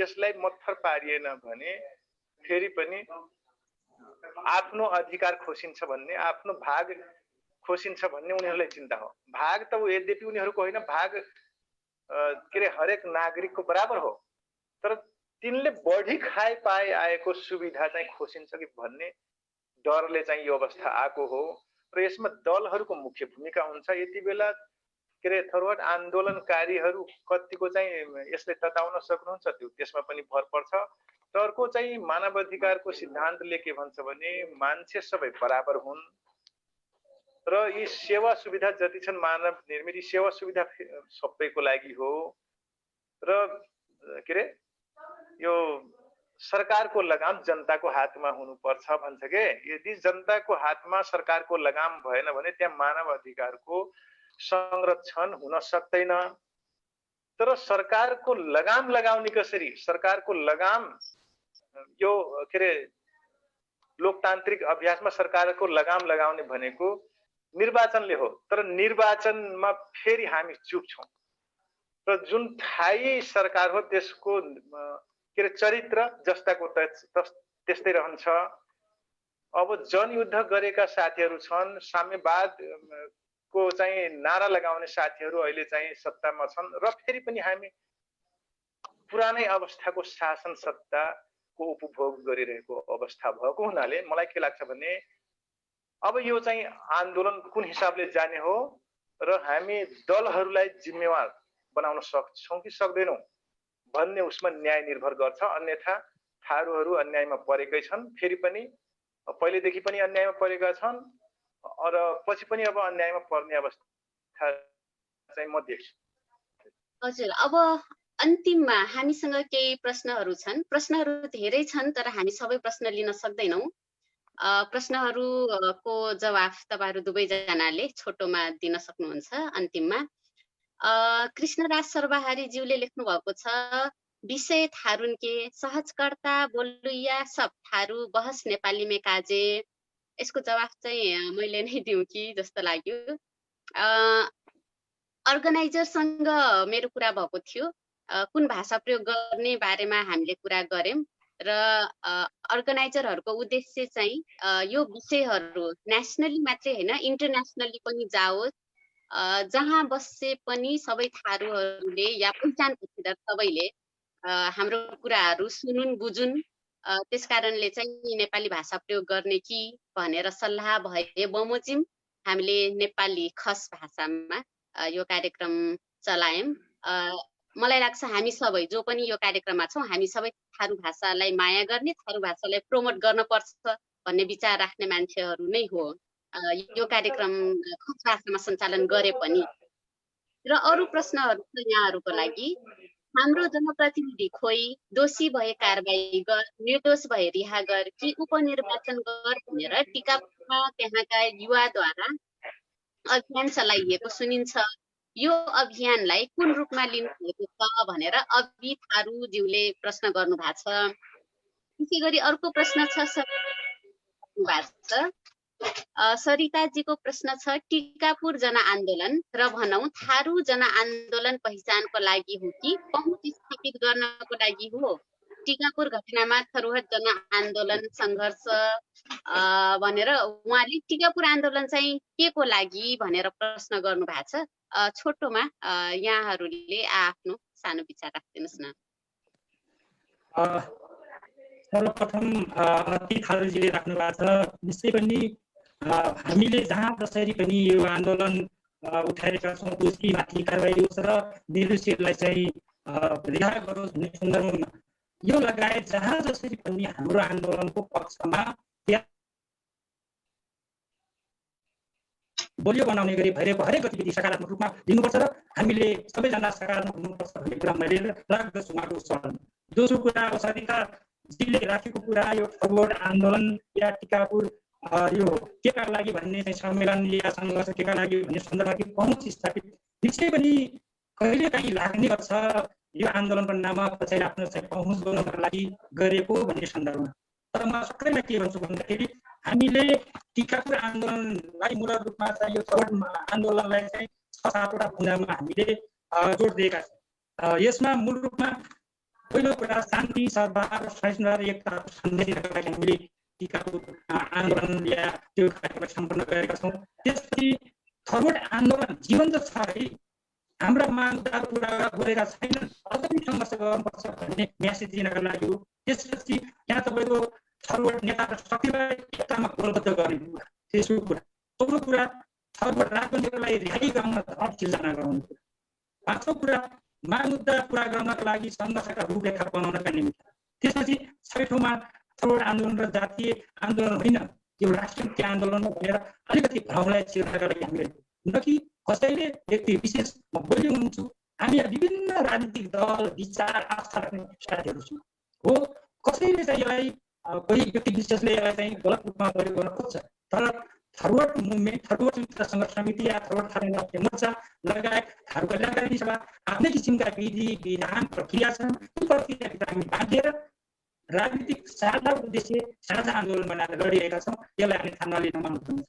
Speaker 5: यसलाई मत्थर पारिएन भने फेरि पनि आफ्नो अधिकार खोसिन्छ भन्ने आफ्नो भाग खोसिन्छ भन्ने उनीहरूलाई चिन्ता हो भाग त यद्यपि उनीहरूको होइन भाग के रे हरेक नागरिकको बराबर हो तर तिनले बढी खाए पाए आएको सुविधा चाहिँ खोसिन्छ कि भन्ने डरले चाहिँ यो अवस्था आएको हो र यसमा दलहरूको मुख्य भूमिका हुन्छ यति बेला के रे थर्मोट आन्दोलनकारीहरू कतिको चाहिँ यसले तताउन सक्नुहुन्छ त्यो त्यसमा पनि भर पर्छ र अर्को चाहिँ मानव अधिकारको सिद्धान्तले के भन्छ भने मान्छे सबै बराबर हुन् र यी सेवा सुविधा जति छन् मानव निर्मित सेवा सुविधा सबैको लागि हो र के रे यो सरकारको लगाम जनताको हातमा हुनुपर्छ भन्छ के यदि जनताको हातमा सरकारको लगाम भएन भने त्यहाँ मानव अधिकारको संरक्षण हुन सक्दैन तर सरकारको लगाम लगाउने कसरी सरकारको लगाम यो के रे लोकतान्त्रिक अभ्यासमा सरकारको लगाम लगाउने भनेको निर्वाचनले हो तर निर्वाचनमा फेरि हामी चुप छौं र जुन थायी सरकार हो त्यसको के रे चरित्र जस्ताको त्यस्तै रहन्छ अब जनयुद्ध गरेका साथीहरू छन् साम्यवाद को चाहिँ नारा लगाउने साथीहरू अहिले चाहिँ सत्तामा छन् र फेरि पनि हामी पुरानै अवस्थाको शासन सत्ताको उपभोग गरिरहेको अवस्था भएको हुनाले मलाई के लाग्छ भने अब यो चाहिँ आन्दोलन कुन हिसाबले जाने हो र हामी दलहरूलाई जिम्मेवार बनाउन सक्छौँ कि सक्दैनौँ भन्ने उसमा न्याय निर्भर गर्छ। अन्यथा थारूहरू अन्यायमा परेकै छन्, फेरि पनि पहिलेदेखि पनि अन्यायमा परेका छन् र पछि पनि अब अन्यायमा पर्ने अवस्था चाहिँ म देख्छु।
Speaker 2: हजुर, अब अन्तिममा हामीसँग केही प्रश्नहरू छन्। प्रश्नहरू धेरै छन् तर हामी सबै प्रश्न लिन सक्दैनौँ। प्रश्नहरूको जवाफ तपाईहरू दुवैजनाले छोटोमा दिन सक्नुहुन्छ। अन्तिममा कृष्णराज सर्वहारीज्यूले लेख्नु भएको छ, विषय थारुन के सहजकर्ता बोलुया सब थारू बहस नेपाली में काजे। यसको जवाफ चाहिँ मैले नै दिउँ कि जस्तो लाग्यो। अर्गनाइजरसँग मेरो कुरा भएको थियो, कुन भाषा प्रयोग गर्ने बारेमा हामीले कुरा गर्यौं र अर्गनाइजरहरूको उद्देश्य चाहिँ यो विषयहरू नेसनली मात्रै हैन इन्टरनेसनली पनि जाओस्, जहाँ बसे पनि सबै थारूहरूले या पहिचान पछिदार सबैले हाम्रो कुराहरू सुनुन् बुझुन्। त्यसकारणले चाहिँ नेपाली भाषा प्रयोग गर्ने कि भनेर सल्लाह भए बमोजिम हामीले नेपाली खस भाषामा यो कार्यक्रम चलायौं। मलाई लाग्छ हामी सबै जो पनि यो कार्यक्रममा छौं हामी सबै थारू भाषालाई माया गर्ने, थारू भाषालाई प्रमोट गर्न पर्छ भन्ने विचार राख्ने मान्छेहरू नै हो। यो कार्यक्रम खस भाषामा सञ्चालन गरे पनि। र अरू प्रश्नहरू छ यहाँहरूको लागि। हाम्रो जनप्रतिनिधि खोइ, दोषी भए कारबाही गर, निर्दोष भए रिहा गर कि उपनिर्वाचन गर भनेर टिकापुरमा त्यहाँका युवाद्वारा अभियान चलाइएको सुनिन्छ। यो अभियानलाई कुन रूपमा लिनु भएको छ भनेर अभि थारूज्यूले प्रश्न गर्नु भएको छ। त्यसै गरी अर्को प्रश्न छ सरिताजीको प्रश्न छ, टिकापुर जनआन्दोलन र भनौं थारू जनआन्दोलन पहिचानको लागि हो कि पहुँच स्थापित गर्नको लागि हो? टिकापुर घटनामा थरुहट जनआन्दोलन सङ्घर्ष भनेर उहाँले टिकापुर आन्दोलन चाहिँ के को लागि भनेर प्रश्न गर्नु भएको छ। छोटोमा यहाँहरूले आफ्नो सानो विचार राखिदिनुहोस् न।
Speaker 4: सर्वप्रथम अति थारूजीले राख्नु भएको छ, निश्चय पनि हामीले जहाँ जसरी पनि यो आन्दोलन उठाएका छौँ दोषी माथि कारबाही होस् र निर्दोषीहरूलाई चाहिँ रिहा गरोस् भन्ने सन्दर्भमा यो लगायत जहाँ जसरी पनि हाम्रो आन्दोलनको पक्षमा बलियो बनाउने गरी भइरहेको हरेक गतिविधि सकारात्मक रूपमा लिनुपर्छ र हामीले सबैजना सकारात्मक हुनुपर्छ भन्ने कुरा मैले राख्दछु उहाँको स्वरमा। दोस्रो कुरा अब सरिताजीले राखेको कुरा यो फरवर्ड आन्दोलन या टिकापुर यो केका लागि भन्ने चाहिँ सम्मेलन या सङ्घर्ष केका लागि भन्ने सन्दर्भमा पहुँच स्थापित निश्चय पनि कहिलेकाहीँ लाग्ने गर्छ यो आन्दोलनको नाममा कसैले आफ्नो चाहिँ पहुँच बनाउनको लागि गरेको भन्ने सन्दर्भमा। तर म सबैलाई के भन्छु भन्दाखेरि हामीले टिकापुर आन्दोलनलाई मूल रूपमा चाहिँ यो फरवर्ड आन्दोलनलाई चाहिँ 6-7वटा बुँदामा हामीले जोड दिएका छौँ। यसमा मूल रूपमा पहिलो कुरा शान्ति सद्भाव र सहिष्णुता र एकताको सन्देश दिनका लागि हामीले टिकापुर आन्दोलन या त्यो कार्यक्रम सम्पन्न गरेका छौँ। त्यसपछि फरवर्ड आन्दोलन जीवन्त छ है, हाम्रा मागहरू पुरा गरेका छैनन्, अझ पनि सङ्घर्ष गर्नुपर्छ भन्ने म्यासेज दिनका लागि हो। त्यसपछि यहाँ तपाईँको फरवर्ड नेता र शक्तिलाई एकतामा बलबद्ध गर्ने कुरा। तेस्रो कुरा, चौथो कुरा फरवर्ड राजनीतिलाई रिहाई गर्न धर्म सिर्जना गराउने कुरा। पाँचौँ कुरा माग मुद्दा पुरा गर्नका लागि सङ्घर्षका रूपरेखा बनाउनका निमित्त। त्यसपछि छठौँमा फरवर्ड आन्दोलन र जातीय आन्दोलन होइन यो राष्ट्रमुक्ति आन्दोलन हो भनेर अलिकति भ्रमलाई चिर्नका लागि हामीले न कि कसैले व्यक्ति विशेष म बोल्यो हुन्छु, हामी विभिन्न राजनीतिक दल विचार आस्था राख्ने साथीहरू छौँ हो। कसैले चाहिँ यसलाई कोही व्यक्ति विशेषले यसलाई चाहिँ गलत रूपमा प्रयोग गर्न खोज्छ, तर फरवर्ड मुभमेन्ट, फरवर्ड सङ्घर्ष समिति या फरवर्ड थारू राष्ट्रिय मोर्चा लगायत थारू कल्याणकारी सभा आफ्नै किसिमका विधि विधान प्रक्रिया छन्। त्यो प्रक्रियाभित्र हामी बाँधेर राजनीतिक साझा उद्देश्य साझा आन्दोलन बनाएर लडिरहेका छौँ। यसलाई हामी थाहा नलिन मन हुन्छ।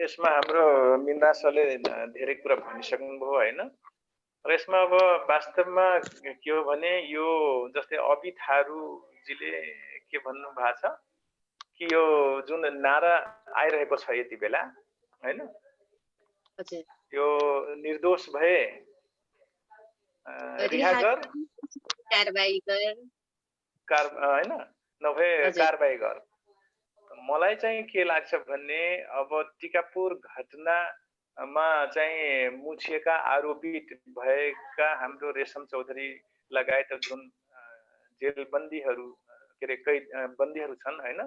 Speaker 5: यसमा हाम्रो मिन्दा सरले धेरै कुरा भनिसक्नुभयो होइन। र यसमा अब वास्तवमा के हो भने यो जस्तै अभि थारूजीले के भन्नु भएको छ कि यो जुन नारा आइरहेको छ यति बेला हैन, यो निर्दोष भए रिहा गर,
Speaker 2: कारबाही गर
Speaker 5: हैन, नभए कारबाही गर। मलाई चाहिँ के लाग्छ भन्ने, अब टिकापुर घटनामा चाहिँ मुछिएका आरोपित भएका हाम्रो रेशम चौधरी लगायत जुन जेलबन्दीहरू के अरे कैद बन्दीहरू छन् हैन,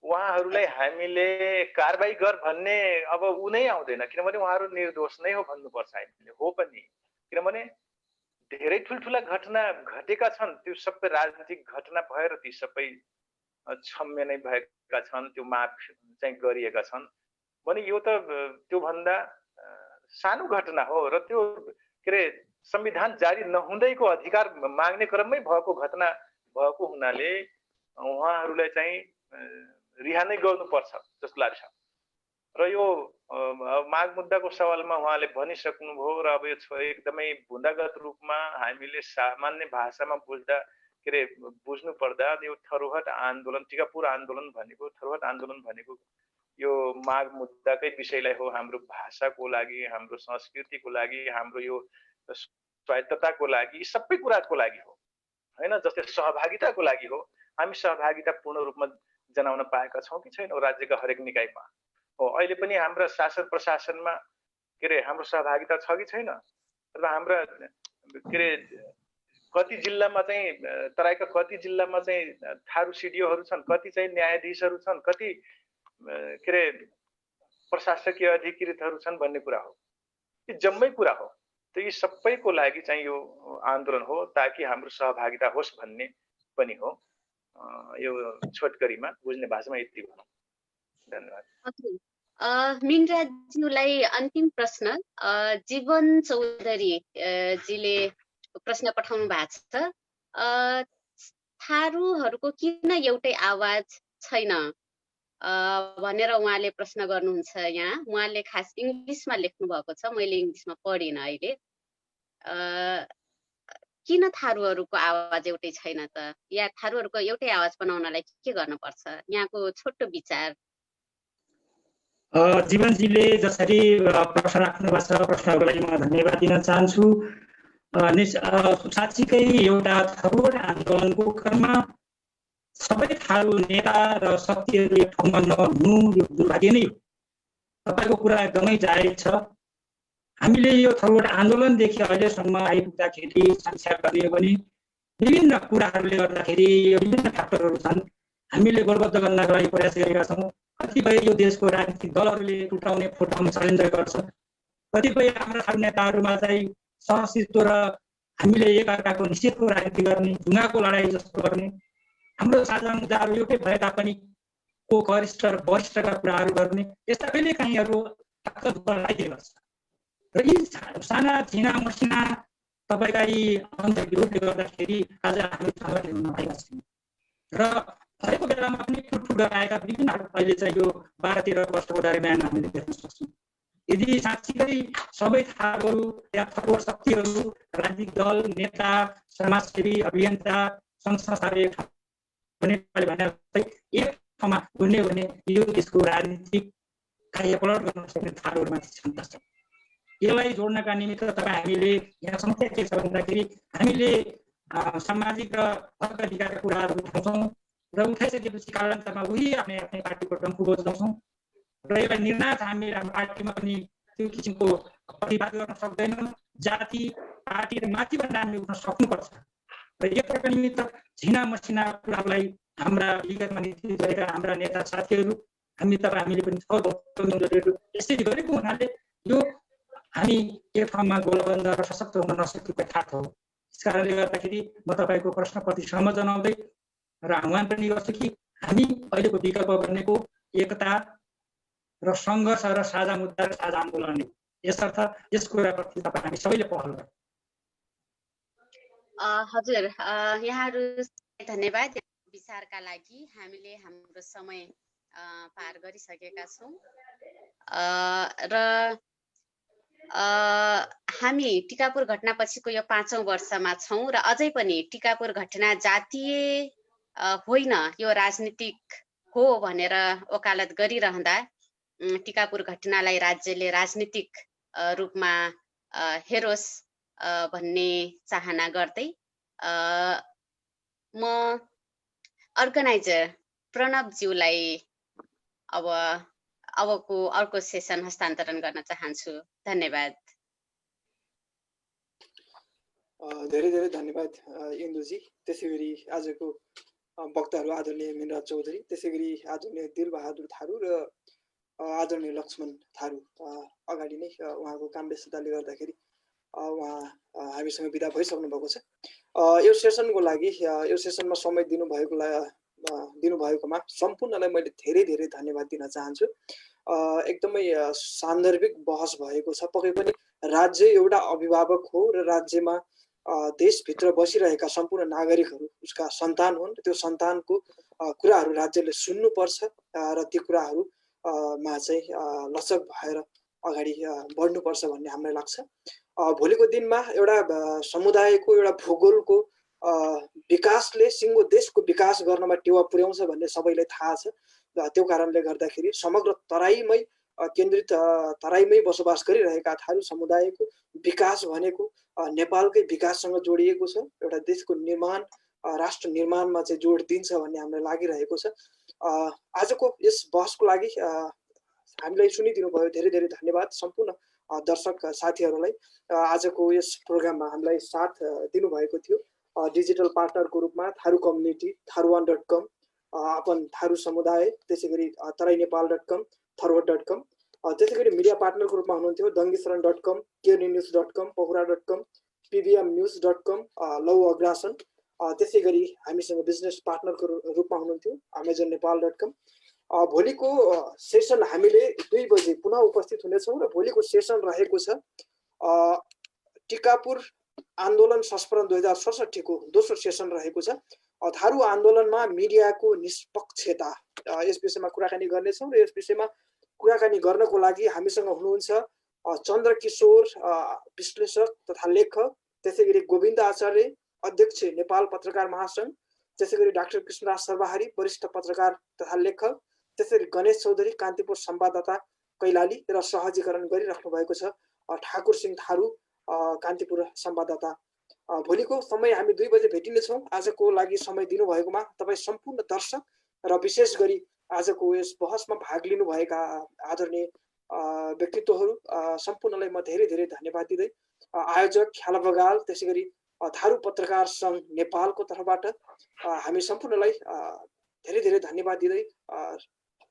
Speaker 5: उहाँहरूलाई हामीले कारबाही गर भन्ने अब उ नै आउँदैन, किनभने उहाँहरू निर्दोष नै हो भन्नुपर्छ हामीले। हो पनि, किनभने धेरै ठुल्ठुला घटना घटेका छन्, त्यो सबै राजनीतिक घटना भएर ती सबै क्षम्य नै भएका छन्, त्यो माफ चाहिँ गरिएका छन् भने यो त त्योभन्दा सानो घटना हो र त्यो के अरे संविधान जारी नहुँदैको अधिकार माग्ने क्रममै भएको घटना भएको हुनाले उहाँहरूलाई चाहिँ रिहा नै गर्नुपर्छ जस्तो लाग्छ। र यो माग मुद्दाको सवालमा उहाँले भनिसक्नुभयो र अब यो एकदमै बुँदागत रूपमा हामीले सामान्य भाषामा बुझ्दा के अरे बुझ्नु पर्दा यो थरुहट आन्दोलन, टिकापुर आन्दोलन भनेको, थरुहट आन्दोलन भनेको यो माग मुद्दाकै विषयलाई हो, हाम्रो भाषाको लागि, हाम्रो संस्कृतिको लागि, हाम्रो यो स्वायत्तताको लागि, सबै कुराको लागि हो हैन। जस्तै सहभागिताको लागि हो। हामी सहभागिता पूर्ण रूपमा जनाउन पाएका छौँ कि छैनौँ राज्यका हरेक निकायमा? हो, अहिले पनि हाम्रा शासन प्रशासनमा के अरे हाम्रो सहभागिता छ कि छैन? र हाम्रा के अरे कति जिल्लामा चाहिँ, तराईका कति जिल्लामा चाहिँ थारू सिडिओहरू छन्, कति चाहिँ न्यायाधीशहरू छन्, कति के अरे प्रशासकीय अधिकृतहरू छन् भन्ने कुरा हो। यो जम्मै कुरा हो। त यी सबैको लागि चाहिँ यो आन्दोलन हो, ताकि हाम्रो सहभागिता होस् भन्ने पनि हो। यो छोटकरीमा बुझ्ने भाषामा यति भनौँ।
Speaker 2: धन्यवाद। मिनराज्यूलाई अन्तिम प्रश्न, जीवन चौधरी जीले प्रश्न पठाउनु भएको छ, थारूहरूको किन एउटै आवाज छैन भनेर उहाँले प्रश्न गर्नुहुन्छ। यहाँ उहाँले खास इङ्ग्लिसमा लेख्नु भएको छ, मैले इङ्ग्लिसमा पढिनँ अहिले। किन थारूहरूको आवाज एउटै छैन त, या थारूहरूको एउटै आवाज बनाउनलाई के गर्नुपर्छ? यहाँको छोटो विचार।
Speaker 4: जीवनजीले जसरी प्रश्न राख्नु भएको छ, प्रश्नको लागि म धन्यवाद दिन चाहन्छु। साँच्चीकै एउटा थरुहट आन्दोलनको क्रममा सबै थारू नेता र शक्तिहरू एक ठाउँमा नहुनु यो दुर्भाग्य नै हो। तपाईँको कुरा एकदमै जायज छ। हामीले यो थरुहट आन्दोलनदेखि अहिलेसम्म आइपुग्दाखेरि समीक्षा गर्ने हो भने विभिन्न कुराहरूले गर्दाखेरि यो विभिन्न फ्याक्टरहरू छन्। हामीले गोलबद्ध गर्नका लागि प्रयास गरेका छौँ। कतिपय यो देशको राजनीतिक दलहरूले टुटाउने फुटाउने षड्यन्त्र गर्छ। कतिपय हाम्रा थारू नेताहरूमा चाहिँ सहअस्तित्व र हामीले एकअर्काको निषेधको राजनीति गर्ने, ढुङ्गाको लडाइँ जस्तो गर्ने, हाम्रो साझा मुद्दाहरू एउटै भए तापनि को गरिष्ठ र वरिष्ठका कुराहरू गर्ने, यस्ता कहिले काहीँहरू लगाइदिएको छ। र यी साना झिना मसिना तपाईँका यी अन्धविरोधले गर्दाखेरि आज हामी सङ्गठन हुन पाएका छौँ। र हरेक बेलामा पनि ठुल्ठुलो आएका विभिन्न अहिले चाहिँ यो 12-13 वर्षको दरम्यान हामीले देख्न सक्छौँ। यदि साँच्चीकै सबै थारूहरू या थरुहट शक्तिहरू, राजनीतिक दल, नेता, समाजसेवी, अभियन्ता, सङ्घ संस्थाले एक ठाउँमा हुने भने यो देशको राजनीतिक कार्यपलट गर्न सक्ने थारूहरूमा क्षमता छ। यसलाई जोड्नका निमित्त तपाईँ हामीले यहाँ समस्या के छ भन्दाखेरि हामीले सामाजिक र हक अधिकारका कुराहरू उठाउँछौँ र उठाइसकेपछि कालान्तरमा उही आफ्नै आफ्नै पार्टीको डम्फु बजाउँछौँ र यसलाई निर्णायक हामीले हाम्रो पार्टीमा पनि त्यो किसिमको प्रतिवाद गर्न सक्दैनौँ। जाति पार्टी र माथिबाट हामीले उठ्न सक्नुपर्छ र यसका निमित्त झिना मसिना कुराहरूलाई हाम्रा विगतमा नेतृत्व गरेका हाम्रा नेता साथीहरू हामीले पनि यसरी गरेको हुनाले यो हामी एक ठाउँमा गोलबन्द र सशक्त हुन नसकेको थाहा हो। त्यस कारणले गर्दाखेरि म तपाईँको प्रश्नप्रति सहमत जनाउँदै र आह्वान पनि गर्छु कि हामी अहिलेको विकल्प भनेको एकता र सङ्घर्ष र साझा मुद्दा र साझा आन्दोलन हो। यसर्थ यस कुराप्रति तपाईँ हामी सबैले पहल गरौँ।
Speaker 2: हजुर, यहाँहरू धन्यवाद विचारका लागि। हामीले हाम्रो समय पार गरिसकेका छौँ र हामी टिकापुर घटनापछिको यो 5औं वर्षमा छौँ र अझै पनि टिकापुर घटना जातीय होइन यो राजनीतिक हो भनेर वकालत गरिरहँदा टिकापुर घटनालाई राज्यले राजनीतिक रूपमा हेरोस् भन्ने चाहना गर्दै म अर्गनाइजर प्रणवज्यूलाई अबको अर्को सेसन हस्तान्तरण गर्न चाहन्छु। धन्यवाद।
Speaker 1: धेरै धेरै धन्यवाद इन्दुजी। त्यसै गरी आजको वक्ताहरू आदरणीय मिनराज चौधरी, त्यसै गरी आदरणीय दिलबहादुर थारू र आदरणीय लक्ष्मण थारू अगाडि नै उहाँको काम व्यस्तताले गर्दाखेरि उहाँ हामीसँग बिदा भइसक्नु भएको छ। यो सेसनको लागि यो सेसनमा समय दिनुभएकोमा सम्पूर्णलाई मैले धेरै धेरै धन्यवाद दिन चाहन्छु। एकदमै सान्दर्भिक बहस भएको छ। पक्कै पनि राज्य एउटा अभिभावक हो र राज्यमा देशभित्र बसिरहेका सम्पूर्ण नागरिकहरू उसका सन्तान हुन्। त्यो सन्तानको कुराहरू राज्यले सुन्नुपर्छ र ती कुराहरूमा चाहिँ लचक भएर अगाडि बढ्नुपर्छ भन्ने हामीलाई लाग्छ। भोलिको दिनमा एउटा समुदायको एउटा भूगोलको विकासले सिङ्गो देशको विकास गर्नमा टेवा पुर्याउँछ भन्ने सबैलाई थाहा छ। त्यो कारणले गर्दाखेरि समग्र तराईमै केन्द्रित तराईमै बसोबास गरिरहेका थारू समुदायको विकास भनेको नेपालकै विकाससँग जोडिएको छ। एउटा देशको निर्माण राष्ट्र निर्माणमा चाहिँ जोड दिन्छ भन्ने हामीलाई लागिरहेको छ। आजको यस बहसको लागि हामीलाई सुनिदिनु भयो, धेरै धेरै धन्यवाद सम्पूर्ण दर्शक साथीहरूलाई। आजको यस प्रोग्राममा हामीलाई साथ दिनुभएको थियो डिजिटल पार्टनरको रूपमा थारू कम्युनिटी, थारूवान.com, अपन थारू समुदाय, त्यसै गरी तराईनेपाल.com, थरवट.com, त्यसै गरी मिडिया पार्टनरको रूपमा हुनुहुन्थ्यो दङ्गीशरण.com, केयरन्युज.com, पहुरा.com, pbmnews.com, लौ अग्रासन, त्यसै गरी हामीसँग बिजनेस पार्टनरको रूपमा हुनुहुन्थ्यो अमेजन नेपाल.com। भोलिको सेसन हामीले 2 बजे पुनः उपस्थित हुनेछौँ र भोलिको सेसन रहेको छ टिकापुर आन्दोलन संस्मरण 2067 को दोस्रो सेसन रहेको छ। थारू आन्दोलनमा मिडियाको निष्पक्षता यस विषयमा कुराकानी गर्नेछौँ र यस विषयमा कुराकानी गर्नको लागि हामीसँग हुनुहुन्छ चन्द्रकिशोर विश्लेषक तथा लेखक, त्यसै गरी गोविन्द आचार्य अध्यक्ष नेपाल पत्रकार महासंघ, त्यसै गरी डाक्टर कृष्णराज सर्वहारी वरिष्ठ पत्रकार तथा लेखक, त्यसै गरी गणेश चौधरी कान्तिपुर संवाददाता कैलाली र सहजीकरण गरिराख्नु भएको छ ठाकुर सिंह थारू कान्तिपुर संवाददाता। भोलिको समय हामी 2 बजे भेटिनेछौँ। आजको लागि समय दिनुभएकोमा तपाईँ सम्पूर्ण दर्शक र विशेष गरी आजको यस बहसमा भाग लिनुभएका आदरणीय व्यक्तित्वहरू सम्पूर्णलाई म धेरै धेरै धन्यवाद दिँदै आयोजक ख्याला बगाल, त्यसै गरी थारू पत्रकार सङ्घ नेपालको तर्फबाट हामी सम्पूर्णलाई धेरै धेरै धन्यवाद दिँदै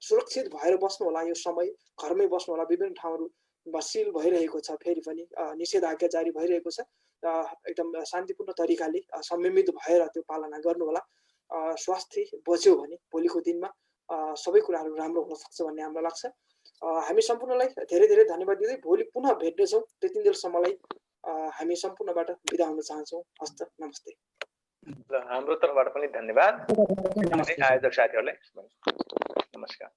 Speaker 1: सुरक्षित भएर बस्नु होला। यो समय घरमै बस्नु होला। विभिन्न ठाउँहरूमा सिल भइरहेको छ, फेरि पनि निषेधाज्ञा जारी भइरहेको छ। एकदम शान्तिपूर्ण तरिकाले संयमित भएर त्यो पालना गर्नु होला। स्वास्थ्य बच्यो भने भोलिको दिनमा सबै कुराहरू राम्रो हुन सक्छ भन्ने हामीलाई लाग्छ। हामी सम्पूर्णलाई धेरै धेरै धन्यवाद दिँदै भोलि पुनः भेट्नेछौँ। त्यतिन्जेलसम्मलाई हामी सम्पूर्णबाट बिदा हुन चाहन्छौँ। हस्त नमस्ते।
Speaker 5: हाम्रो तर्फबाट पनि धन्यवाद आयोजक साथीहरूलाई। नमस्कार।